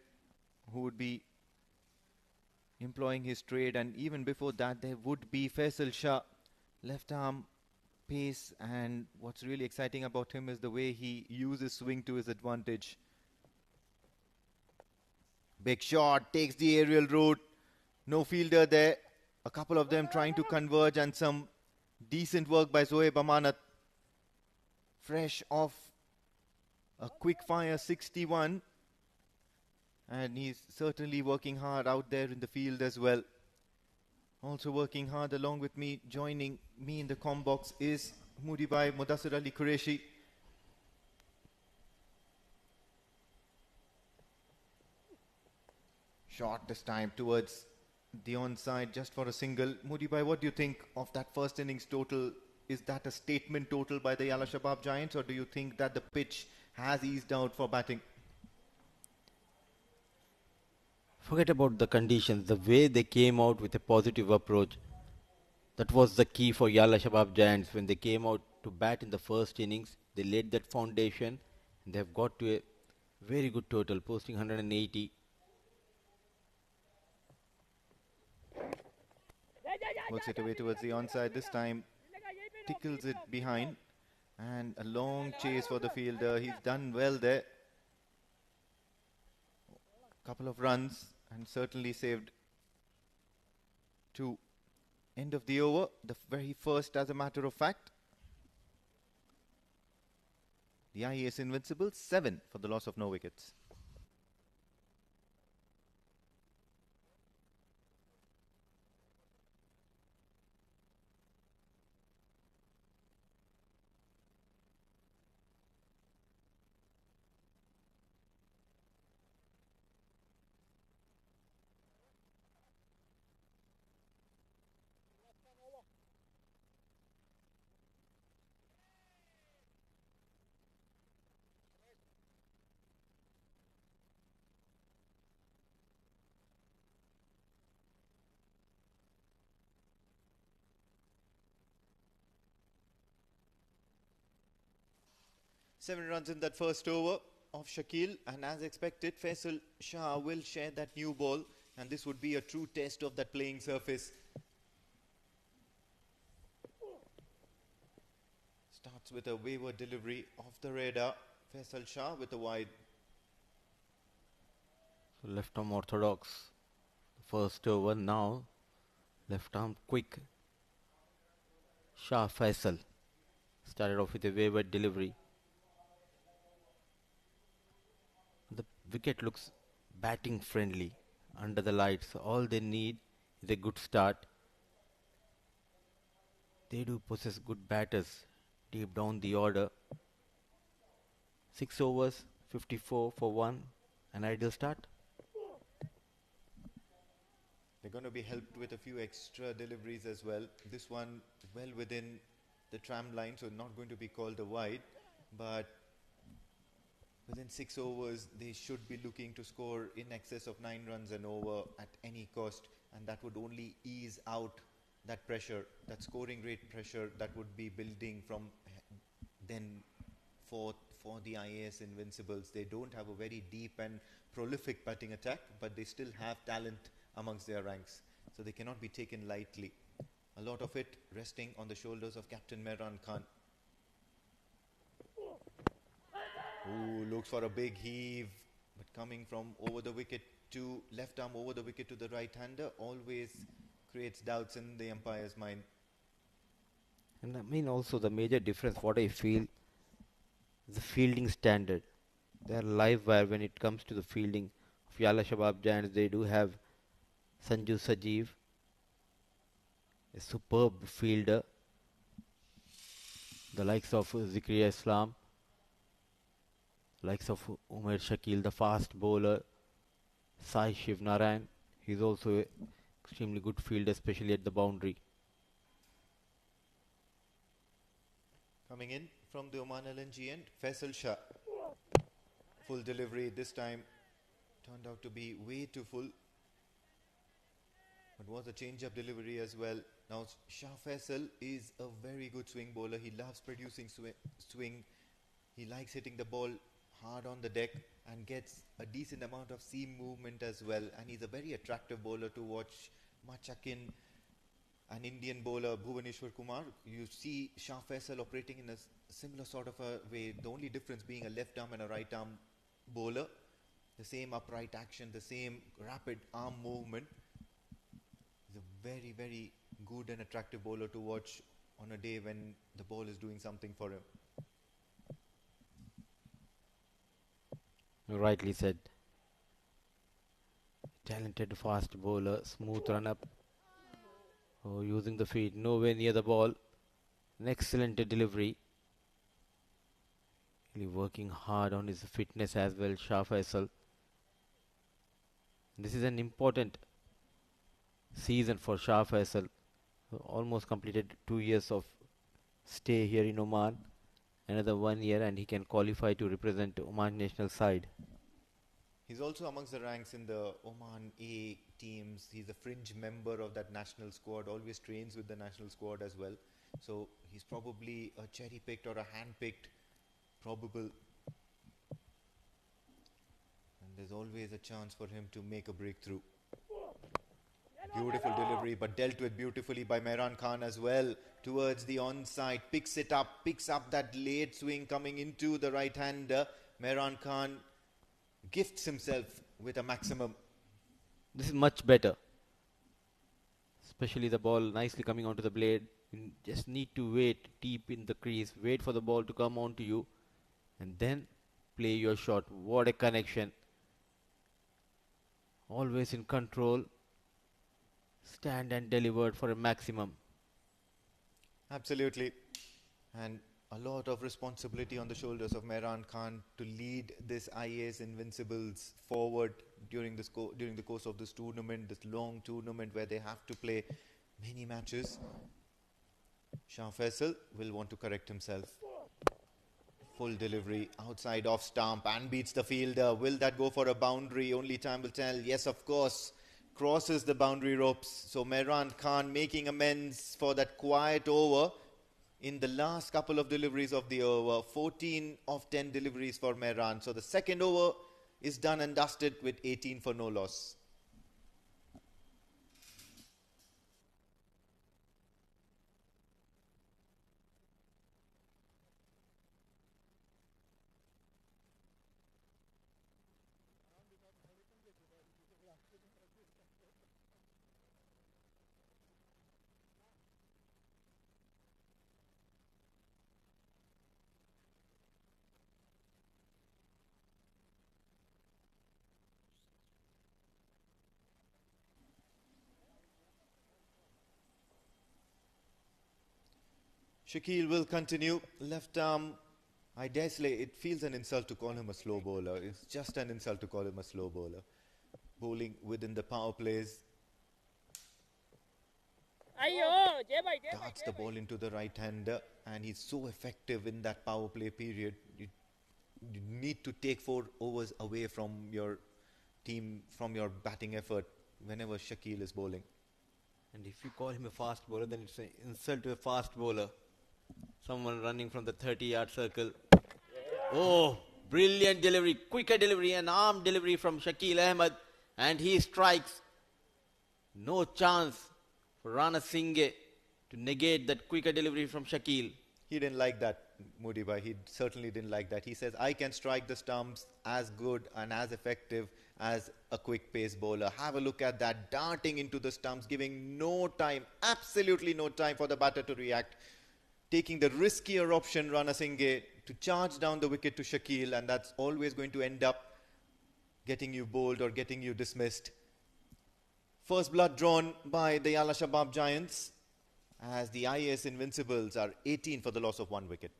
who would be employing his trade, and even before that there would be Faisal Shah. Left arm pace, and what's really exciting about him is the way he uses swing to his advantage. Big shot, takes the aerial route. No fielder there. A couple of them trying to converge, and some decent work by Zoeb Amanat. Fresh off a quick fire 61. And he's certainly working hard out there in the field as well. Also working hard along with me, joining me in the comm box is Mudibai Mudassir Ali Qureshi. Shot this time towards the onside just for a single. Mudibai, what do you think of that first innings total? Is that a statement total by the Yalla Shabab Giants, or do you think that the pitch has eased out for batting? Forget about the conditions. The way they came out with a positive approach, that was the key for Yalla Shabab Giants. When they came out to bat in the first innings, they laid that foundation, and they have got to a very good total, posting 180. Works it away towards the onside. This time tickles it behind. And a long chase for the fielder. He's done well there. Couple of runs and certainly saved 2. End of the over. The very first, as a matter of fact. The IAS Invincibles, 7 for the loss of no wickets. Seven runs in that first over of Shakil, and as expected, Faisal Shah will share that new ball, and this would be a true test of that playing surface. Starts with a wayward delivery off the radar. Faisal Shah with a wide. So left arm orthodox. First over now. Left arm quick. Shah Faisal started off with a wayward delivery. The wicket looks batting friendly under the lights. All they need is a good start. They do possess good batters deep down the order. 6 overs, 54 for 1. An ideal start. They're going to be helped with a few extra deliveries as well. This one well within the tram line, so not going to be called a wide, but within 6 overs, they should be looking to score in excess of 9 runs and over at any cost, and that would only ease out that pressure, that scoring rate pressure that would be building from then for the IAS Invincibles. They don't have a very deep and prolific batting attack, but they still have talent amongst their ranks, so they cannot be taken lightly. A lot of it resting on the shoulders of Captain Mehran Khan. Ooh, looks for a big heave, but coming from over the wicket to left arm over the wicket to the right-hander always creates doubts in the umpire's mind. And I mean also the major difference what I feel is the fielding standard. They are live wire when it comes to the fielding of Yalla Shabab Giants. They do have Sanju Sajeev, a superb fielder. The likes of Zikriya Islam, likes of Umair Shakil, the fast bowler, Sai Shiv Narayan. He's also an extremely good fielder, especially at the boundary. Coming in from the Oman LNG end, Faisal Shah. Full delivery this time turned out to be way too full, but was a change-up delivery as well. Now Shah Faisal is a very good swing bowler. He loves producing swing. He likes hitting the ball hard on the deck and gets a decent amount of seam movement as well, and he's a very attractive bowler to watch. Much akin an Indian bowler, Bhuvaneshwar Kumar. You see Shah Faisal operating in a similar sort of a way, the only difference being a left arm and a right arm bowler. The same upright action, the same rapid arm movement. He's a very, very good and attractive bowler to watch on a day when the ball is doing something for him. Rightly said. Talented fast bowler, smooth run up. Oh, using the feet, nowhere near the ball. An excellent delivery. Really working hard on his fitness as well, Shah Faisal. This is an important season for Shah Faisal. Almost completed 2 years of stay here in Oman. Another 1 year and he can qualify to represent Oman national side. He's also amongst the ranks in the Oman A teams. He's a fringe member of that national squad, always trains with the national squad as well. So he's probably a cherry-picked or a hand-picked probable. And there's always a chance for him to make a breakthrough. Beautiful delivery, but dealt with beautifully by Mehran Khan as well. Towards the onside, picks up that late swing coming into the right-hander. Mehran Khan gifts himself with a maximum. This is much better. Especially the ball nicely coming onto the blade. You just need to wait deep in the crease, wait for the ball to come onto you, and then play your shot. What a connection. Always in control. Stand and delivered for a maximum. Absolutely. And a lot of responsibility on the shoulders of Mehran Khan to lead this IAS Invincibles forward during the course of this tournament, this long tournament where they have to play many matches. Shah Faisal will want to correct himself. Full delivery, outside off stump and beats the fielder. Will that go for a boundary? Only time will tell. Yes, of course. Crosses the boundary ropes. So Mehran Khan making amends for that quiet over in the last couple of deliveries of the over. 14 of 10 deliveries for Mehran. So the second over is done and dusted with 18 for no loss. Shakil will continue. Left arm, I dare say it feels an insult to call him a slow bowler. It's just an insult to call him a slow bowler. Bowling within the power plays. Darts the ball into the right hander, and he's so effective in that power play period. You need to take 4 overs away from your team, from your batting effort whenever Shakil is bowling. And if you call him a fast bowler, then it's an insult to a fast bowler. Someone running from the 30-yard circle. Oh, brilliant delivery, quicker delivery, and arm delivery from Shakil Ahmed. And he strikes. No chance for Rana Singh to negate that quicker delivery from Shakil. He didn't like that, Modi bhai. He certainly didn't like that. He says, I can strike the stumps as good and as effective as a quick pace bowler. Have a look at that, darting into the stumps, giving no time, absolutely no time for the batter to react. Taking the riskier option, Rana Singh, to charge down the wicket to Shakil, and that's always going to end up getting you bowled or getting you dismissed. First blood drawn by the Yalla Shabab Giants, as the IAS Invincibles are 18 for the loss of 1 wicket.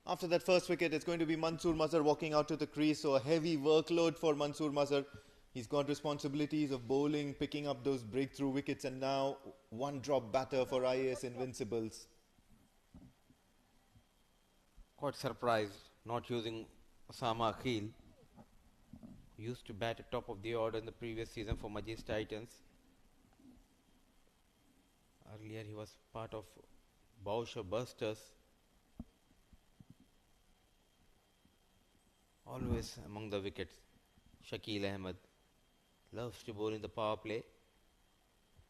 After that first wicket, it's going to be Mansoor Mazhar walking out to the crease. So a heavy workload for Mansoor Mazhar. He's got responsibilities of bowling, picking up those breakthrough wickets, and now 1 drop batter for IAS Invincibles. Quite surprised not using Osama Akhil. Who used to bat at top of the order in the previous season for Majlis Titans. Earlier he was part of Bausha Busters. Always among the wickets. Shakil Ahmed loves to bowl in the power play.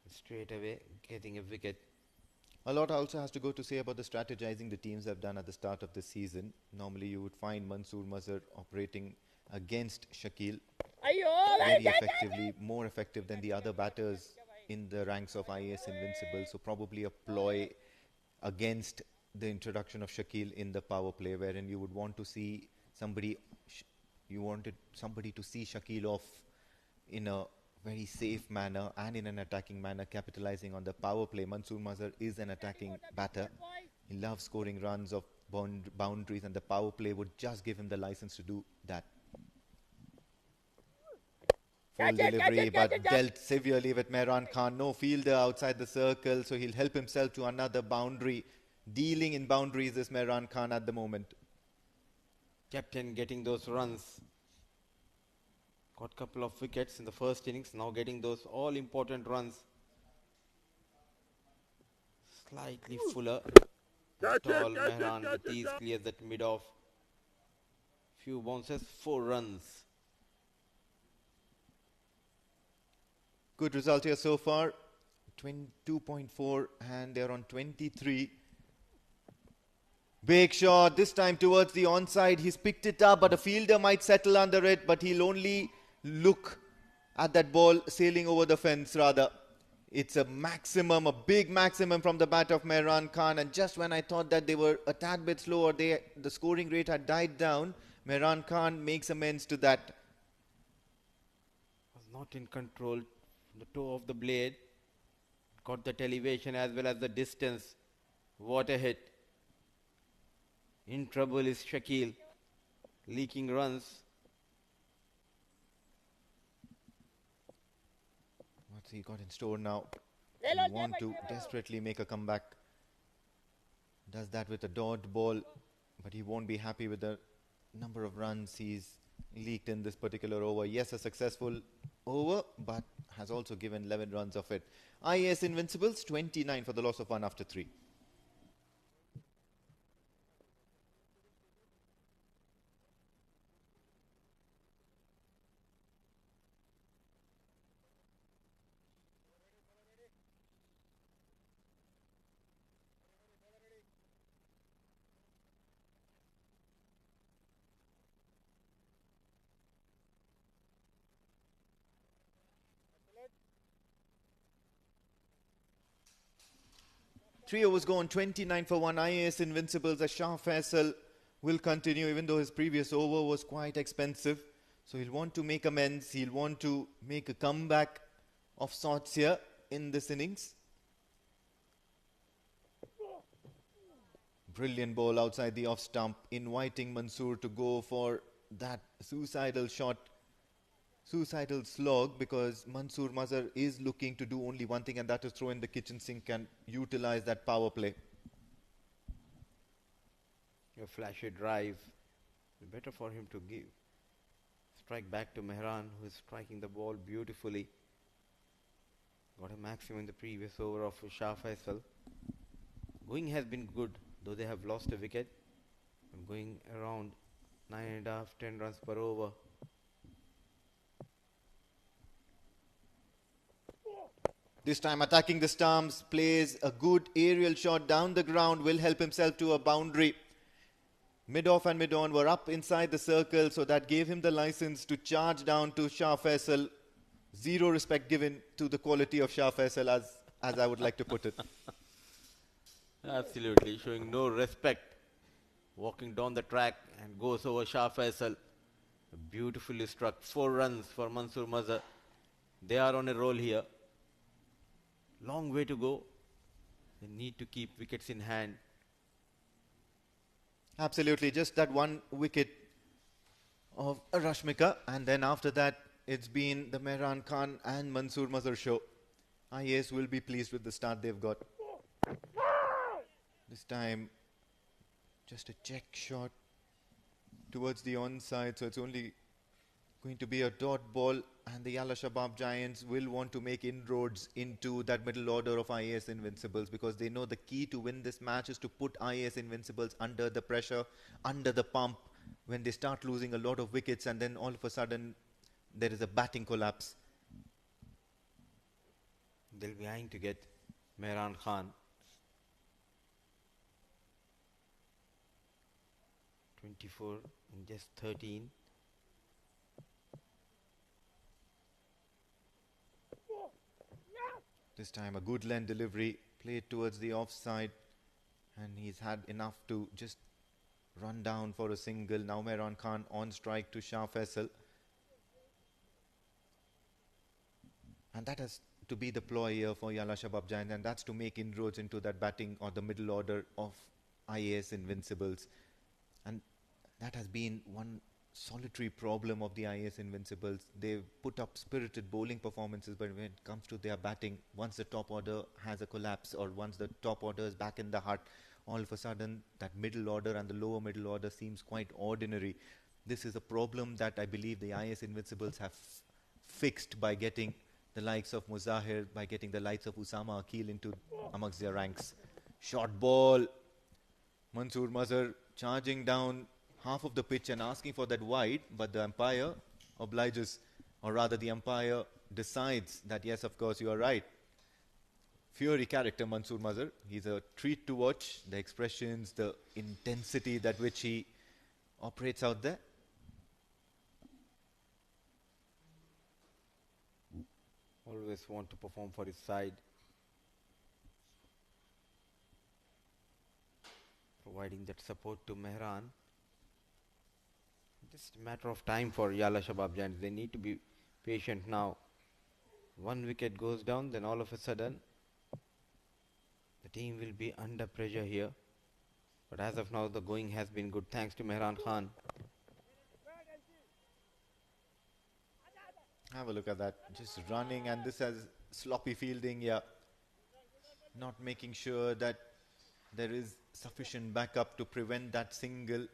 Straight away getting a wicket. A lot also has to go to say about the strategizing the teams have done at the start of the season. Normally you would find Mansoor Mazhar operating against Shakil very effectively, more effective than the other batters in the ranks of IAS Invincibles. So probably a ploy against the introduction of Shakil in the power play, wherein you would want to see somebody, you wanted somebody to see Shakil off in a very safe manner and in an attacking manner, capitalizing on the power play. Mansoor Mazhar is an attacking batter. He loves scoring runs of boundaries, and the power play would just give him the license to do that. Full delivery, but dealt severely with Mehran Khan. No fielder outside the circle, so he'll help himself to another boundary. Dealing in boundaries is Mehran Khan at the moment. Captain getting those runs. Got a couple of wickets in the first innings. Now getting those all important runs. Slightly fuller. Tall Mehran with ease clears that mid off. Few bounces, 4 runs. Good result here so far. 22.4 and they're on 23. Big shot, this time towards the onside. He's picked it up, but a fielder might settle under it, but he'll only look at that ball sailing over the fence rather. It's a maximum, a big maximum from the bat of Mehran Khan, and just when I thought that they were a tad bit slow or the scoring rate had died down, Mehran Khan makes amends to that. Was not in control. The toe of the blade. Got that elevation as well as the distance. What a hit. In trouble is Shakil. Leaking runs. What's he got in store now? He want to desperately make a comeback. Does that with a dot ball, but he won't be happy with the number of runs he's leaked in this particular over. Yes, a successful over, but has also given 11 runs of it. IAS Invincibles, 29 for the loss of 1 after 3. Three overs gone, 29 for 1. IAS Invincibles. A Shah Faisal will continue, even though his previous over was quite expensive. So he'll want to make amends. He'll want to make a comeback of sorts here in this innings. Brilliant ball outside the off stump, inviting Mansoor to go for that suicidal shot, suicidal slog, because Mansoor Mazhar is looking to do only one thing, and that is throw in the kitchen sink and utilize that power play. A flashy drive. Better for him to give. Strike back to Mehran, who is striking the ball beautifully. Got a maximum in the previous over of Shah Faisal. Going has been good, though they have lost a wicket. Going around 9.5, 10 runs per over. This time attacking the stumps, plays a good aerial shot down the ground, will help himself to a boundary. Mid-off and mid-on were up inside the circle, so that gave him the license to charge down to Shah Faisal. Zero respect given to the quality of Shah Faisal, as I would like to put it. Absolutely, showing no respect. Walking down the track and goes over Shah Faisal. Beautifully struck. 4 runs for Mansoor Mazhar. They are on a roll here. Long way to go. They need to keep wickets in hand. Absolutely, just that one wicket of Rashmika, and then after that it's been the Mehran Khan and Mansoor Mazhar show. IAS will be pleased with the start they've got. This time just a check shot towards the onside, so it's only going to be a dot ball, and the Yalla Shabab Giants will want to make inroads into that middle order of IAS Invincibles, because they know the key to win this match is to put IAS Invincibles under the pressure, under the pump, when they start losing a lot of wickets and then all of a sudden there is a batting collapse. They'll be eyeing to get Mehran Khan. 24 in just 13. This time a good length delivery played towards the offside, and he's had enough to just run down for a single. Now Mehran Khan on strike to Shah Faisal. And that has to be the ploy here for Yalla Shabab Giants, and that's to make inroads into that batting or the middle order of IAS Invincibles. And that has been one solitary problem of the IAS Invincibles. They've put up spirited bowling performances, but when it comes to their batting, once the top order has a collapse or once the top order is back in the hut, all of a sudden that middle order and the lower middle order seems quite ordinary. This is a problem that I believe the IAS Invincibles have fixed by getting the likes of Muzahir, by getting the likes of Usama Akil into amongst their ranks. Short ball. Mansoor Mazhar charging down half of the pitch and asking for that wide, but the umpire obliges, or rather the umpire decides that yes, of course, you are right. Fury character, Mansoor Mazhar. He's a treat to watch. The expressions, the intensity that which he operates out there. Always want to perform for his side. Providing that support to Mehran. Just a matter of time for Yalla Shabab Giants. They need to be patient now. One wicket goes down, then all of a sudden the team will be under pressure here. But as of now, the going has been good thanks to Mehran Khan. Have a look at that. Just running, and this has sloppy fielding, yeah. Not making sure that there is sufficient backup to prevent that single.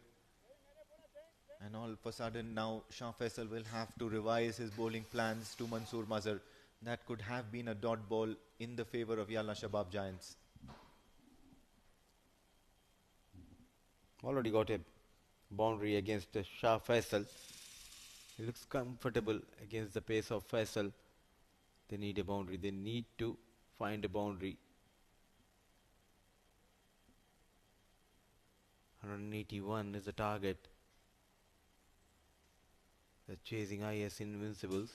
And all of a sudden now Shah Faisal will have to revise his bowling plans to Mansoor Mazhar. That could have been a dot ball in the favour of Yalla Shabab Giants. Already got a boundary against Shah Faisal. He looks comfortable against the pace of Faisal. They need a boundary. They need to find a boundary. 181 is the target. They're chasing IAS Invincibles.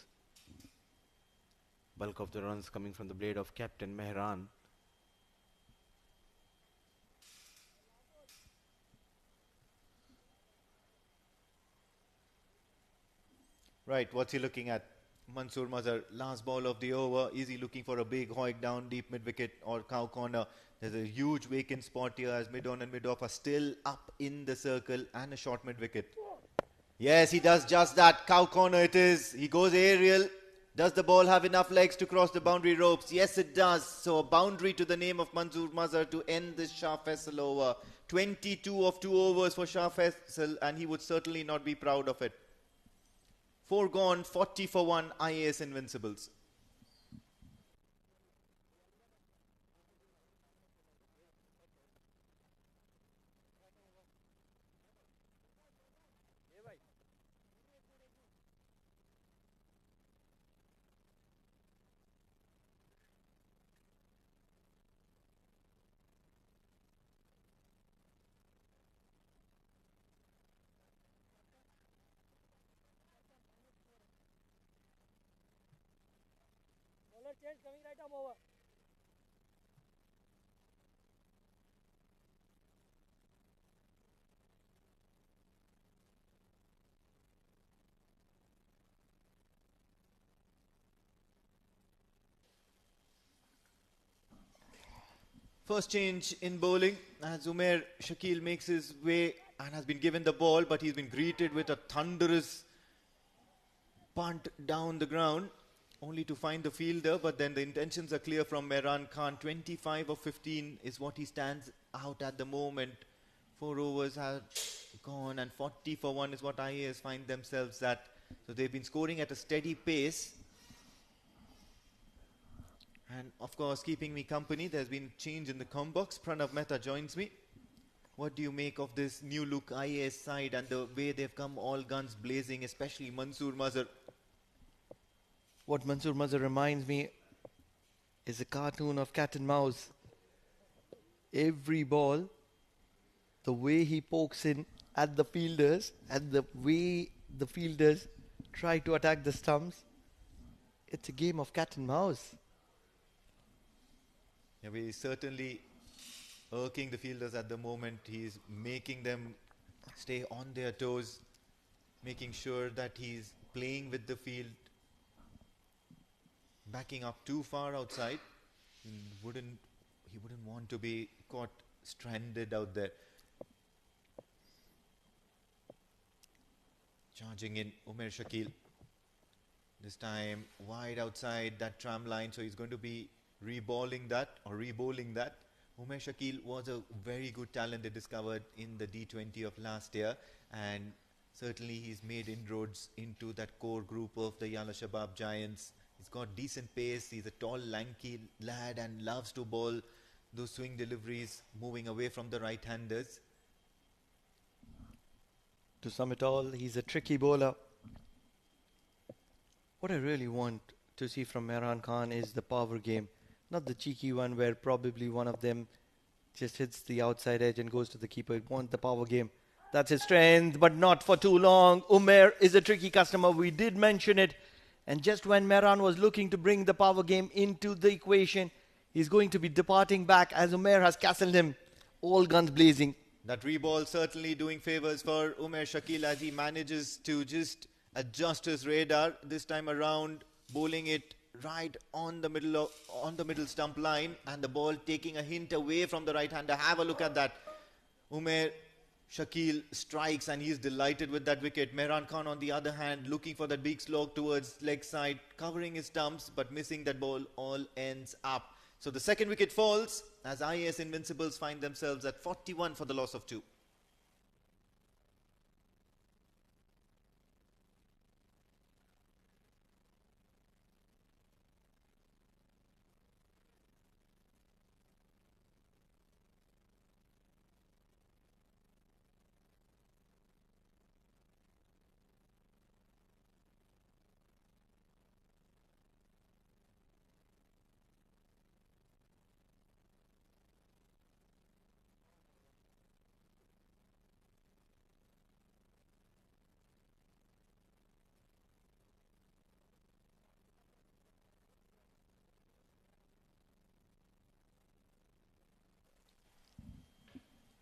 Bulk of the runs coming from the blade of Captain Mehran. Right, what's he looking at? Mansoor Mazhar, last ball of the over. Is he looking for a big hoik down deep mid-wicket or cow corner? There's a huge vacant spot here as mid-on and mid-off are still up in the circle, and a short mid-wicket. Yes, he does just that. Cow corner it is. He goes aerial. Does the ball have enough legs to cross the boundary ropes? Yes, it does. So a boundary to the name of Mansoor Mazhar to end this Shah Faisal over. 22 of 2 overs for Shah Faisal, and he would certainly not be proud of it. 4 gone, 40 for 1, IAS Invincibles. Bowler change coming right arm over. First change in bowling as Umair Shakil makes his way and has been given the ball, but he's been greeted with a thunderous punt down the ground, only to find the fielder. But then the intentions are clear from Mehran Khan. 25 of 15 is what he stands out at the moment. 4 overs have gone, and 40 for 1 is what IAS find themselves at. So they've been scoring at a steady pace. And of course, keeping me company, there's been change in the com box. Pranav Mehta joins me. What do you make of this new look IAS side and the way they've come all guns blazing, especially Mansoor Mazhar? What Mansoor Mazhar reminds me is a cartoon of cat and mouse. Every ball, the way he pokes in at the fielders and the way the fielders try to attack the stumps, it's a game of cat and mouse. Yeah, he's certainly irking the fielders at the moment. He's making them stay on their toes, making sure that he's playing with the field, backing up too far outside. He wouldn't want to be caught stranded out there. Charging in Umair Shakil. This time wide outside that tram line, so he's going to be rebowling that. Umair Shakil was a very good talent they discovered in the D20 of last year, and certainly he's made inroads into that core group of the Yalla Shabab Giants. He's got decent pace, he's a tall, lanky lad and loves to bowl those swing deliveries, moving away from the right-handers. To sum it all, he's a tricky bowler. What I really want to see from Mehran Khan is the power game, not the cheeky one where probably one of them just hits the outside edge and goes to the keeper. I want the power game. That's his strength, but not for too long. Umair is a tricky customer. We did mention it. And just when Mehran was looking to bring the power game into the equation, he's going to be departing back as Umair has castled him. All guns blazing. That reball certainly doing favours for Umair Shakil as he manages to just adjust his radar this time around, bowling it right on the middle stump line, and the ball taking a hint away from the right hander. Have a look at that. Umair Shakil strikes and he's delighted with that wicket. Mehran Khan on the other hand looking for that big slog towards leg side, covering his stumps but missing that ball. All ends up. So the second wicket falls as IAS Invincibles find themselves at 41 for the loss of 2.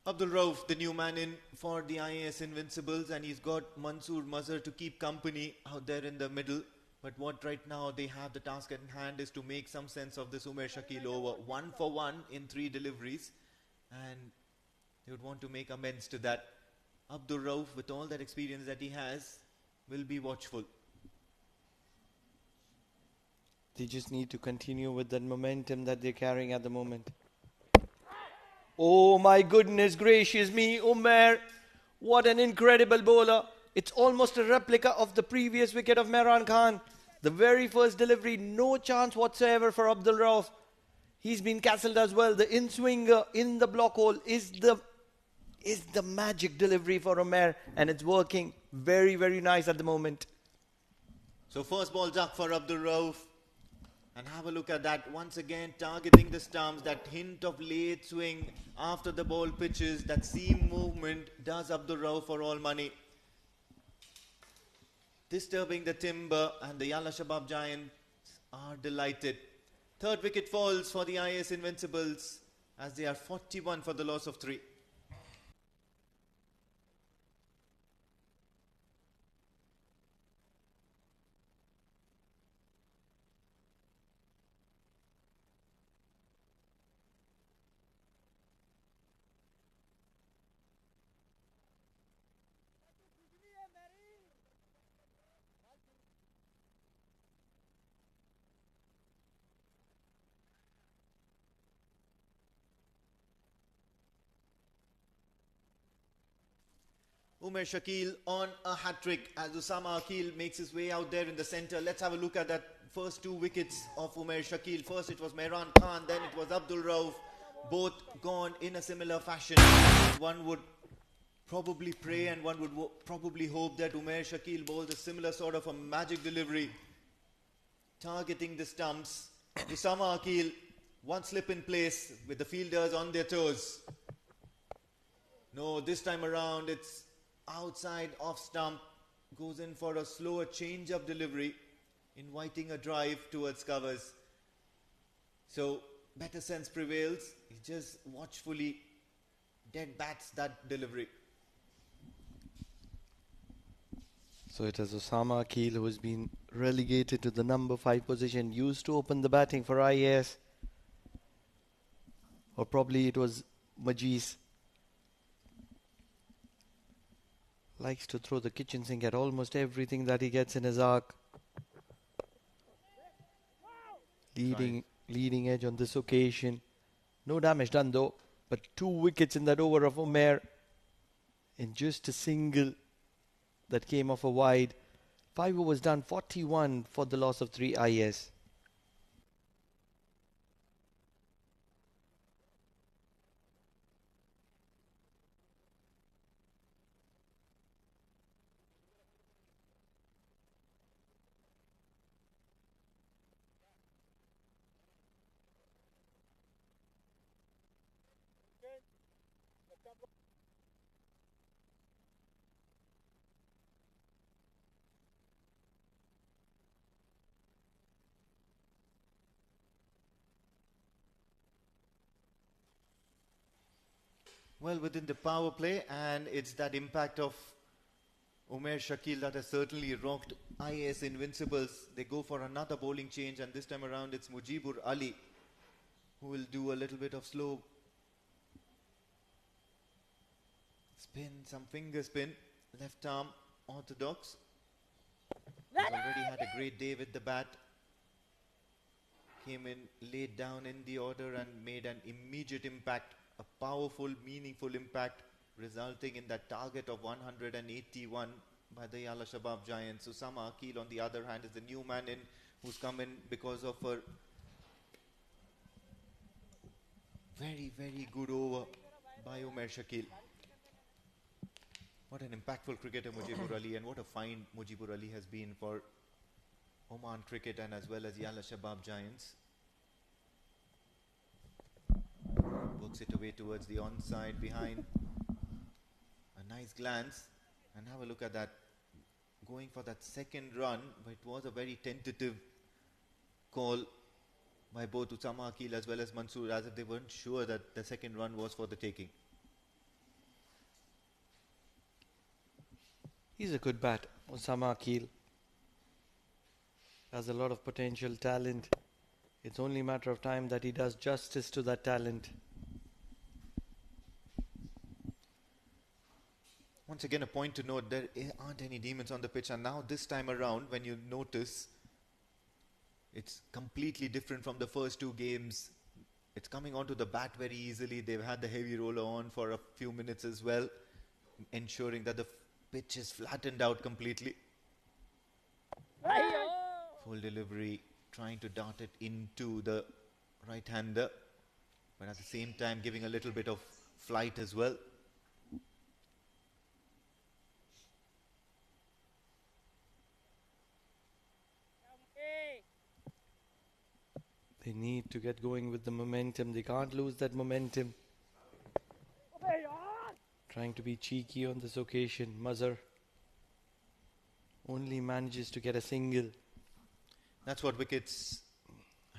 Abdul Rauf, the new man in for the IAS Invincibles, and he's got Mansoor Mazhar to keep company out there in the middle. But what right now they have the task at hand is to make some sense of this Umair Shakil over. 1 for 1 in 3 deliveries, and they would want to make amends to that. Abdul Rauf, with all that experience that he has, will be watchful. They just need to continue with that momentum that they're carrying at the moment. Oh my goodness gracious me, Umair. What an incredible bowler. It's almost a replica of the previous wicket of Mehran Khan. The very first delivery, no chance whatsoever for Abdul Rauf. He's been castled as well. The in-swinger in the block hole is the magic delivery for Umair, and it's working very, very nice at the moment. So first ball duck for Abdul Rauf. And have a look at that. Once again, targeting the stumps. That hint of late swing after the ball pitches. That seam movement does Abdul Rauf for all money. Disturbing the timber, and the Yalla Shabab Giants are delighted. Third wicket falls for the IAS Invincibles as they are 41 for the loss of 3. Umair Shakil on a hat-trick as Usama Akil makes his way out there in the centre. Let's have a look at that first 2 wickets of Umair Shakil. First it was Mehran Khan, then it was Abdul Rauf. Both gone in a similar fashion. One would probably pray and one would probably hope that Umair Shakil bowls a similar sort of a magic delivery, targeting the stumps. Usama Akil, one slip in place with the fielders on their toes. No, this time around it's outside off stump, goes in for a slower change-up delivery, inviting a drive towards covers. So better sense prevails. He just watchfully dead bats that delivery. So it is Osama Akil who has been relegated to the number 5 position, used to open the batting for IAS. Or probably it was Majis. Likes to throw the kitchen sink at almost everything that he gets in his arc. Leading edge on this occasion. No damage done though, but 2 wickets in that over of Umair. In just a single that came off a wide. 5 overs done, 41 for the loss of 3 IS. Well, within the power play, and it's that impact of Umair Shakil that has certainly rocked IAS Invincibles. They go for another bowling change, and this time around it's Mujibur Ali who will do a little bit of slow spin, some finger spin, left arm orthodox. He's already had a great day with the bat. Came in, laid down in the order and made an immediate impact, a powerful, meaningful impact, resulting in that target of 181 by the Yalla Shabab Giants. Osama Akil, on the other hand, is the new man in who's come in because of a very, very good over by Umair Shakil. What an impactful cricketer Mujibur Ali, and what a find Mujibur Ali has been for Oman cricket and as well as Yalla Shabab Giants. Works it away towards the onside behind. A nice glance, and have a look at that. Going for that second run, but it was a very tentative call by both Osama Akil as well as Mansoor, as if they weren't sure that the second run was for the taking. He's a good bat, Osama Akil. Has a lot of potential, talent. It's only a matter of time that he does justice to that talent. Once again, a point to note, there aren't any demons on the pitch, and now this time around, when you notice, it's completely different from the first 2 games. It's coming onto the bat very easily. They've had the heavy roller on for a few minutes as well, ensuring that the pitch is flattened out completely. Full delivery, trying to dart it into the right-hander, but at the same time giving a little bit of flight as well. They need to get going with the momentum. They can't lose that momentum. Trying to be cheeky on this occasion. Mazhar only manages to get a single. That's what wickets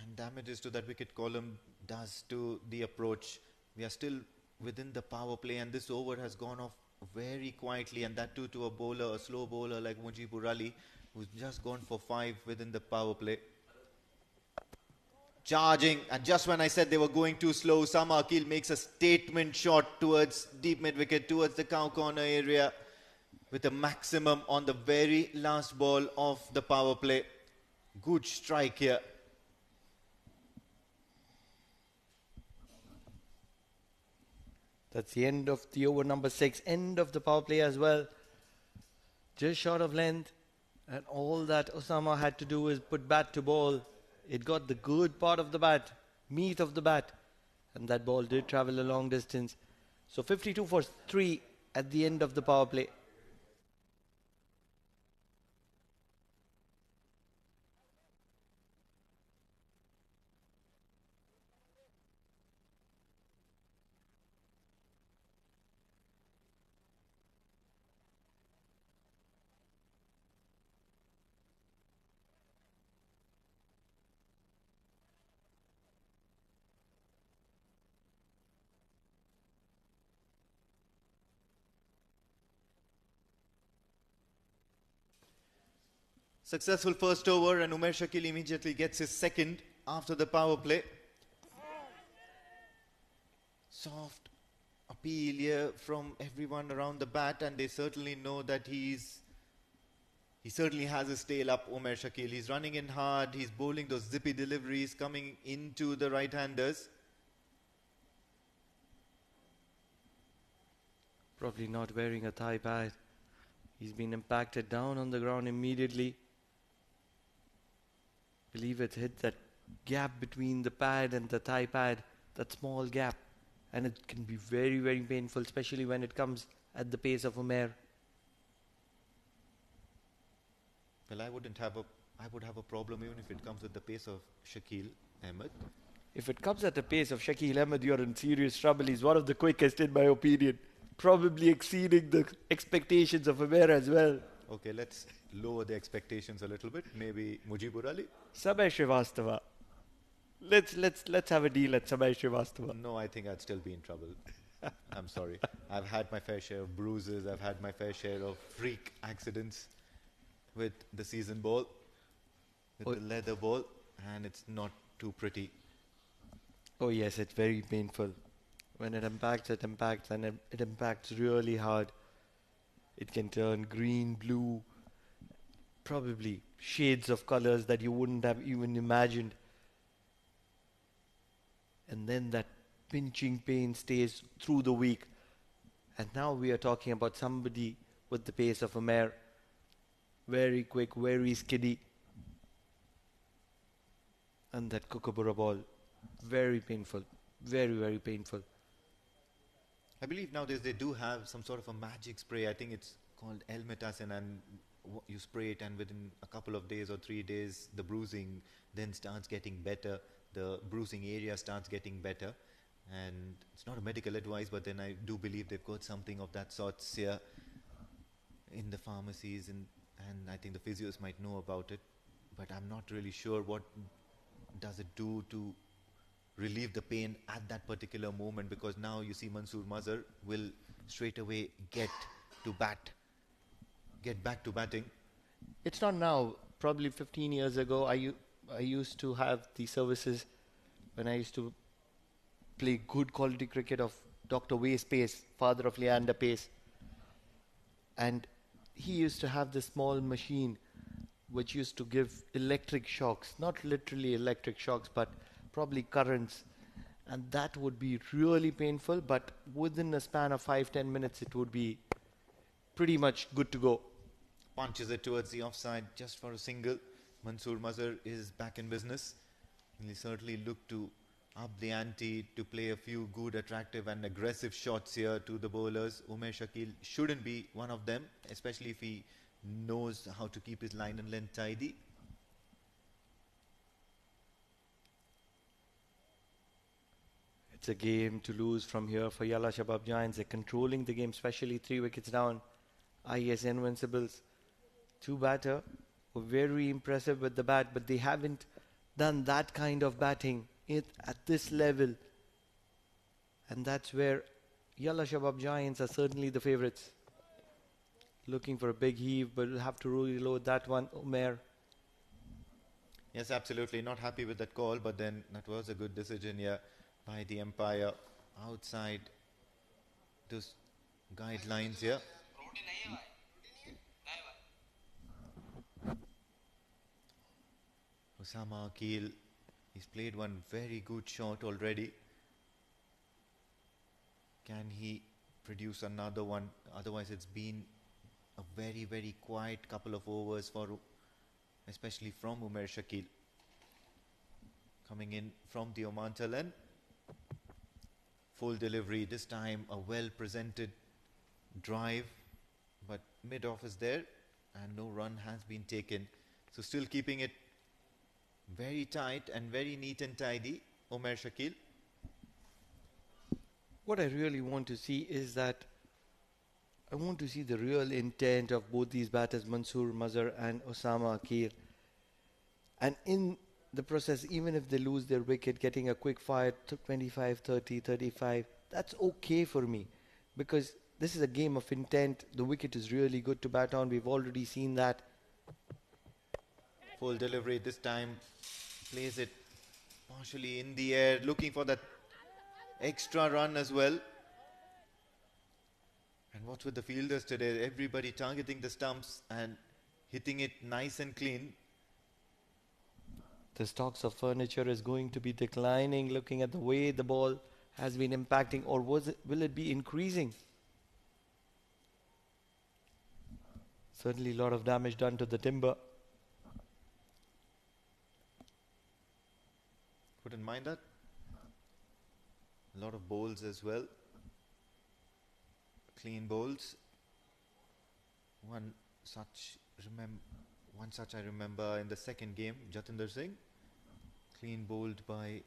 and damages to that wicket column does to the approach. We are still within the power play, and this over has gone off very quietly, and that too to a bowler, a slow bowler like Mujibur Ali, who's just gone for 5 within the power play. Charging, and just when I said they were going too slow, Osama Akil makes a statement shot towards deep mid-wicket, towards the cow corner area, with a maximum on the very last ball of the power play. Good strike here. That's the end of the over number 6, end of the power play as well. Just short of length, and all that Osama had to do is put bat to ball. It got the good part of the bat, meat of the bat, and that ball did travel a long distance. So 52 for 3 at the end of the power play. Successful first over, and Umer Shakil immediately gets his second after the power play. Soft appeal here from everyone around the bat, and they certainly know that he certainly has his tail up, Umer Shakil. He's running in hard, he's bowling those zippy deliveries coming into the right-handers. Probably not wearing a thigh pad. He's been impacted down on the ground immediately. Believe it hit that gap between the pad and the thigh pad, that small gap. And it can be very, very painful, especially when it comes at the pace of Umer. Well, I would have a problem even if it comes at the pace of Shakil Ahmed. If it comes at the pace of Shakil Ahmed, you're in serious trouble. He's one of the quickest in my opinion. Probably exceeding the expectations of Umer as well. Okay, let's lower the expectations a little bit. Maybe Mujibur Ali? Samay Srivastava. Let's have a deal at Samay Srivastava. No, I think I'd still be in trouble. I'm sorry. I've had my fair share of bruises. I've had my fair share of freak accidents with the season ball, with the leather ball, and it's not too pretty. Oh yes, it's very painful. When it impacts, and it impacts really hard. It can turn green, blue, probably shades of colors that you wouldn't have even imagined. And then that pinching pain stays through the week. And now we are talking about somebody with the pace of Umer. Very quick, very skiddy. And that kookaburra ball, very painful. Very, very painful. I believe nowadays they do have some sort of a magic spray. I think it's called Elmetacin, and you spray it, and within a couple of days or 3 days, the bruising then starts getting better. The bruising area starts getting better. And it's not a medical advice, but then I do believe they've got something of that sort here in the pharmacies, and I think the physios might know about it. But I'm not really sure what does it do to relieve the pain at that particular moment, because now you see Mansoor Mazhar will straight away get back to batting. It's not now. Probably 15 years ago, I used to have the services when I used to play good quality cricket of Dr. Wace Pace, father of Leander Pace. And he used to have this small machine which used to give electric shocks, not literally electric shocks, but probably currents. And that would be really painful, but within a span of 5-10 minutes, it would be pretty much good to go. Punches it towards the offside just for a single. Mansoor Mazhar is back in business. He'll certainly look to up the ante, to play a few good, attractive and aggressive shots here to the bowlers. Umer Shakil shouldn't be one of them, especially if he knows how to keep his line and length tidy. It's a game to lose from here for Yalla Shabab Giants. They're controlling the game, especially 3 wickets down. IAS Invincibles, 2 batter, were very impressive with the bat, but they haven't done that kind of batting at this level. And that's where Yalla Shabab Giants are certainly the favourites. Looking for a big heave, but will have to reload that one, Umer. Yes, absolutely. Not happy with that call, but then that was a good decision here by the umpire outside those guidelines here. Osama Akil, he's played one very good shot already. Can he produce another one? Otherwise, it's been a very, very quiet couple of overs for, especially from Umer Shakil. Coming in from the Oman talent. Full delivery, this time a well-presented drive, but mid-off is there and no run has been taken. So still keeping it very tight and very neat and tidy, Umer Shakil. What I really want to see is that I want to see the real intent of both these batters, Mansoor Mazhar and Osama Akil. And in the process, even if they lose their wicket, getting a quick fire, 25, 30, 35, that's okay for me. Because this is a game of intent. The wicket is really good to bat on. We've already seen that. Full delivery this time. Plays it partially in the air, looking for that extra run as well. And what's with the fielders today? Everybody targeting the stumps and hitting it nice and clean. The stocks of furniture is going to be declining, looking at the way the ball has been impacting, or will it be increasing? Certainly a lot of damage done to the timber. Wouldn't mind that. A lot of bowls as well. Clean bowls. One such I remember in the second game, Jatinder Singh. Clean bowled by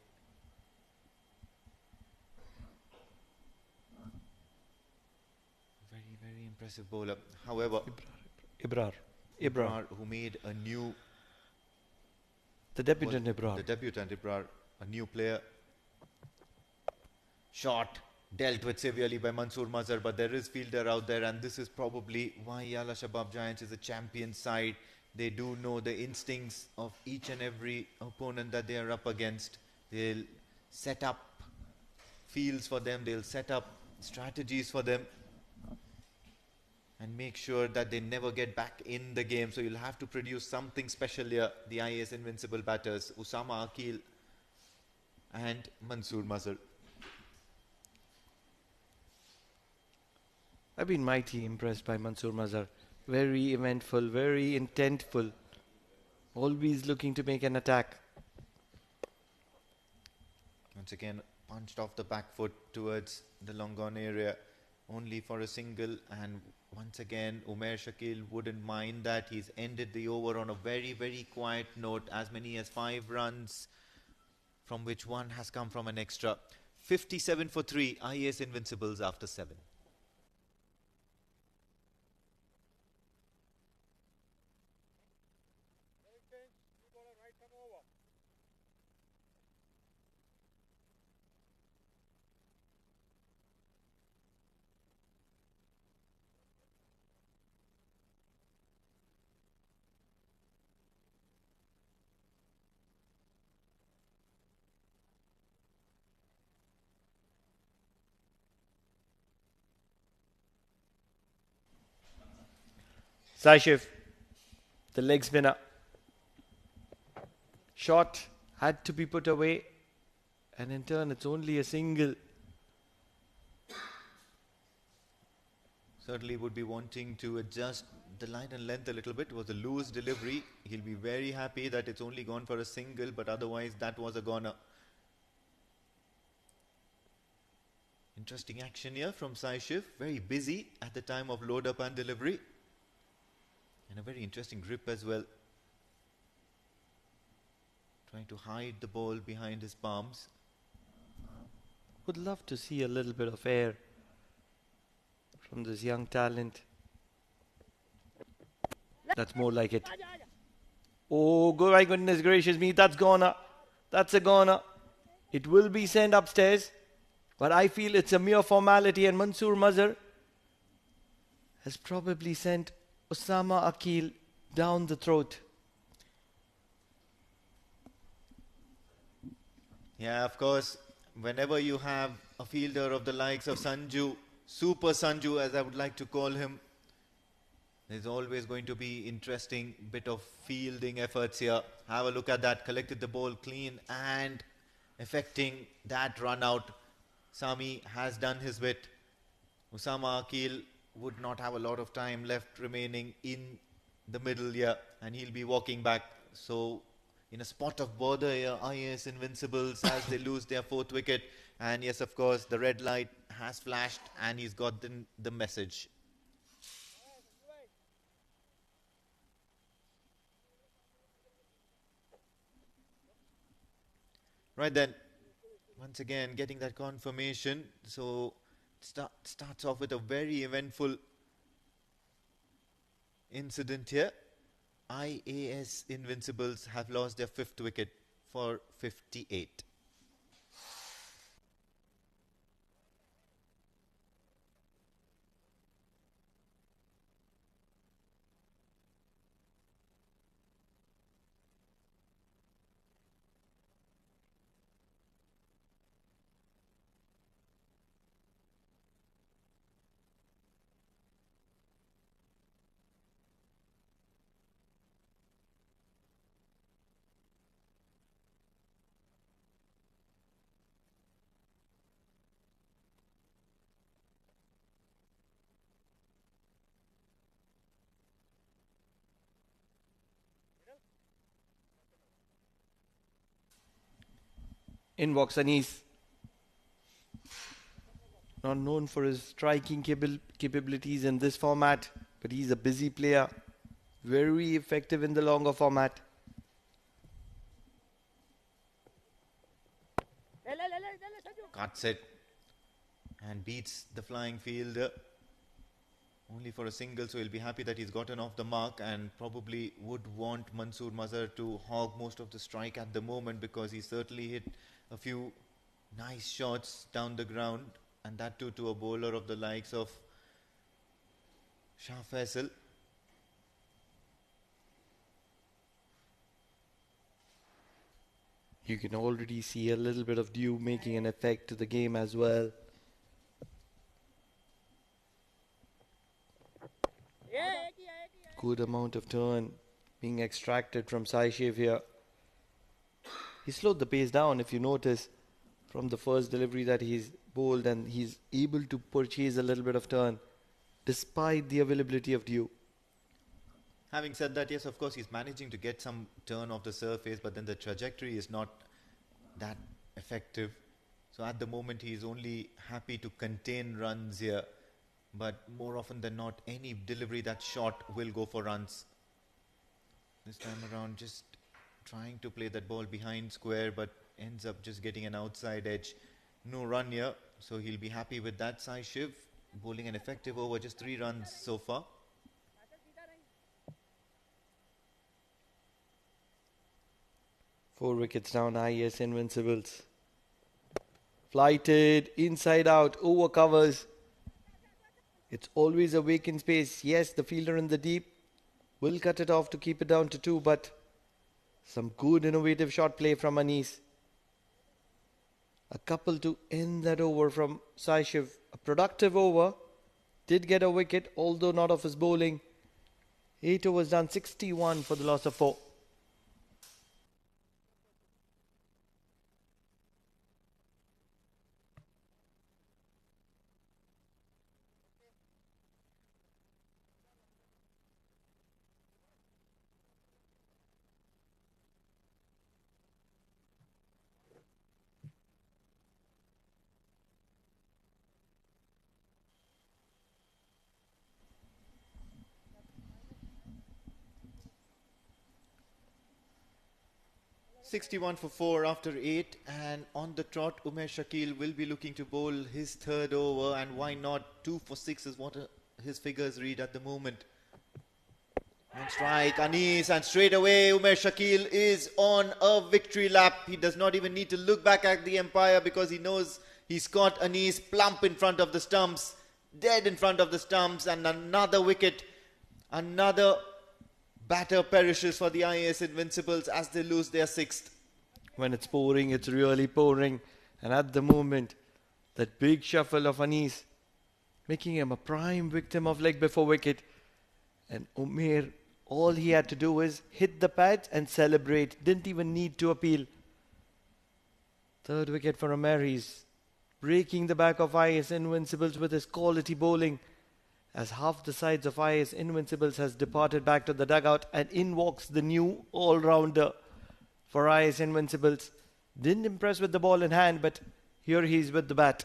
very impressive bowler. However, Ibrar, who made a new, the debutant Ibrar. The debutant Ibrar, a new player. Shot dealt with severely by Mansoor Mazhar, but there is fielder out there, and this is probably why Yalla Shabab Giants is a champion side. They do know the instincts of each and every opponent that they are up against. They'll set up fields for them, they'll set up strategies for them and make sure that they never get back in the game. So you'll have to produce something special here. The IAS Invincible batters, Usama Akil and Mansoor Mazhar. I've been mighty impressed by Mansoor Mazhar. Very eventful, very intentful. Always looking to make an attack. Once again, punched off the back foot towards the long gone area, only for a single. And once again, Umair Shakil wouldn't mind that. He's ended the over on a very quiet note. As many as 5 runs, from which one has come from an extra. 57 for 3, IAS Invincibles after 7. Saishiv, the leg spinner. Shot had to be put away, and in turn it's only a single. Certainly would be wanting to adjust the line and length a little bit. It was a loose delivery. He'll be very happy that it's only gone for a single, but otherwise that was a goner. Interesting action here from Saishiv. Very busy at the time of load up and delivery. And a very interesting grip as well. Trying to hide the ball behind his palms. Would love to see a little bit of air from this young talent. That's more like it. Oh, my goodness gracious me, that's goner. That's a goner. It will be sent upstairs, but I feel it's a mere formality, and Mansoor Mazhar has probably sent Usama Akil down the throat. Yeah, of course, whenever you have a fielder of the likes of Sanju, Super Sanju as I would like to call him, there's always going to be interesting bit of fielding efforts here. Have a look at that. Collected the ball clean and affecting that run out. Sami has done his bit. Usama Akil would not have a lot of time left remaining in the middle here, and he'll be walking back. So in a spot of bother here, IAS Invincibles as they lose their 4th wicket. And yes, of course, the red light has flashed and he's got the message. Right then, once again getting that confirmation. So starts off with a very eventful incident here. IAS Invincibles have lost their 5th wicket for 58. In walks Anis. Not known for his striking capabilities in this format, but he's a busy player. Very effective in the longer format. Cuts it and beats the flying fielder only for a single, so he'll be happy that he's gotten off the mark, and probably would want Mansoor Mazhar to hog most of the strike at the moment, because he certainly hit a few nice shots down the ground, and that too to a bowler of the likes of Shah Faisal. You can already see a little bit of dew making an effect to the game as well. Good amount of turn being extracted from Saishev here. He slowed the pace down, if you notice, from the first delivery that he's bowled, and he's able to purchase a little bit of turn despite the availability of dew. Having said that, yes, of course, he's managing to get some turn off the surface, but then the trajectory is not that effective. So at the moment, he's only happy to contain runs here. But more often than not, any delivery that's short will go for runs. This time around, just trying to play that ball behind square, but ends up just getting an outside edge. No run here, so he'll be happy with that. Sai Shiv bowling an effective over, just 3 runs so far. Four wickets down, IAS Invincibles. Flighted, inside out, over covers. It's always a vacant space. Yes, the fielder in the deep will cut it off to keep it down to 2, but some good innovative shot play from Anis. A couple to end that over from Saishev. A productive over. Did get a wicket, although not of his bowling. 8 overs done, 61 for the loss of 4. "61 for 4 after 8, and on the trot, Umer Shakil will be looking to bowl his 3rd over, and why not? 2 for 6 is what his figures read at the moment. On strike, Anis, and straight away Umer Shakil is on a victory lap. He does not even need to look back at the umpire, because he knows he's got Anis plump in front of the stumps, dead in front of the stumps, and another wicket, another batter perishes for the IAS Invincibles as they lose their 6th. When it's pouring, it's really pouring. And at the moment, that big shuffle of Anis, making him a prime victim of leg before wicket. And Umer, all he had to do is hit the pads and celebrate. Didn't even need to appeal. 3rd wicket for Umer. He's breaking the back of IAS Invincibles with his quality bowling, as half the sides of IAS Invincibles has departed back to the dugout, and in walks the new all-rounder for IAS Invincibles. Didn't impress with the ball in hand, but here he's with the bat.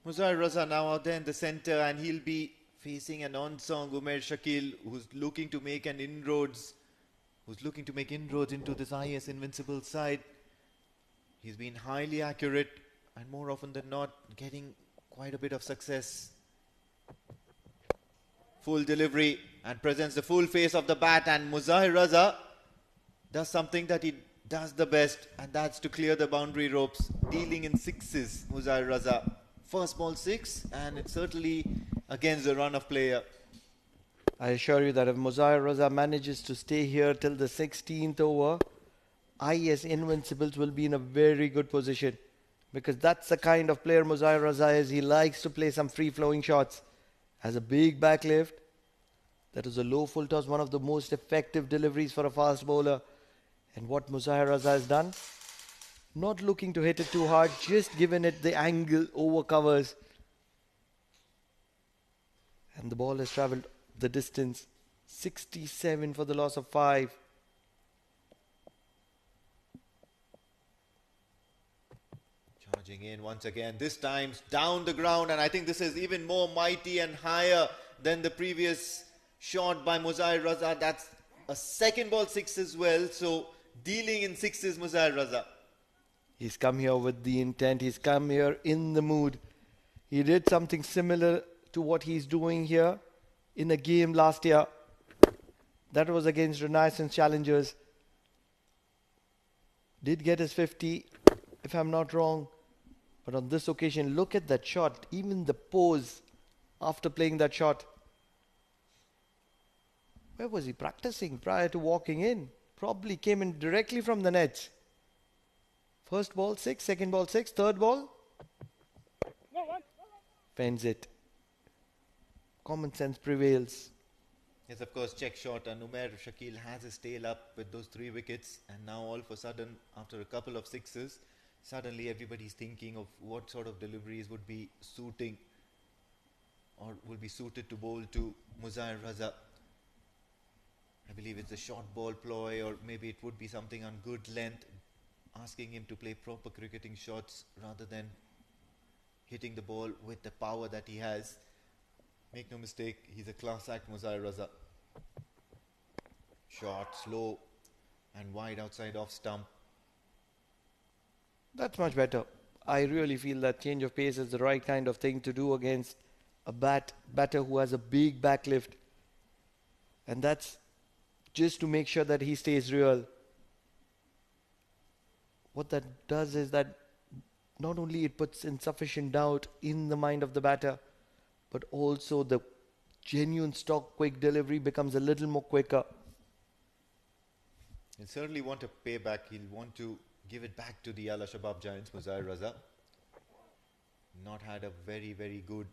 Muzair Raza now out there in the centre, and he'll be facing an on-song Umer Shakil, who's looking to make inroads into this IAS Invincible side. He's been highly accurate, and more often than not getting quite a bit of success. Full delivery, and presents the full face of the bat, and Muzair Raza does something that he does the best, and that's to clear the boundary ropes, dealing in 6s. Muzair Raza, first ball 6, and it's certainly against the run of player. I assure you that if Muzair Raza manages to stay here till the 16th over, IAS Invincibles will be in a very good position, because that's the kind of player Muzair Raza is. He likes to play some free-flowing shots. Has a big backlift. That is a low full toss, one of the most effective deliveries for a fast bowler. And what Muzair Raza has done, not looking to hit it too hard, just given it the angle over covers. And the ball has travelled the distance, 67 for the loss of 5. Charging in once again, this time down the ground, and I think this is even more mighty and higher than the previous shot by Muzair Raza. That's a second ball 6 as well, so dealing in 6s Muzair Raza. He's come here with the intent, he's come here in the mood. He did something similar to what he's doing here in a game last year. That was against Renaissance Challengers. Did get his 50, if I'm not wrong. But on this occasion, look at that shot. Even the pose after playing that shot. Where was he practicing prior to walking in? Probably came in directly from the nets. First ball 6, second ball 6, third ball. Fends it. Common sense prevails. Yes, of course, check shot, and Umair Shakil has his tail up with those 3 wickets, and now all of a sudden, after a couple of 6s, suddenly everybody's thinking of what sort of deliveries would be suiting or will be suited to bowl to Muzair Raza. I believe it's a short ball ploy, or maybe it would be something on good length, asking him to play proper cricketing shots rather than hitting the ball with the power that he has. Make no mistake, he's a class act, Muzair Raza. Shot, slow and wide outside off stump. That's much better. I really feel that change of pace is the right kind of thing to do against a batter who has a big backlift. And that's just to make sure that he stays real. What that does is that not only it puts insufficient doubt in the mind of the batter, but also the genuine stock quick delivery becomes a little more quicker. He'll certainly want a payback. He'll want to give it back to the Yalla Shabab Giants, Muzair Raza. Not had a very, very good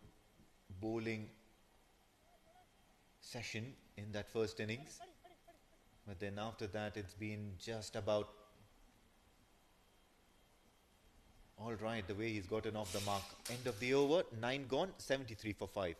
bowling session in that first innings. But then after that, it's been just about all right, the way he's gotten off the mark. End of the over, 9 gone, 73 for 5.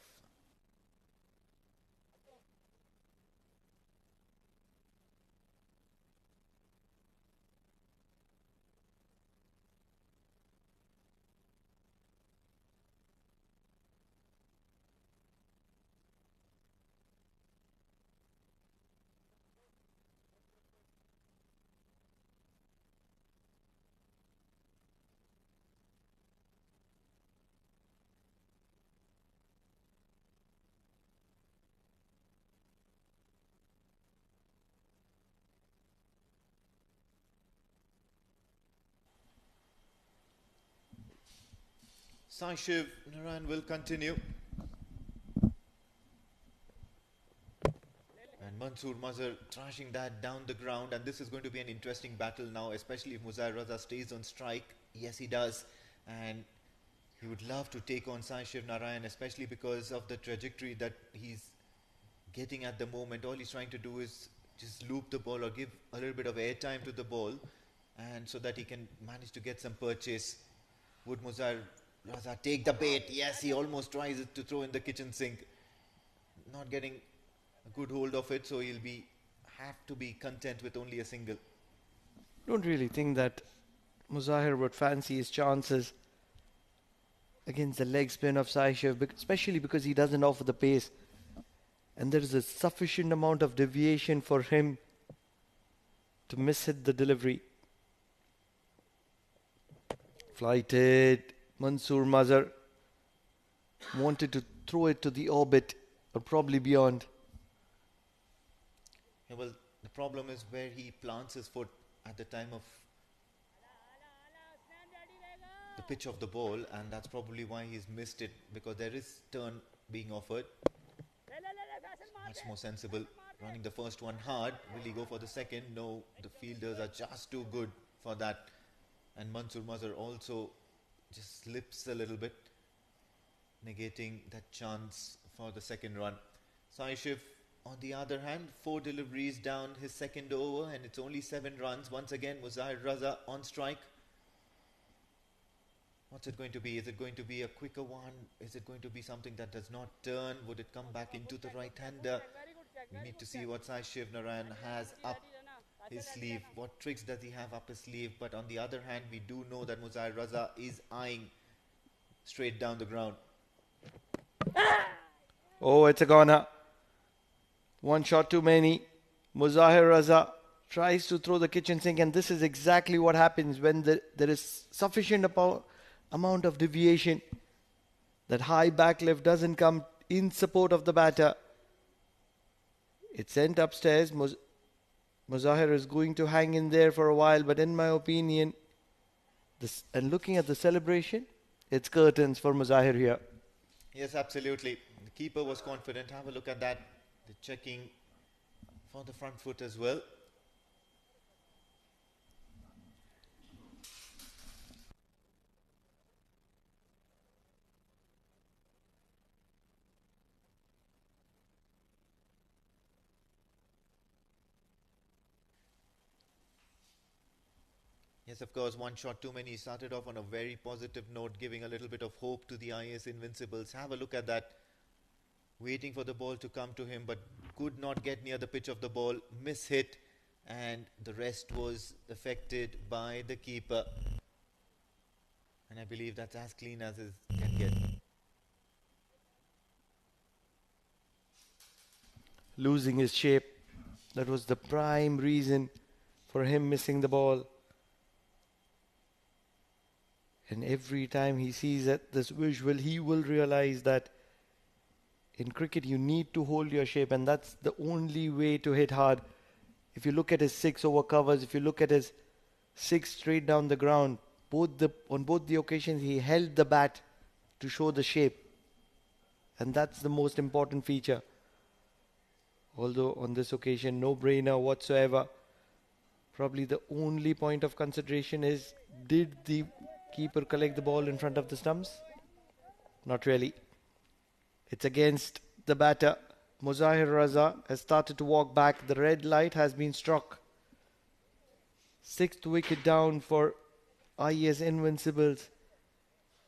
Sai Shiv Narayan will continue. And Mansoor Mazhar trashing that down the ground. And this is going to be an interesting battle now, especially if Muzair Raza stays on strike. Yes, he does. And he would love to take on Sai Shiv Narayan, especially because of the trajectory that he's getting at the moment. All he's trying to do is just loop the ball or give a little bit of airtime to the ball, and so that he can manage to get some purchase. Would Muzair Raza take the bait? Yes, he almost tries it to throw in the kitchen sink. Not getting a good hold of it, so he'll have to be content with only a single. Don't really think that Muzair would fancy his chances against the leg spin of Sai Shiv, especially because he doesn't offer the pace. And there is a sufficient amount of deviation for him to miss-hit the delivery. Flighted. Mansoor Mazhar wanted to throw it to the orbit, or probably beyond. Yeah, well, the problem is where he plants his foot at the time of the pitch of the ball, and that's probably why he's missed it, because there is turn being offered. Much more sensible running the first one hard. Will he go for the second? No, the fielders are just too good for that. And Mansur Mazhar also just slips a little bit, negating that chance for the second run. Sai Shiv, on the other hand, 4 deliveries down his second over, and it's only 7 runs. Once again, Muzahir Raza on strike. What's it going to be? Is it going to be a quicker one? Is it going to be something that does not turn? Would it come back into the right-hander? We need to see what Sai Shiv Narayan has up his sleeve. What tricks does he have up his sleeve? But on the other hand, we do know that Muzahir Raza is eyeing straight down the ground. Oh, it's a goner. One shot too many. Muzahir Raza tries to throw the kitchen sink, and this is exactly what happens when there is sufficient amount of deviation. That high back lift doesn't come in support of the batter. It's sent upstairs. Muzahir is going to hang in there for a while, but in my opinion, and looking at the celebration, it's curtains for Muzahir here. Yes, absolutely. The keeper was confident. Have a look at that. The checking for the front foot as well. Yes, of course, one shot too many. He started off on a very positive note, giving a little bit of hope to the IAS Invincibles. Have a look at that. Waiting for the ball to come to him, but could not get near the pitch of the ball. Miss-hit, and the rest was affected by the keeper. And I believe that's as clean as it can get. Losing his shape. That was the prime reason for him missing the ball. And every time he sees this visual, he will realize that in cricket you need to hold your shape, and that's the only way to hit hard. If you look at his 6 over covers, if you look at his 6 straight down the ground, on both the occasions he held the bat to show the shape. And that's the most important feature. Although on this occasion, no brainer whatsoever. Probably the only point of consideration is, did the keeper collect the ball in front of the stumps? Not really. It's against the batter. Muzahir Raza has started to walk back. The red light has been struck. 6th wicket down for IAS Invincibles.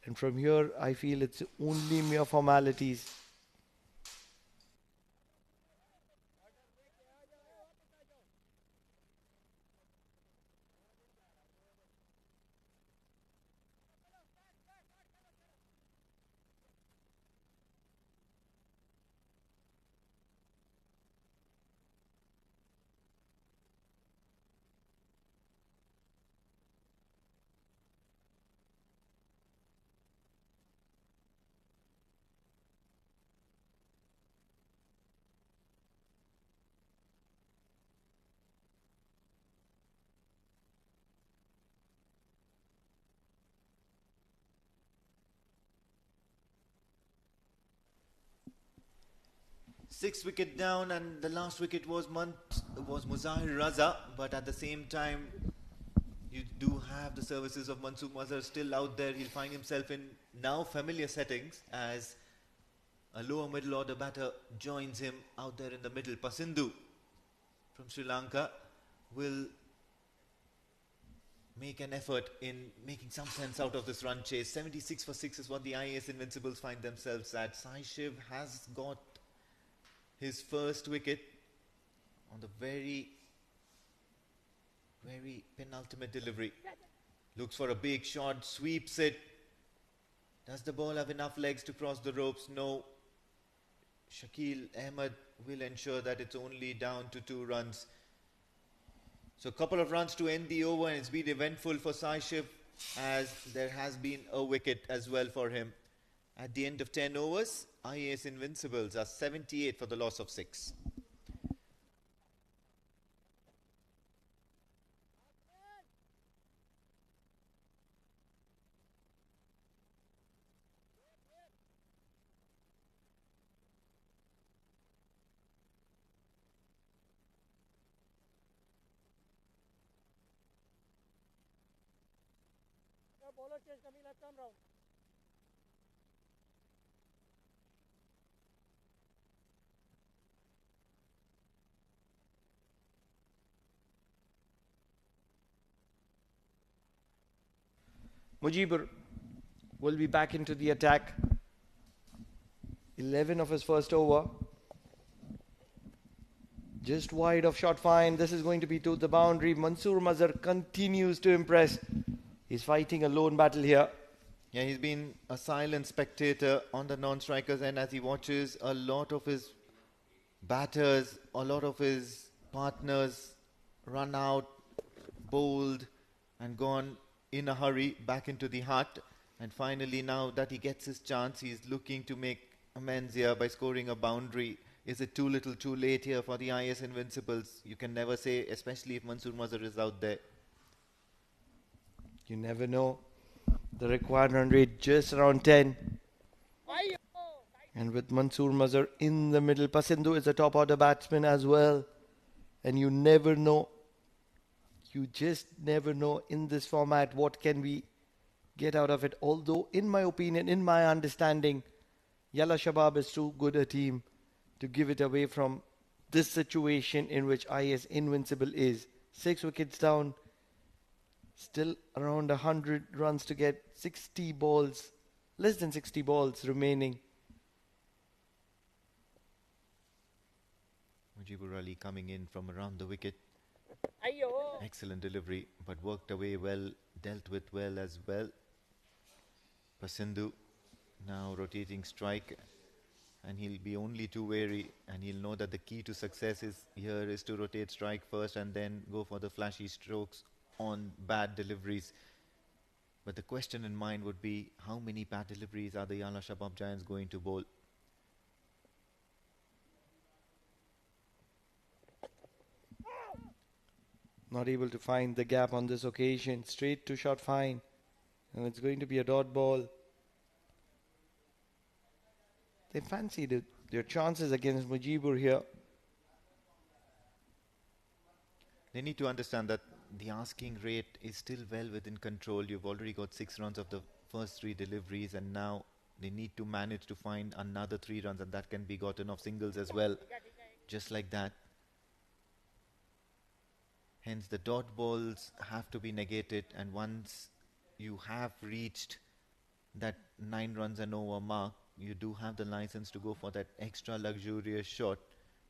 And from here, I feel it's only mere formalities. Sixth wicket down, and the last wicket was Muzahir Raza, but at the same time you do have the services of Mansur Mazhar still out there. He'll find himself in now familiar settings as a lower middle order batter joins him out there in the middle. Pasindhu from Sri Lanka will make an effort in making some sense out of this run chase. 76 for 6 is what the IAS Invincibles find themselves at. Sai Shiv has got his first wicket on the very penultimate delivery. Looks for a big shot, sweeps it. Does the ball have enough legs to cross the ropes? No. Shakil Ahmed will ensure that it's only down to 2 runs. So a couple of runs to end the over, and it's been eventful for Sai Shiv as there has been a wicket as well for him. At the end of 10 overs, IAS Invincibles are 78 for the loss of 6. bowler chase coming left arm round. Mujibur will be back into the attack. 11 of his first over. Just wide of shot fine. This is going to be to the boundary. Mansoor Mazhar continues to impress. He's fighting a lone battle here. Yeah, he's been a silent spectator on the non-strikers end as he watches a lot of his batters, a lot of his partners run out, bowled and gone in a hurry back into the hut. And finally, now that he gets his chance, he's looking to make amends here by scoring a boundary. Is it too little too late here for the IAS Invincibles? You can never say, especially if Mansoor Mazhar is out there. You never know. The required run rate just around 10. And with Mansoor Mazhar in the middle, Pasindu is a top order batsman as well. And you never know. You just never know in this format what can we get out of it. Although, in my opinion, in my understanding, Yalla Shabab is too good a team to give it away from this situation in which IAS Invincible is. 6 wickets down. Still around 100 runs to get. 60 balls. Less than 60 balls remaining. Mujibur Ali coming in from around the wicket. Ayyo. Excellent delivery, but worked away well, dealt with well as well. Pasindu now rotating strike, and he'll be only too wary, and he'll know that the key to success is to rotate strike first and then go for the flashy strokes on bad deliveries. But the question in mind would be, how many bad deliveries are the Yalla Shabab Giants going to bowl? Not able to find the gap on this occasion. Straight to shot fine. And it's going to be a dot ball. They fancied their chances against Mujibur here. They need to understand that the asking rate is still well within control. You've already got 6 runs of the first 3 deliveries, and now they need to manage to find another 3 runs, and that can be gotten off singles as well. Just like that. Hence, the dot balls have to be negated, and once you have reached that 9 runs and over mark, you do have the license to go for that extra luxurious shot,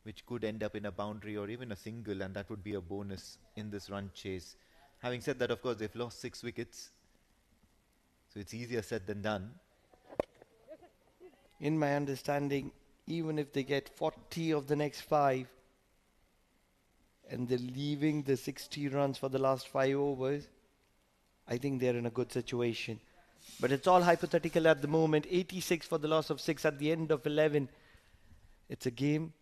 which could end up in a boundary or even a single, and that would be a bonus in this run chase. Having said that, of course, they've lost 6 wickets, so it's easier said than done. In my understanding, even if they get 40 of the next 5, and they're leaving the 60 runs for the last 5 overs, I think they're in a good situation. But it's all hypothetical at the moment. 86 for the loss of 6 at the end of 11. It's a game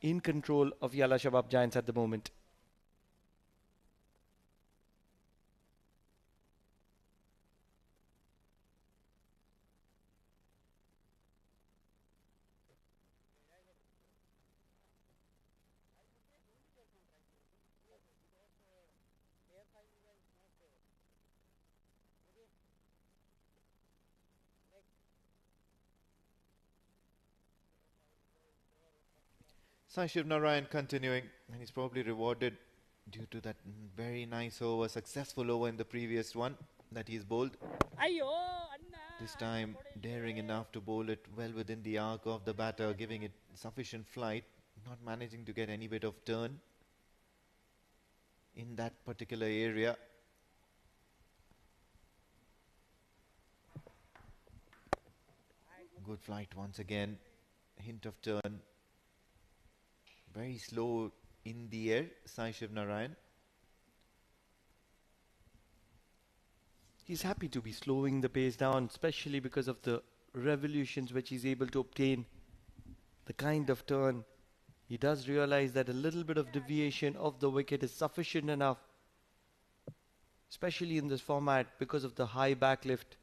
in control of Yalla Shabab Giants at the moment. Sai Shiv Narayan continuing, and he's probably rewarded due to that very nice over, successful over in the previous one that he's bowled. Ayyo. Anna. This time daring enough to bowl it well within the arc of the batter, giving it sufficient flight, not managing to get any bit of turn in that particular area. Good flight once again, hint of turn. Very slow in the air, Sai Shiv Narayan. He's happy to be slowing the pace down, especially because of the revolutions which he's able to obtain. The kind of turn. He does realize that a little bit of deviation of the wicket is sufficient enough, especially in this format because of the high backlift.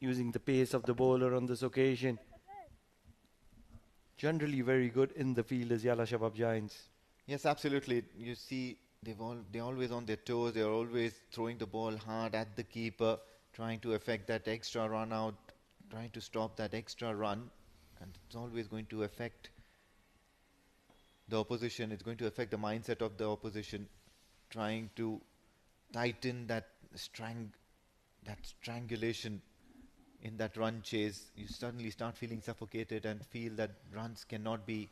Using the pace of the bowler on this occasion. Generally very good in the field as Yalla Shabab Giants. Yes, absolutely. You see they're always on their toes. They're always throwing the ball hard at the keeper, trying to affect that extra run out, trying to stop that extra run, and it's always going to affect the opposition. It's going to affect the mindset of the opposition, trying to tighten that strangulation in that run chase. You suddenly start feeling suffocated and feel that runs cannot be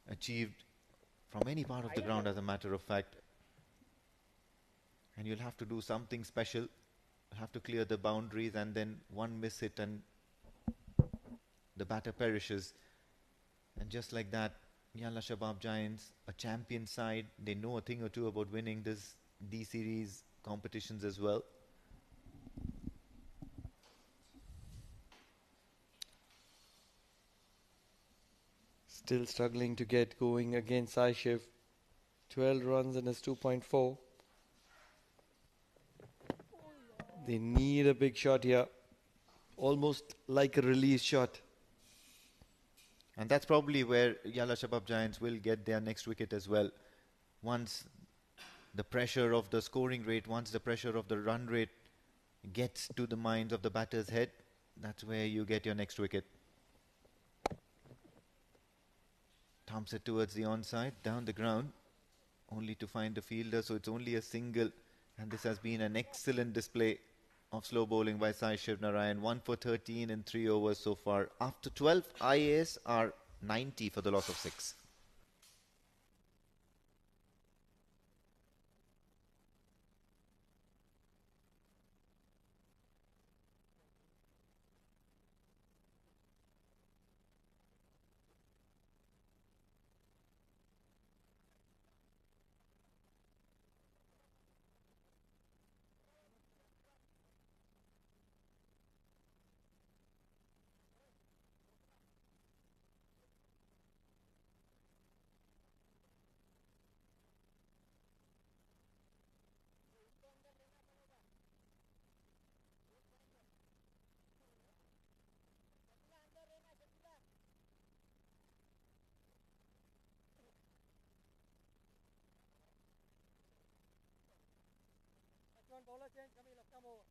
achieved from any part of the ground, as a matter of fact. And you'll have to do something special. You'll have to clear the boundaries, and then one miss hit and the batter perishes. And just like that, Yalla Shabab Giants, a champion side, they know a thing or two about winning this D-Series competitions as well. Still struggling to get going against Aishiv. 12 runs in his 2.4. They need a big shot here. Almost like a release shot. And that's probably where Yalla Shabab Giants will get their next wicket as well. Once the pressure of the scoring rate, once the pressure of the run rate gets to the minds of the batter's head, that's where you get your next wicket. Thumps it towards the onside, down the ground, only to find the fielder, so it's only a single. And this has been an excellent display of slow bowling by Sai Shivnarayan. 1 for 13 in 3 overs so far. After 12, IAS are 90 for the loss of 6. bowler change, come here, come over.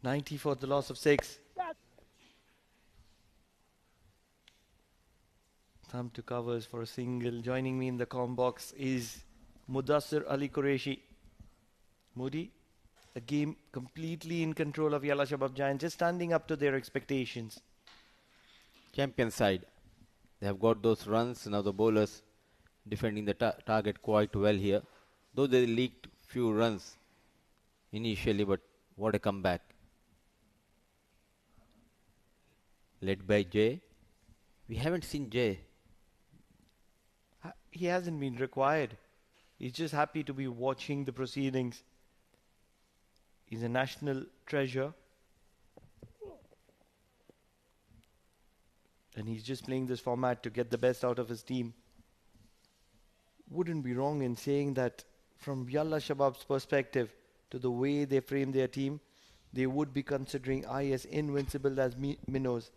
.90 for the loss of 6. Thumb to covers for a single. Joining me in the comm box is Mudassir Ali Qureshi. Moody, a game completely in control of Yalla Shabab Giants, just standing up to their expectations. Champion side. They have got those runs. Now the bowlers defending the target quite well here. Though they leaked few runs initially, but what a comeback. Led by Jay. We haven't seen Jay. He hasn't been required. He's just happy to be watching the proceedings. He's a national treasure. And he's just playing this format to get the best out of his team. Wouldn't be wrong in saying that from Yalla Shabab's perspective, to the way they frame their team, they would be considering IAS Invincibles as minnows.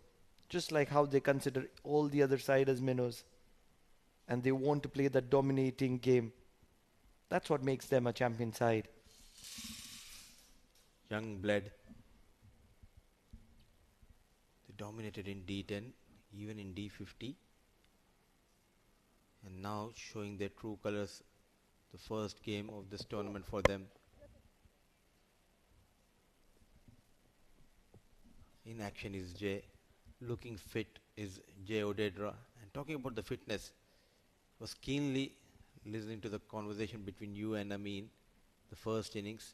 Just like how they consider all the other side as minnows. And they want to play that dominating game. That's what makes them a champion side. Young blood. They dominated in D10, even in D50. And now showing their true colors, the first game of this tournament for them. In action is Jay. Looking fit is Jay Odedra. And talking about the fitness, was keenly listening to the conversation between you and Amin, the first innings.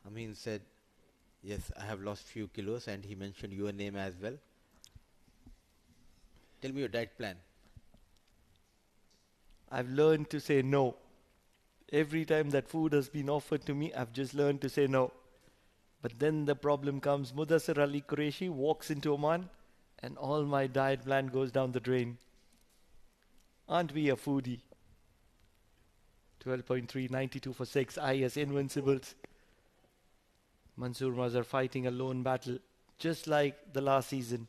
Amin said, yes, I have lost few kilos, and he mentioned your name as well. Tell me your diet plan. I've learned to say no. Every time that food has been offered to me, I've just learned to say no. But then the problem comes. Mudassir Ali Qureshi walks into Oman and all my diet plan goes down the drain. Aren't we a foodie? 12.3, 92 for 6, IAS Invincibles. Mansoor Mazhar fighting a lone battle, just like the last season.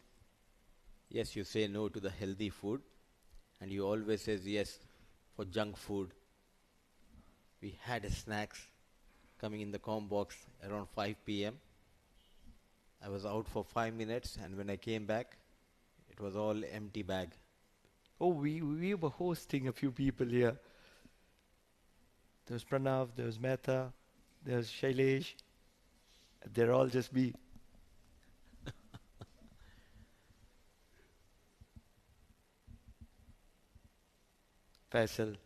Yes, you say no to the healthy food, and you always says yes for junk food. We had snacks coming in the com box around 5 p.m. I was out for 5 minutes, and when I came back, it was all empty bag. Oh, we were hosting a few people here. There was Pranav, there was Mehta, there was Shailesh. They're all just me. Faisal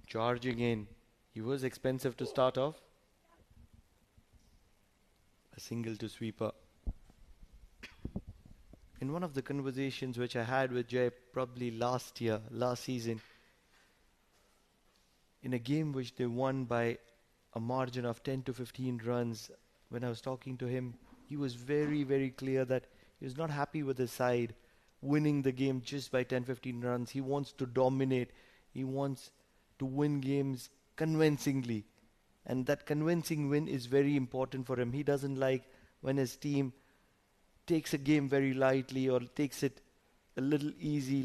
charging in. He was expensive to start off. A single to sweeper. In one of the conversations which I had with Jay probably last season, in a game which they won by a margin of 10 to 15 runs, when I was talking to him, he was very, very clear that he was not happy with his side winning the game just by 10, 15 runs. He wants to dominate. He wants to win games convincingly. And that convincing win is very important for him. He doesn't like when his team takes a game very lightly or takes it a little easy,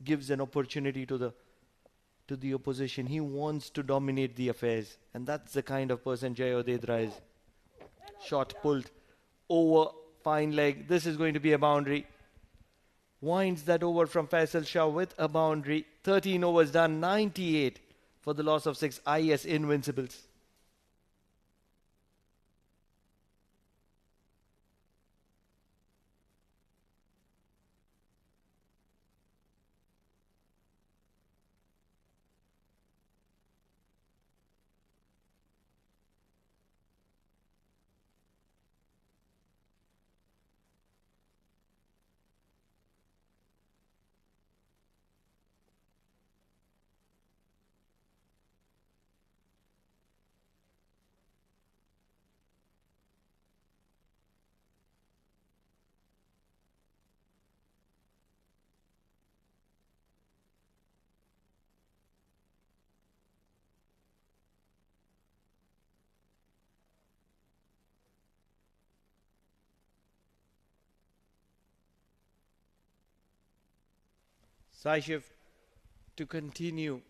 gives an opportunity to the opposition. He wants to dominate the affairs. And that's the kind of person Jay Odedra is. Shot pulled over, fine leg. This is going to be a boundary. Winds that over from Faisal Shah with a boundary. 13 overs done, 98 for the loss of 6. IAS Invincibles. Saishiv to continue,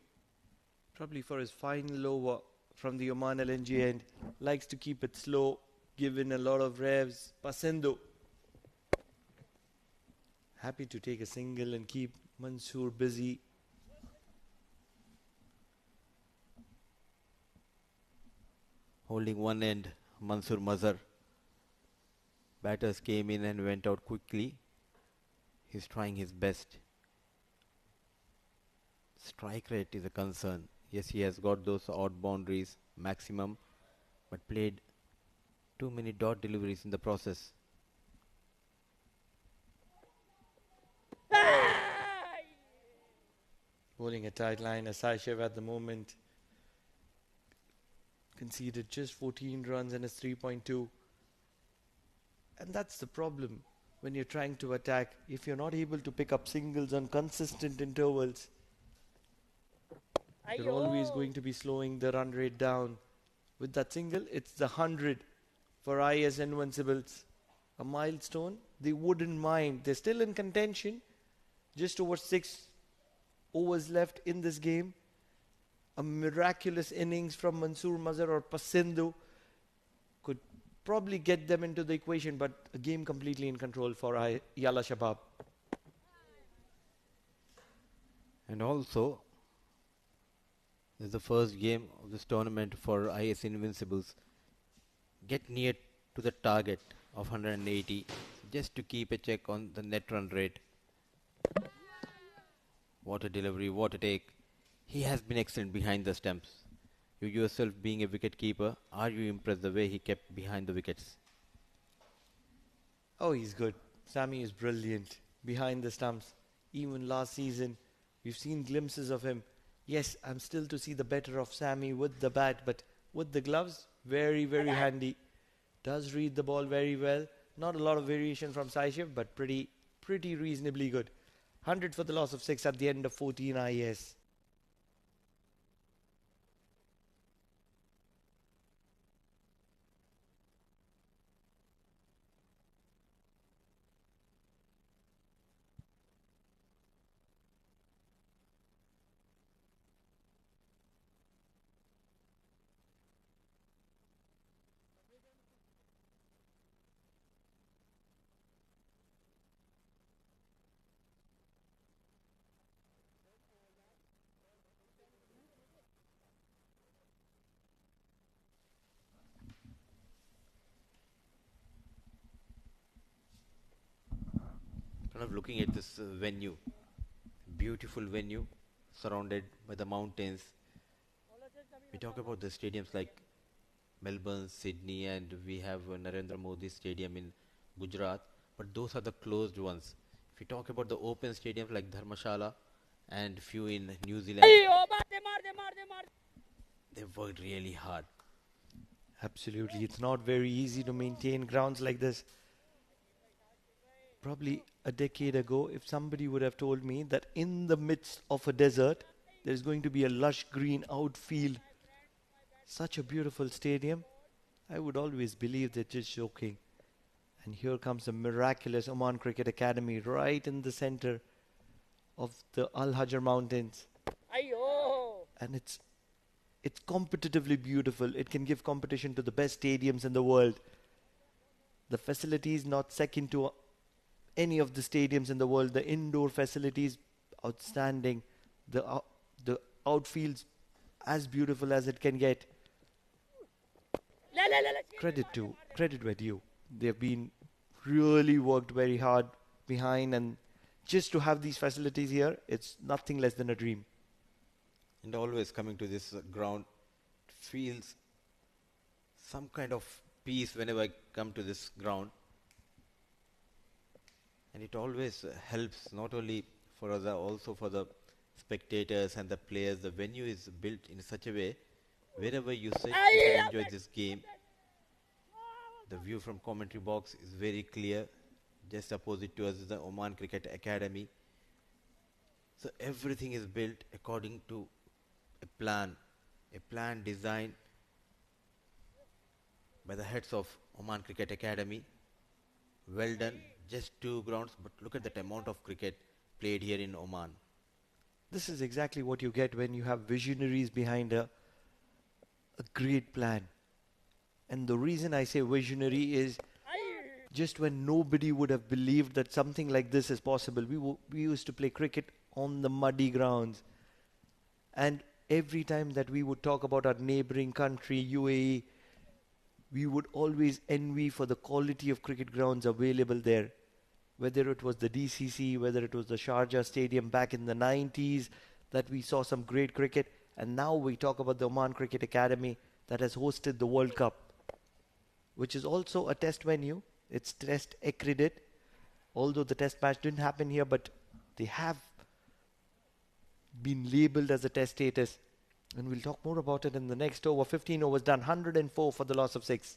probably for his final over from the Oman LNG end. Likes to keep it slow, given a lot of revs. Pasendo happy to take a single and keep Mansoor busy. Holding one end, Mansoor Mazhar. Batters came in and went out quickly. He's trying his best. Strike rate is a concern. Yes, he has got those odd boundaries, maximum, but played too many dot deliveries in the process. Bowling a tight line. Saishiv at the moment conceded just 14 runs and is 3.2. And that's the problem when you're trying to attack. If you're not able to pick up singles on consistent intervals, you're always going to be slowing the run rate down. With that single, it's the 100 for IAS Invincibles. A milestone they wouldn't mind. They're still in contention. Just over 6 overs left in this game. A miraculous innings from Mansoor Mazhar or Pasendo could probably get them into the equation, but a game completely in control for Yalla Shabab. And also, this is the first game of this tournament for IAS Invincibles. Get near to the target of 180 just to keep a check on the net run rate. What a delivery, what a take. He has been excellent behind the stumps. You yourself being a wicket keeper, are you impressed the way he kept behind the wickets? Oh, he's good. Sammy is brilliant behind the stumps. even last season. We've seen glimpses of him. Yes, I'm still to see the better of Sammy with the bat, but with the gloves, very, very handy. Does read the ball very well. Not a lot of variation from Saishiv, but pretty reasonably good. 100 for the loss of 6 at the end of 14 IAS. Kind of looking at this venue, beautiful venue, surrounded by the mountains. We talk about the stadiums like Melbourne, Sydney, and we have Narendra Modi Stadium in Gujarat, but those are the closed ones. If we talk about the open stadiums like Dharmashala and few in New Zealand, they've worked really hard. Absolutely. It's not very easy to maintain grounds like this. Probably a decade ago, if somebody would have told me that in the midst of a desert, there's going to be a lush green outfield, such a beautiful stadium, I would always believe they're just joking. And here comes the miraculous Oman Cricket Academy right in the center of the Al Hajar Mountains. And it's competitively beautiful. It can give competition to the best stadiums in the world. The facilities not second to any of the stadiums in the world. The indoor facilities outstanding. The outfields as beautiful as it can get. Credit where due. They've been really worked very hard behind, and just to have these facilities here, it's nothing less than a dream. And always coming to this ground feels some kind of peace whenever I come to this ground. And it always helps not only for us, also for the spectators and the players. The venue is built in such a way, wherever you sit, you can enjoy this game. The view from commentary box is very clear. Just opposite to us is the Oman Cricket Academy. So everything is built according to a plan designed by the heads of Oman Cricket Academy. Well done. Just 2 grounds, but look at that amount of cricket played here in Oman. This is exactly what you get when you have visionaries behind a great plan. And the reason I say visionary is just when nobody would have believed that something like this is possible. We used to play cricket on the muddy grounds. And every time that we would talk about our neighboring country, UAE, we would always envy for the quality of cricket grounds available there. Whether it was the DCC, whether it was the Sharjah Stadium back in the 90s, that we saw some great cricket. And now we talk about the Oman Cricket Academy that has hosted the World Cup, which is also a test venue. It's test accredited. Although the test match didn't happen here, but they have been labelled as a test status. And we'll talk more about it in the next over. 15 overs done, 104 for the loss of 6.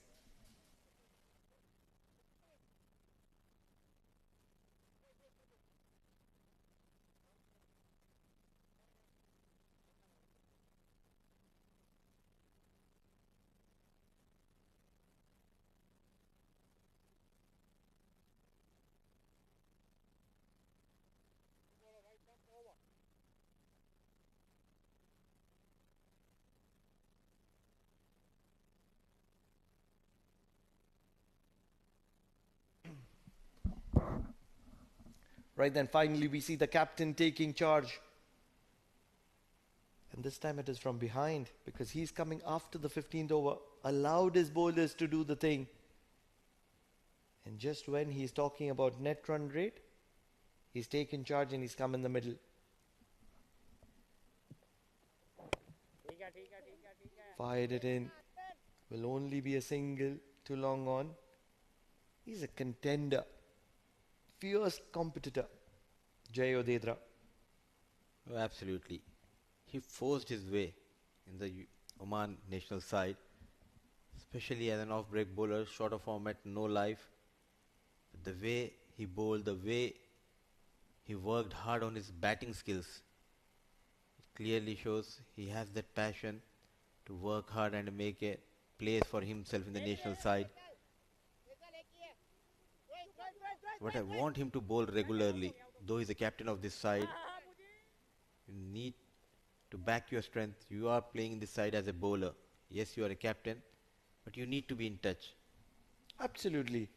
Right then, finally, we see the captain taking charge. And this time it is from behind because he's coming after the 15th over. Allowed his bowlers to do the thing. And just when he's talking about net run rate, he's taken charge and he's come in the middle. Fired it in. Will only be a single. Too long on. He's a contender. Fierce competitor. Jay Odedra. Oh, absolutely. He forced his way in the Oman national side, especially as an off-break bowler, shorter format, no life. But the way he bowled, the way he worked hard on his batting skills, it clearly shows he has that passion to work hard and make a place for himself in the national side. But I want him to bowl regularly. Though he's the captain of this side, you need to back your strength. You are playing in this side as a bowler. Yes, you are a captain, but you need to be in touch. Absolutely.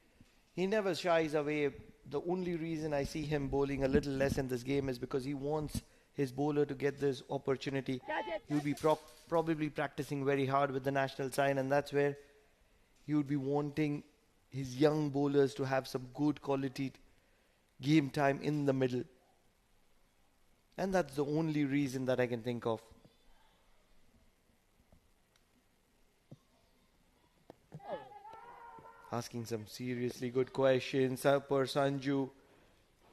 He never shies away. The only reason I see him bowling a little less in this game is because he wants his bowler to get this opportunity. He would be probably practicing very hard with the national side, and that's where he would be wanting his young bowlers to have some good quality game time in the middle. And that's the only reason that I can think of. Asking some seriously good questions. Per Sanju.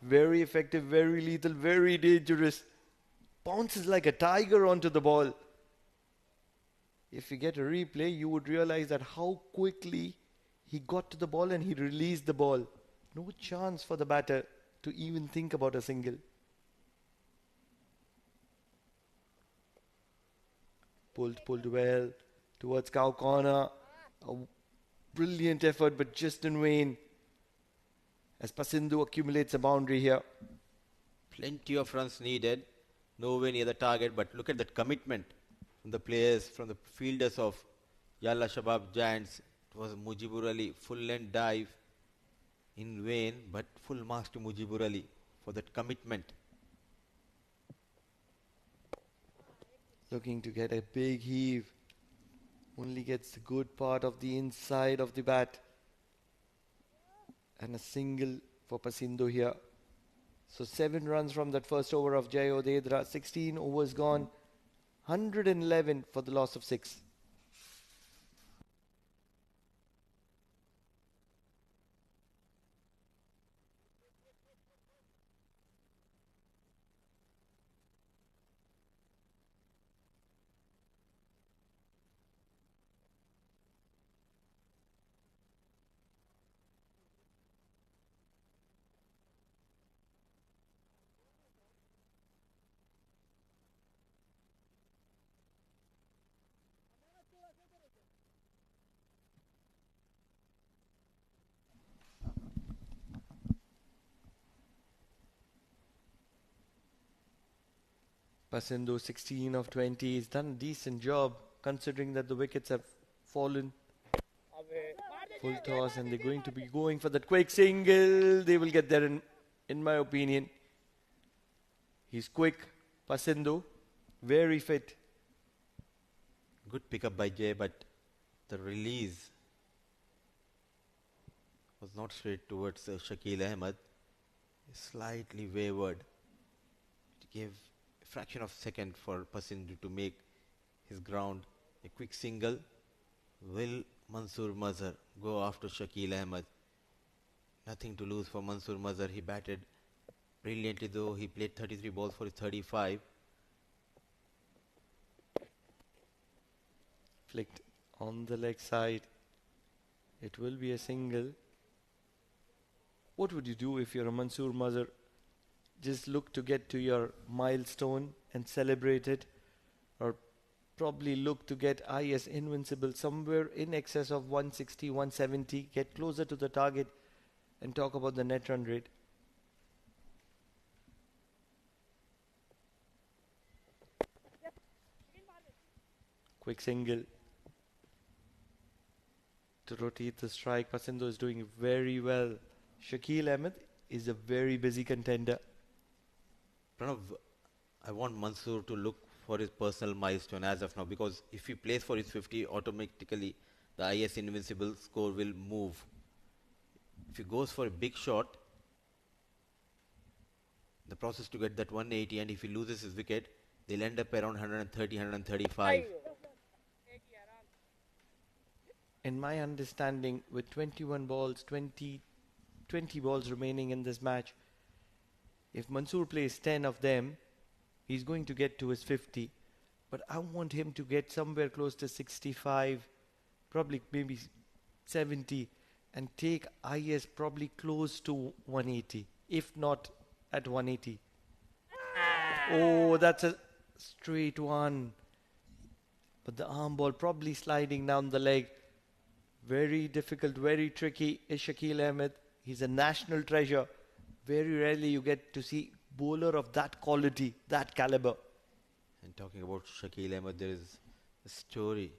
Very effective, very lethal, very dangerous. Bounces like a tiger onto the ball. If you get a replay, you would realize that how quickly he got to the ball and he released the ball. No chance for the batter to even think about a single. Pulled well towards cow corner. A brilliant effort, but just in vain. As Pasindu accumulates a boundary here. Plenty of runs needed. Nowhere near the target, but look at that commitment from the players, from the fielders of Yalla Shabab Giants. It was Mujibur Ali, full-length dive in vain, but full marks to Mujibur Ali for that commitment. Looking to get a big heave. Only gets the good part of the inside of the bat. And a single for Pasindu here. So 7 runs from that first over of Jay Odedra. 16 overs gone. 111 for the loss of 6. Pasindu 16 of 20. He's done a decent job considering that the wickets have fallen. Full toss and they're going to be going for that quick single. They will get there in my opinion. He's quick. Pasindu. Very fit. Good pickup by Jay, but the release was not straight towards Shakil Ahmed. Slightly wavered. It gave a fraction of a second for Pasindu to make his ground. A quick single. Will Mansoor Mazhar go after Shakil Ahmed? Nothing to lose for Mansoor Mazhar. He batted brilliantly, though he played 33 balls for his 35. Flicked on the leg side. It will be a single. What would you do if you're a Mansoor Mazhar? Just look to get to your milestone and celebrate it, or probably look to get IAS Invincibles somewhere in excess of 160, 170, get closer to the target and talk about the net run rate. Quick single to rotate the strike. Pasindu is doing very well. Shakil Ahmed is a very busy contender. Pranav, I want Mansoor to look for his personal milestone as of now, because if he plays for his 50, automatically the IAS Invincible score will move. If he goes for a big shot, the process to get that 180, and if he loses his wicket, they'll end up around 130, 135. In my understanding, with 21 balls, 20 balls remaining in this match, If Mansoor plays 10 of them, he's going to get to his 50. But I want him to get somewhere close to 65, probably maybe 70, and take IAS probably close to 180, if not at 180. Oh, that's a straight one. But the arm ball probably sliding down the leg. Very difficult, very tricky is Shakil Ahmed. He's a national treasure. Very rarely you get to see bowler of that quality, that caliber. And talking about Shakil Ahmed, there is a story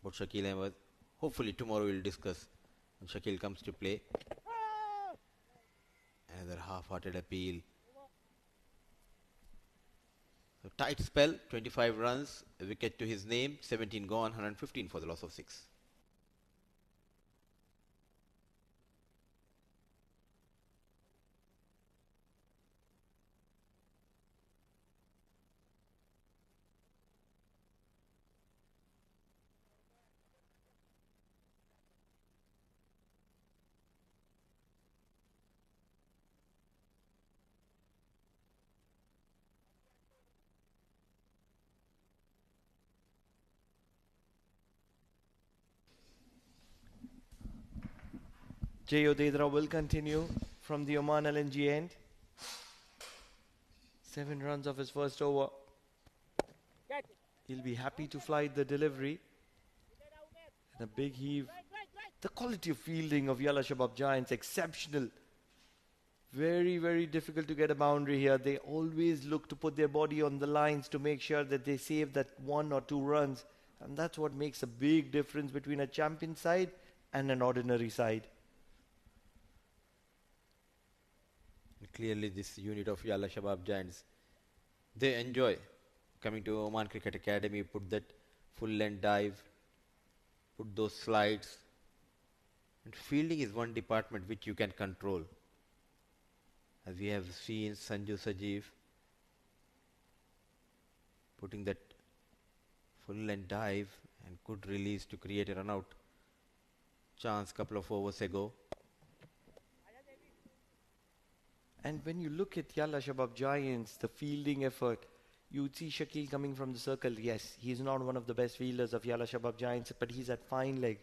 about Shakil Ahmed. Hopefully tomorrow we'll discuss when Shakil comes to play. Another half-hearted appeal. So tight spell, 25 runs, a wicket to his name, 17 gone, 115 for the loss of 6. J.O. Dedra will continue from the Oman LNG end. 7 runs of his first over. He'll be happy to fly the delivery. And a big heave. The quality of fielding of Yalla Shabab Giants, exceptional. Very, very difficult to get a boundary here. They always look to put their body on the lines to make sure that they save that 1 or 2 runs. And that's what makes a big difference between a champion side and an ordinary side. And clearly this unit of Yalla Shabab Giants, they enjoy coming to Oman Cricket Academy, put that full length dive, put those slides. And fielding is one department which you can control. As we have seen Sanju Sajeev putting that full length dive and good release to create a run out chance couple of overs ago. And when you look at Yalla Shabab Giants, the fielding effort, you would see Shakil coming from the circle. Yes, he's not one of the best fielders of Yalla Shabab Giants, but he's at fine leg.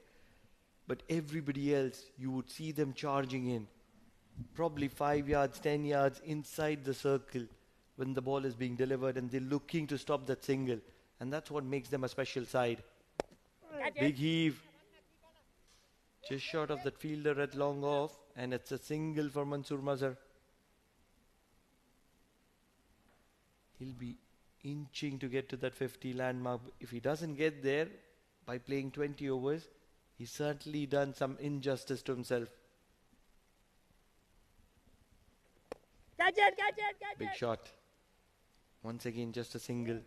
But everybody else, you would see them charging in. Probably 5 yards, 10 yards inside the circle when the ball is being delivered, and they're looking to stop that single. And that's what makes them a special side. Big heave. Just short of that fielder at long off, and it's a single for Mansoor Mazhar. He'll be inching to get to that 50 landmark. If he doesn't get there by playing 20 overs, he's certainly done some injustice to himself. Catch it, catch it, catch Big it. shot. Once again, just a single.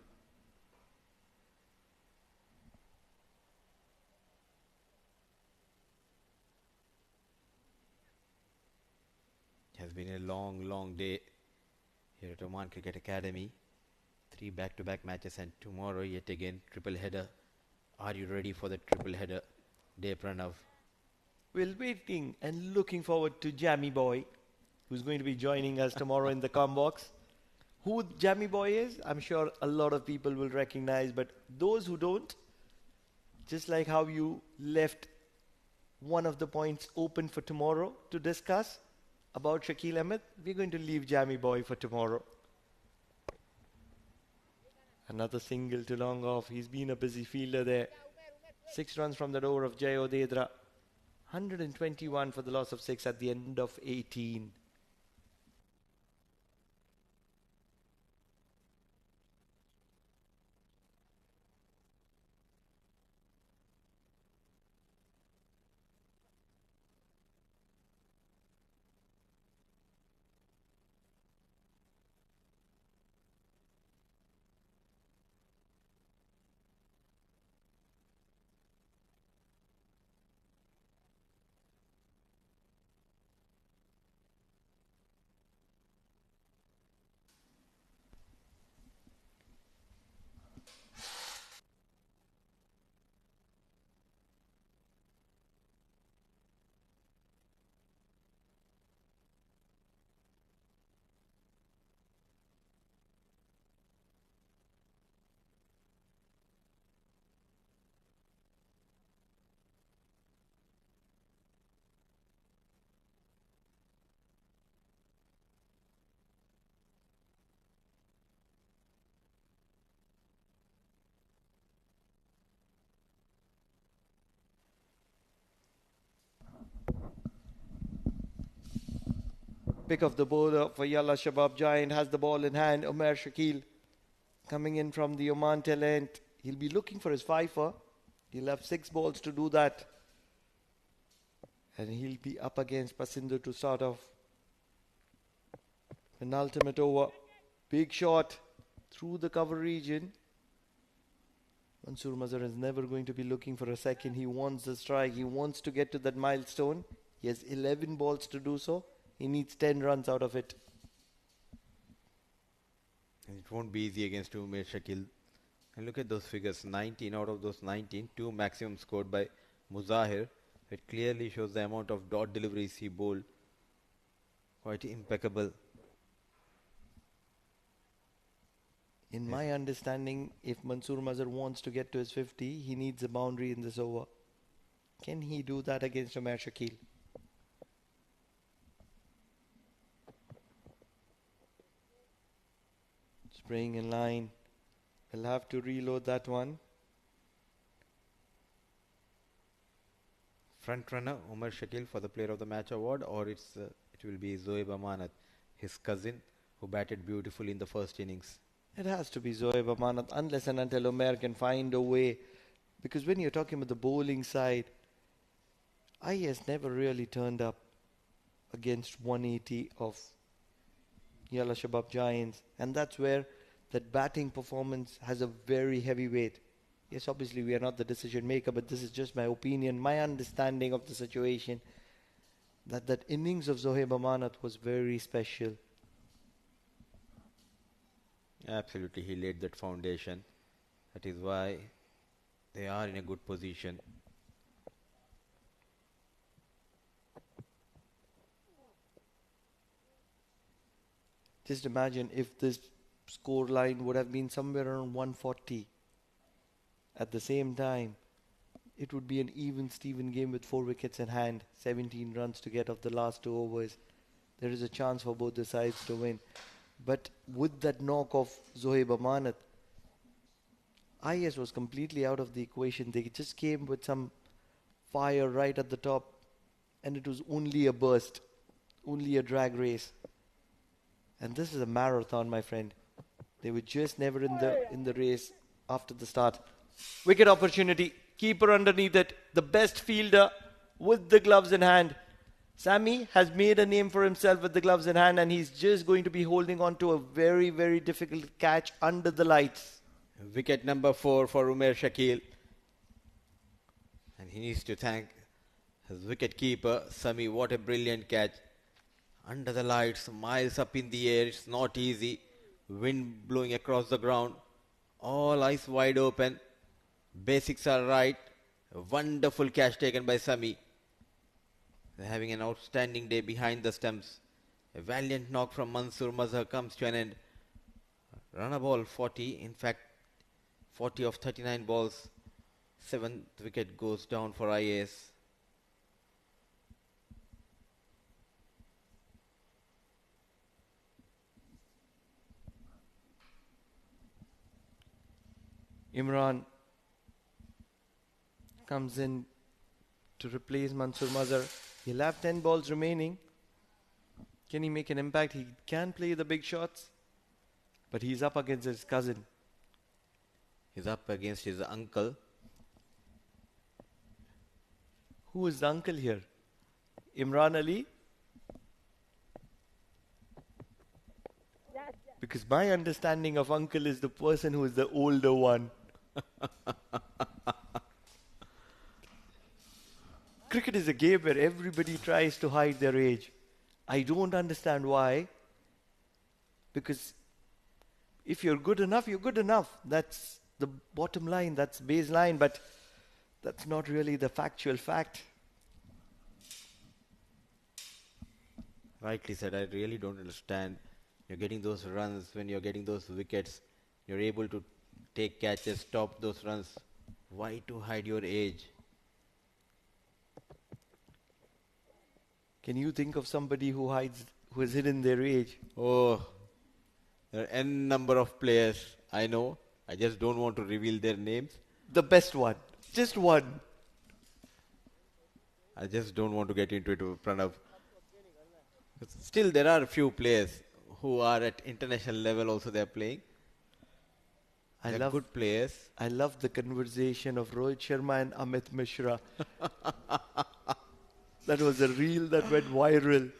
It has been a long, long day here at Oman Cricket Academy. 3 back-to-back matches, and tomorrow yet again triple header. Are you ready for the triple header, Day Pranav? We're waiting and looking forward to Jammy Boy, who's going to be joining us tomorrow in the com box. Who Jammy Boy is, I'm sure a lot of people will recognize, but those who don't, just like how you left one of the points open for tomorrow to discuss about Shakil Ahmed, we're going to leave Jammy Boy for tomorrow. Another single to long off. He's been a busy fielder there. 6 runs from the door of J.O. Dedra. 121 for the loss of 6 at the end of 18. Pick of the bowler for Yalla Shabab Giant has the ball in hand. Umair Shakil coming in from the Oman talent. He'll be looking for his fifer. He'll have 6 balls to do that. And he'll be up against Pasinder to start off. Penultimate over. Big shot through the cover region. Mansoor Mazhar is never going to be looking for a second. He wants the strike. He wants to get to that milestone. He has 11 balls to do so. He needs 10 runs out of it. And it won't be easy against Umair Shakil. And look at those figures. 19 out of those 19. 2 maximum scored by Muzahir. It clearly shows the amount of dot deliveries he bowled. Quite impeccable. In my understanding, if Mansoor Mazhar wants to get to his 50, he needs a boundary in this over. Can he do that against Umair Shakil? Spraying in line. We'll have to reload that one. Front runner Umar Shakil for the Player of the Match award, or it will be Zoeb Amanat, his cousin, who batted beautifully in the first innings. It has to be Zoeb Amanat unless and until Umair can find a way. Because when you're talking about the bowling side, IAS never really turned up against 180 of Yalla Shabab Giants. And that's where that batting performance has a very heavy weight. Yes, obviously we are not the decision maker, but this is just my opinion, my understanding of the situation. That innings of Zoeb Amanat was very special. Absolutely, he laid that foundation. That is why they are in a good position. Just imagine if this score line would have been somewhere around 140. At the same time, it would be an even Steven game with 4 wickets in hand, 17 runs to get off the last 2 overs. There is a chance for both the sides to win. But with that knock of Zoeb Amanat, IAS was completely out of the equation. They just came with some fire right at the top, and it was only a burst, only a drag race. And this is a marathon, my friend. They were just never in the race after the start. Wicket opportunity. Keeper underneath it. The best fielder with the gloves in hand. Sammy has made a name for himself with the gloves in hand, and he's just going to be holding on to a very, very difficult catch under the lights. Wicket number 4 for Umair Shakil. And he needs to thank his wicket keeper, Sami. What a brilliant catch. Under the lights, miles up in the air. It's not easy. Wind blowing across the ground. All eyes wide open. Basics are right. A wonderful catch taken by Sami. They're having an outstanding day behind the stumps. A valiant knock from Mansoor Mazhar comes to an end. Run a ball 40. In fact, 40 of 39 balls. 7th wicket goes down for IAS. Imran comes in to replace Mansoor Mazhar. He'll have 10 balls remaining. Can he make an impact? He can play the big shots, but he's up against his cousin. He's up against his uncle. Who is the uncle here? Imran Ali? Because my understanding of uncle is the person who is the older one. Cricket is a game where everybody tries to hide their age. I don't understand why. Because if you're good enough, you're good enough. That's the bottom line, that's baseline, but that's not really the factual fact. Rightly said. I really don't understand. You're getting those runs, when you're getting those wickets, you're able to take catches, stop those runs. Why to hide your age? Can you think of somebody who has hidden their age? Oh, there are n number of players I know. I just don't want to reveal their names. The best one. Just one. I just don't want to get into it, Pranav. Still, there are a few players who are at international level also they are playing. I They're love good players. I love the conversation of Rohit Sharma and Amit Mishra. That was a reel that went viral.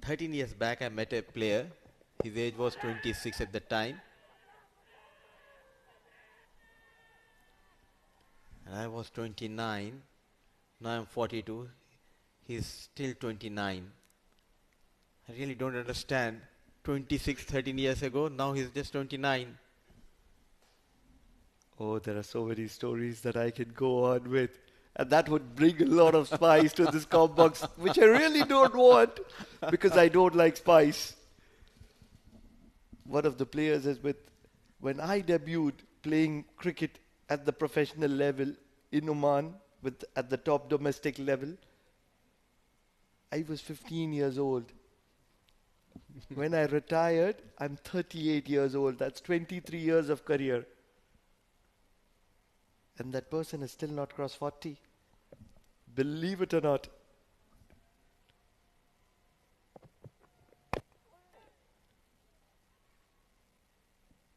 13 years back, I met a player. His age was 26 at the time. And I was 29. Now I'm 42. He's still 29. I really don't understand. 26, 13 years ago, now he's just 29. Oh, there are so many stories that I can go on with. And that would bring a lot of spice to this comp box, which I really don't want because I don't like spice. One of the players is with, when I debuted playing cricket at the professional level in Oman, at the top domestic level, I was 15 years old. When I retired, I'm 38 years old. That's 23 years of career. And that person has still not crossed 40. Believe it or not.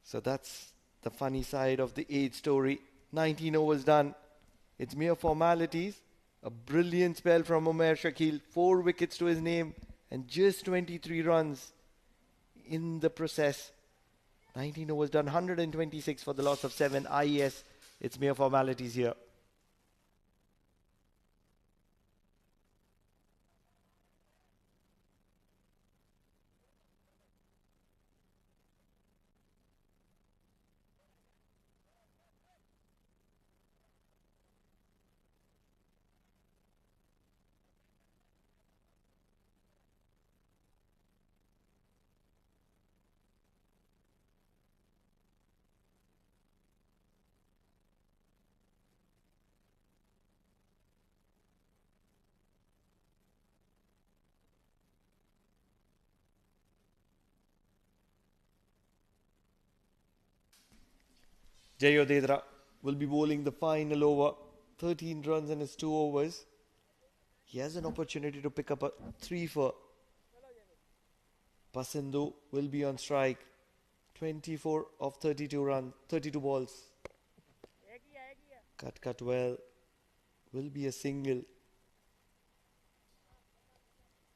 So that's the funny side of the age story. 19 overs done. It's mere formalities. A brilliant spell from Umair Shakil. 4 wickets to his name and just 23 runs in the process. 19 overs done. 126 for the loss of 7. IAS. It's mere formalities here. Jayo Dedra will be bowling the final over. 13 runs in his 2 overs. He has an opportunity to pick up a 3 for. Pasindu will be on strike. 24 of 32 runs, 32 balls. Cut well. Will be a single.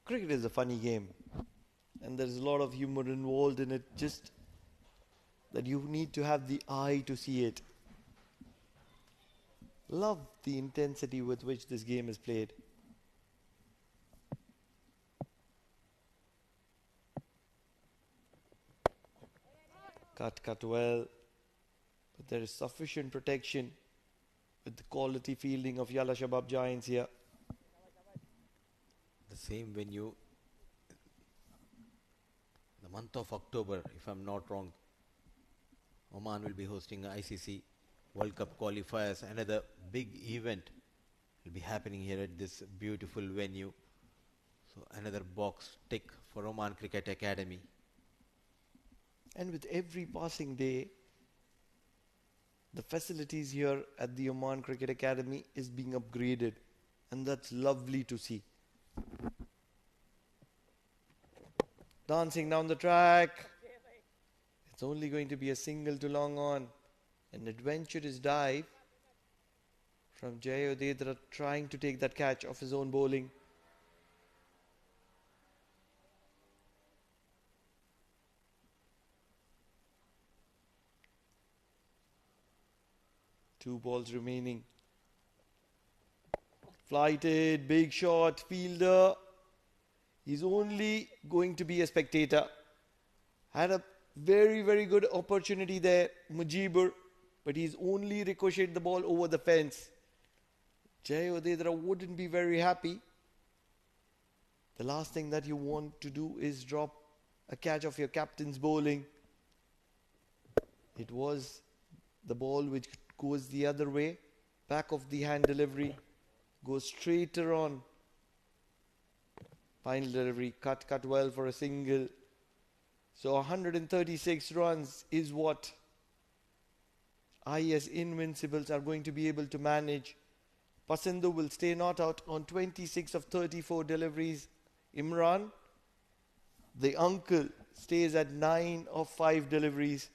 Cricket is a funny game. And there is a lot of humor involved in it. Just that you need to have the eye to see it. Love the intensity with which this game is played. Cut well. But there is sufficient protection with the quality fielding of Yalla Shabab Giants here. The same venue, the month of October, if I'm not wrong, Oman will be hosting ICC World Cup qualifiers. Another big event will be happening here at this beautiful venue. So another box tick for Oman Cricket Academy. And with every passing day, the facilities here at the Oman Cricket Academy is being upgraded. And that's lovely to see. Dancing down the track. It's only going to be a single to long on. An adventurous dive from Jayo Dedra trying to take that catch off his own bowling. Two balls remaining. Flighted, big shot, fielder. He's only going to be a spectator. Had a very, very good opportunity there, Mujibur, but he's only ricocheted the ball over the fence. Jayo Dedra wouldn't be very happy. The last thing that you want to do is drop a catch of your captain's bowling. It was the ball which goes the other way, back of the hand delivery, goes straighter on. Final delivery, cut well for a single. So 136 runs is what IAS Invincibles are going to be able to manage Pasindu will stay not out on 26 of 34 deliveries. Imran, the uncle, stays at 9 of 5 deliveries.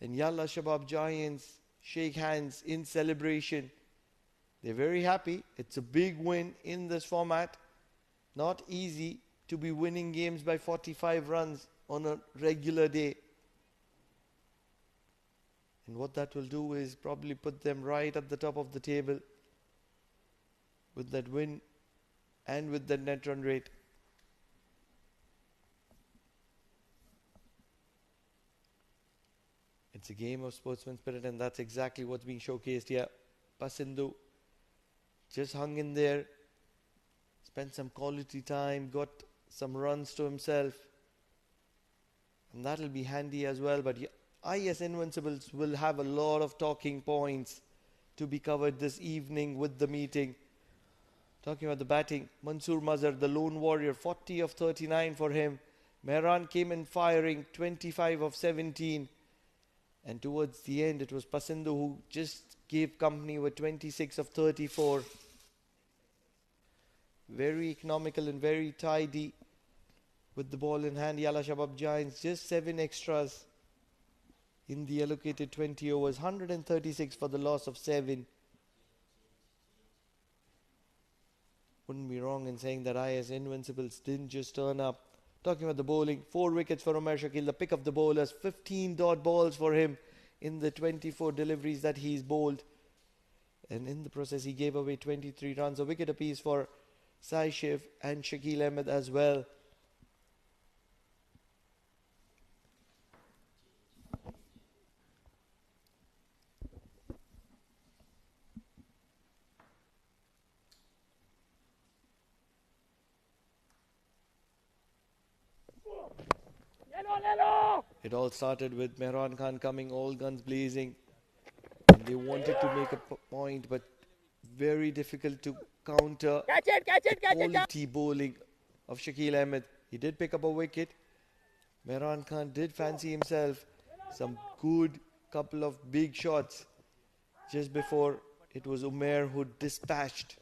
And Yalla Shabab Giants shake hands in celebration. They're very happy. It's a big win in this format. Not easy to be winning games by 45 runs on a regular day. And what that will do is probably put them right at the top of the table with that win and with that net run rate. It's a game of sportsman spirit, and that's exactly what's being showcased here. Pasindu just hung in there, spent some quality time, got some runs to himself, and that'll be handy as well. But IAS Invincibles will have a lot of talking points to be covered this evening with the meeting. Talking about the batting, Mansoor Mazhar, the lone warrior, 40 of 39 for him. Mehran came in firing, 25 of 17. And towards the end, it was Pasindu who just gave company with 26 of 34. Very economical and very tidy with the ball in hand. Yalla Shabab Giants just 7 extras in the allocated 20 overs. 136 for the loss of 7. Wouldn't be wrong in saying that IAS Invincibles didn't just turn up. Talking about the bowling, 4 wickets for Umair Shakil, the pick of the bowlers, 15 dot balls for him in the 24 deliveries that he's bowled. And in the process, he gave away 23 runs, a wicket apiece for Sai Shiv and Shakil Ahmed as well. It all started with Mehran Khan coming all guns blazing. And they wanted to make a point, but very difficult to counter the quality bowling of Shakil Ahmed. He did pick up a wicket. Mehran Khan did fancy himself some good couple of big shots just before it was Umair who dispatched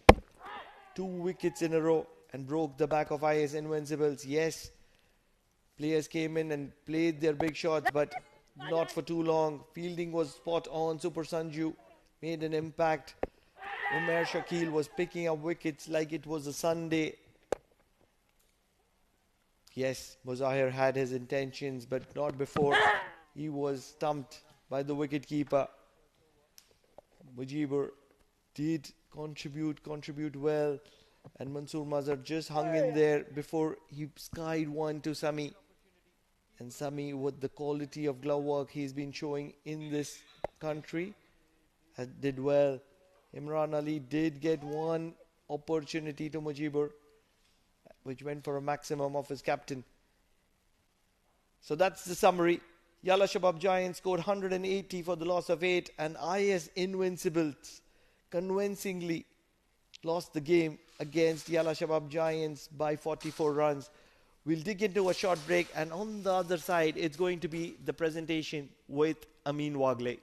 2 wickets in a row and broke the back of IAS Invincibles. Yes, players came in and played their big shots, but not for too long. Fielding was spot on. Super Sanju made an impact. Umair Shakil was picking up wickets like it was a Sunday. Yes, Muzahir had his intentions, but not before he was stumped by the wicketkeeper. Mujibur did contribute well, and Mansoor Mazhar just hung in there before he skied one to Sami. And Sami, with the quality of glove work he's been showing in this country, did well. Imran Ali did get one opportunity to Mujibur, which went for a maximum of his captain. So that's the summary. Yalla Shabab Giants scored 180 for the loss of 8, and IAS Invincibles convincingly lost the game against Yalla Shabab Giants by 44 runs. We'll dig into a short break, and on the other side, it's going to be the presentation with Amin Wagle.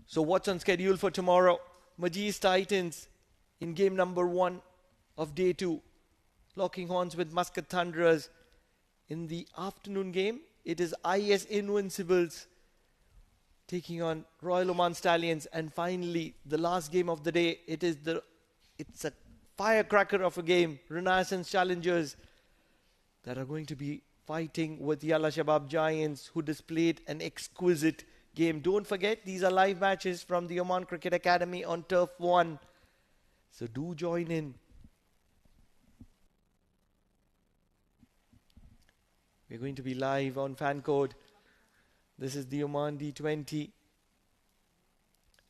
So what's on schedule for tomorrow? Majlis Titans in game number 1 of day 2. Locking horns with Muscat Thunderers. In the afternoon game, it is IAS Invincibles taking on Royal Oman Stallions. And finally, the last game of the day, it's a firecracker of a game. Renaissance Challengers that are going to be fighting with Yalla Shabab Giants, who displayed an exquisite game. Don't forget, these are live matches from the Oman Cricket Academy on Turf 1. So do join in. We're going to be live on Fancode. This is the Oman D20.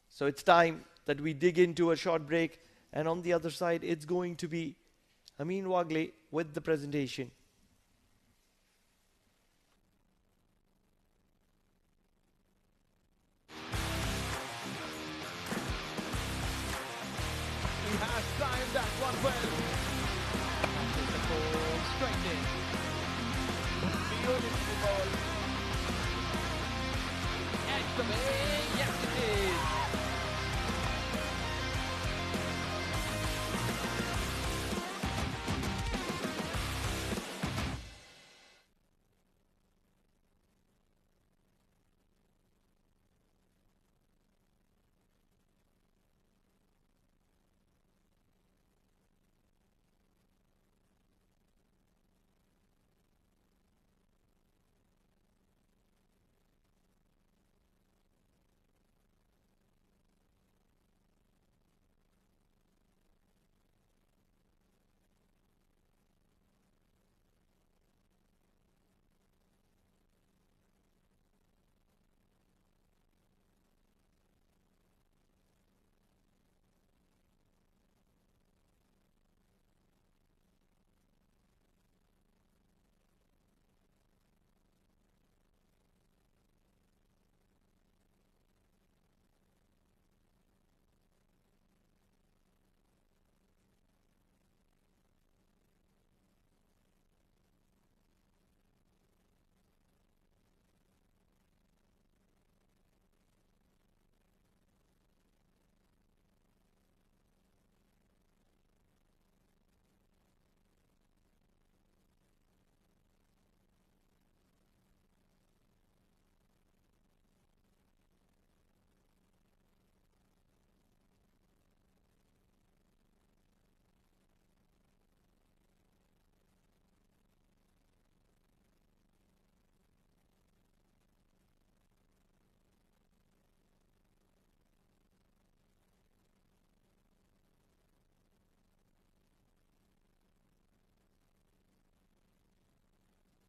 So it's time that we dig into a short break. And on the other side, it's going to be Amin Wagle with the presentation. Beautiful ball. Catch the way. Yes, it is.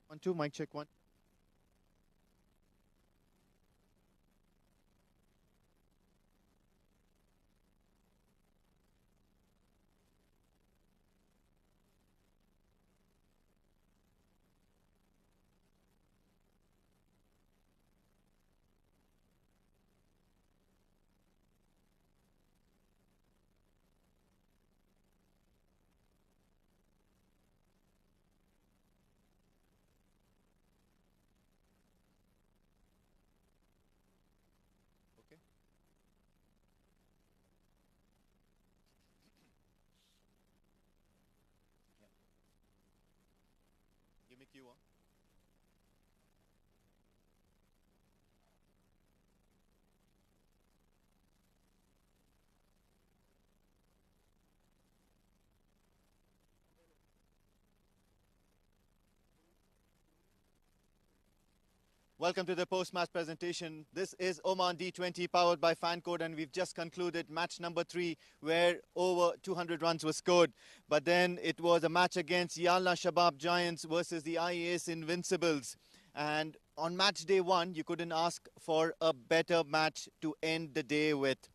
One, two, mic check one. Okay. Yeah. Give me Q1. Welcome to the post-match presentation. This is Oman D20 powered by Fancode, and we've just concluded match number 3 where over 200 runs were scored. But then it was a match against Yalla Shabab Giants versus the IAS Invincibles. And on match day 1, you couldn't ask for a better match to end the day with.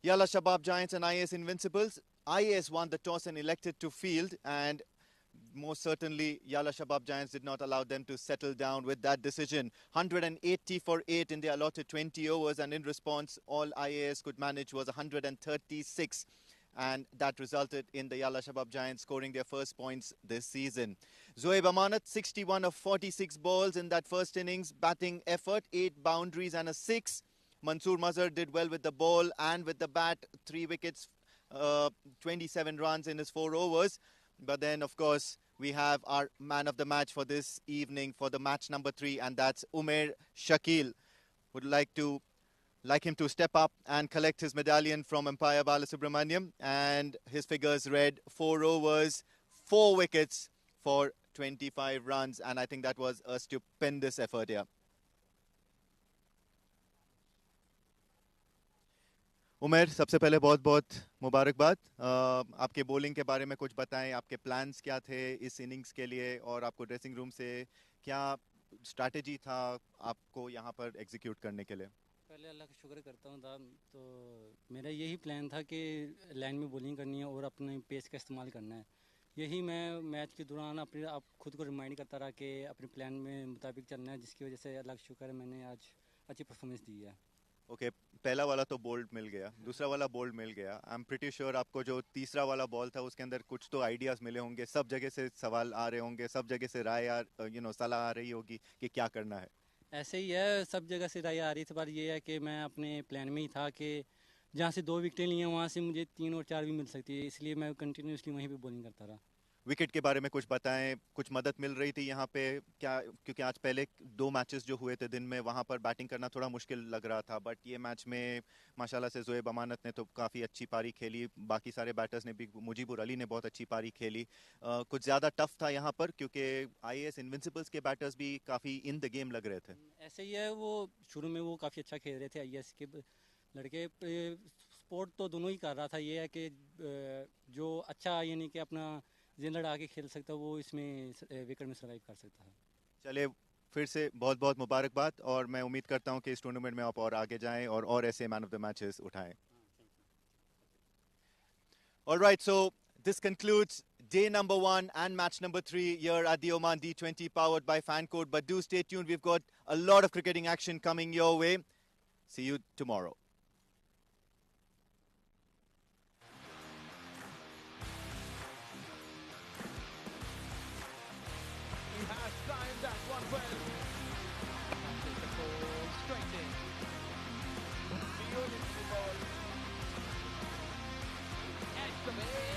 Yalla Shabab Giants and IAS Invincibles. IAS won the toss and elected to field, and most certainly, Yalla Shabab Giants did not allow them to settle down with that decision. 180 for 8 in the allotted 20 overs, and in response, all IAS could manage was 136. And that resulted in the Yalla Shabab Giants scoring their first points this season. Zoeb Amanat, 61 of 46 balls in that first innings, batting effort, 8 boundaries and a 6. Mansoor Mazhar did well with the ball and with the bat, 3 wickets, 27 runs in his 4 overs. But then, of course, we have our man of the match for this evening for the match number 3, and that's Umair Shakil. Would like him to step up and collect his medallion from Umpire Balasubramaniam, and his figures read 4 overs, 4 wickets for 25 runs, and I think that was a stupendous effort here. उमेर, सबसे पहले बहुत बहुत मुबारकबाद। आपके bowling के बारे में कुछ बताएं, आपके प्लान्स क्या थे इस इनिंग्स के लिए, और आपको ड्रेसिंग रूम से क्या स्ट्रैटेजी था आपको यहाँ पर एग्जीक्यूट करने के लिए? पहले अल्लाह का शुक्र करता हूँ दाम, तो मेरा यही प्लान था कि लाइन में बॉलिंग करनी है और अपने पेस का इस्तेमाल करना है। यही मैं मैच के दौरान अपने आप खुद को रिमाइंड करता रहा कि अपने प्लान में मुताबिक चलना है, जिसकी वजह से अल्लाह का शुक्र है मैंने आज अच्छी परफॉर्मेंस दी है। Okay, पहला वाला तो बोल्ड मिल गया, दूसरा वाला बोल्ड मिल गया। आई एम प्रिटी श्योर आपको जो तीसरा वाला बॉल था उसके अंदर कुछ तो आइडियाज मिले होंगे, सब जगह से सवाल आ रहे होंगे, सब जगह से राय सलाह आ रही होगी कि क्या करना है। ऐसे ही है, सब जगह से राय आ रही थी, पर ये है कि मैं अपने प्लान में ही था कि जहाँ से 2 विकेटें ली हैं वहाँ से मुझे 3 और 4 भी मिल सकती है, इसलिए मैं कंटिन्यूसली वहीं पे बॉलिंग करता रहा। विकेट के बारे में कुछ बताएं, कुछ मदद मिल रही थी यहाँ पे क्या? क्योंकि आज पहले 2 मैचेस जो हुए थे दिन में वहाँ पर बैटिंग करना थोड़ा मुश्किल लग रहा था, बट ये मैच में माशाल्लाह से जोएब अमानत ने तो काफ़ी अच्छी पारी खेली, बाकी सारे बैटर्स ने भी, मुजीबुर अली ने बहुत अच्छी पारी खेली। कुछ ज़्यादा टफ था यहाँ पर क्योंकि IAS इनविंसिबल्स के बैटर्स भी काफ़ी इन द गेम लग रहे थे। ऐसे ही है, वो शुरू में वो काफ़ी अच्छा खेल रहे थे IAS के लड़के, स्पोर्ट तो दोनों ही कर रहा था। ये है कि जो अच्छा यानी कि अपना जिंदा लड़ा के खेल सकता है वो इसमें विकेट में सर्वाइव कर सकता है। चले, फिर से बहुत बहुत मुबारकबाद, और मैं उम्मीद करता हूँ कि इस टूर्नामेंट में आप और आगे जाएं और ऐसे मैन ऑफ द मैचेस उठाएं। Alright, so this concludes day number 1 and match number 3 here at the Oman D20 powered by Fancode. But do stay tuned, we've got a lot of cricketing action coming your way. See you tomorrow. He has timed that one well. Take the ball straight in. Beautiful ball. Excellent.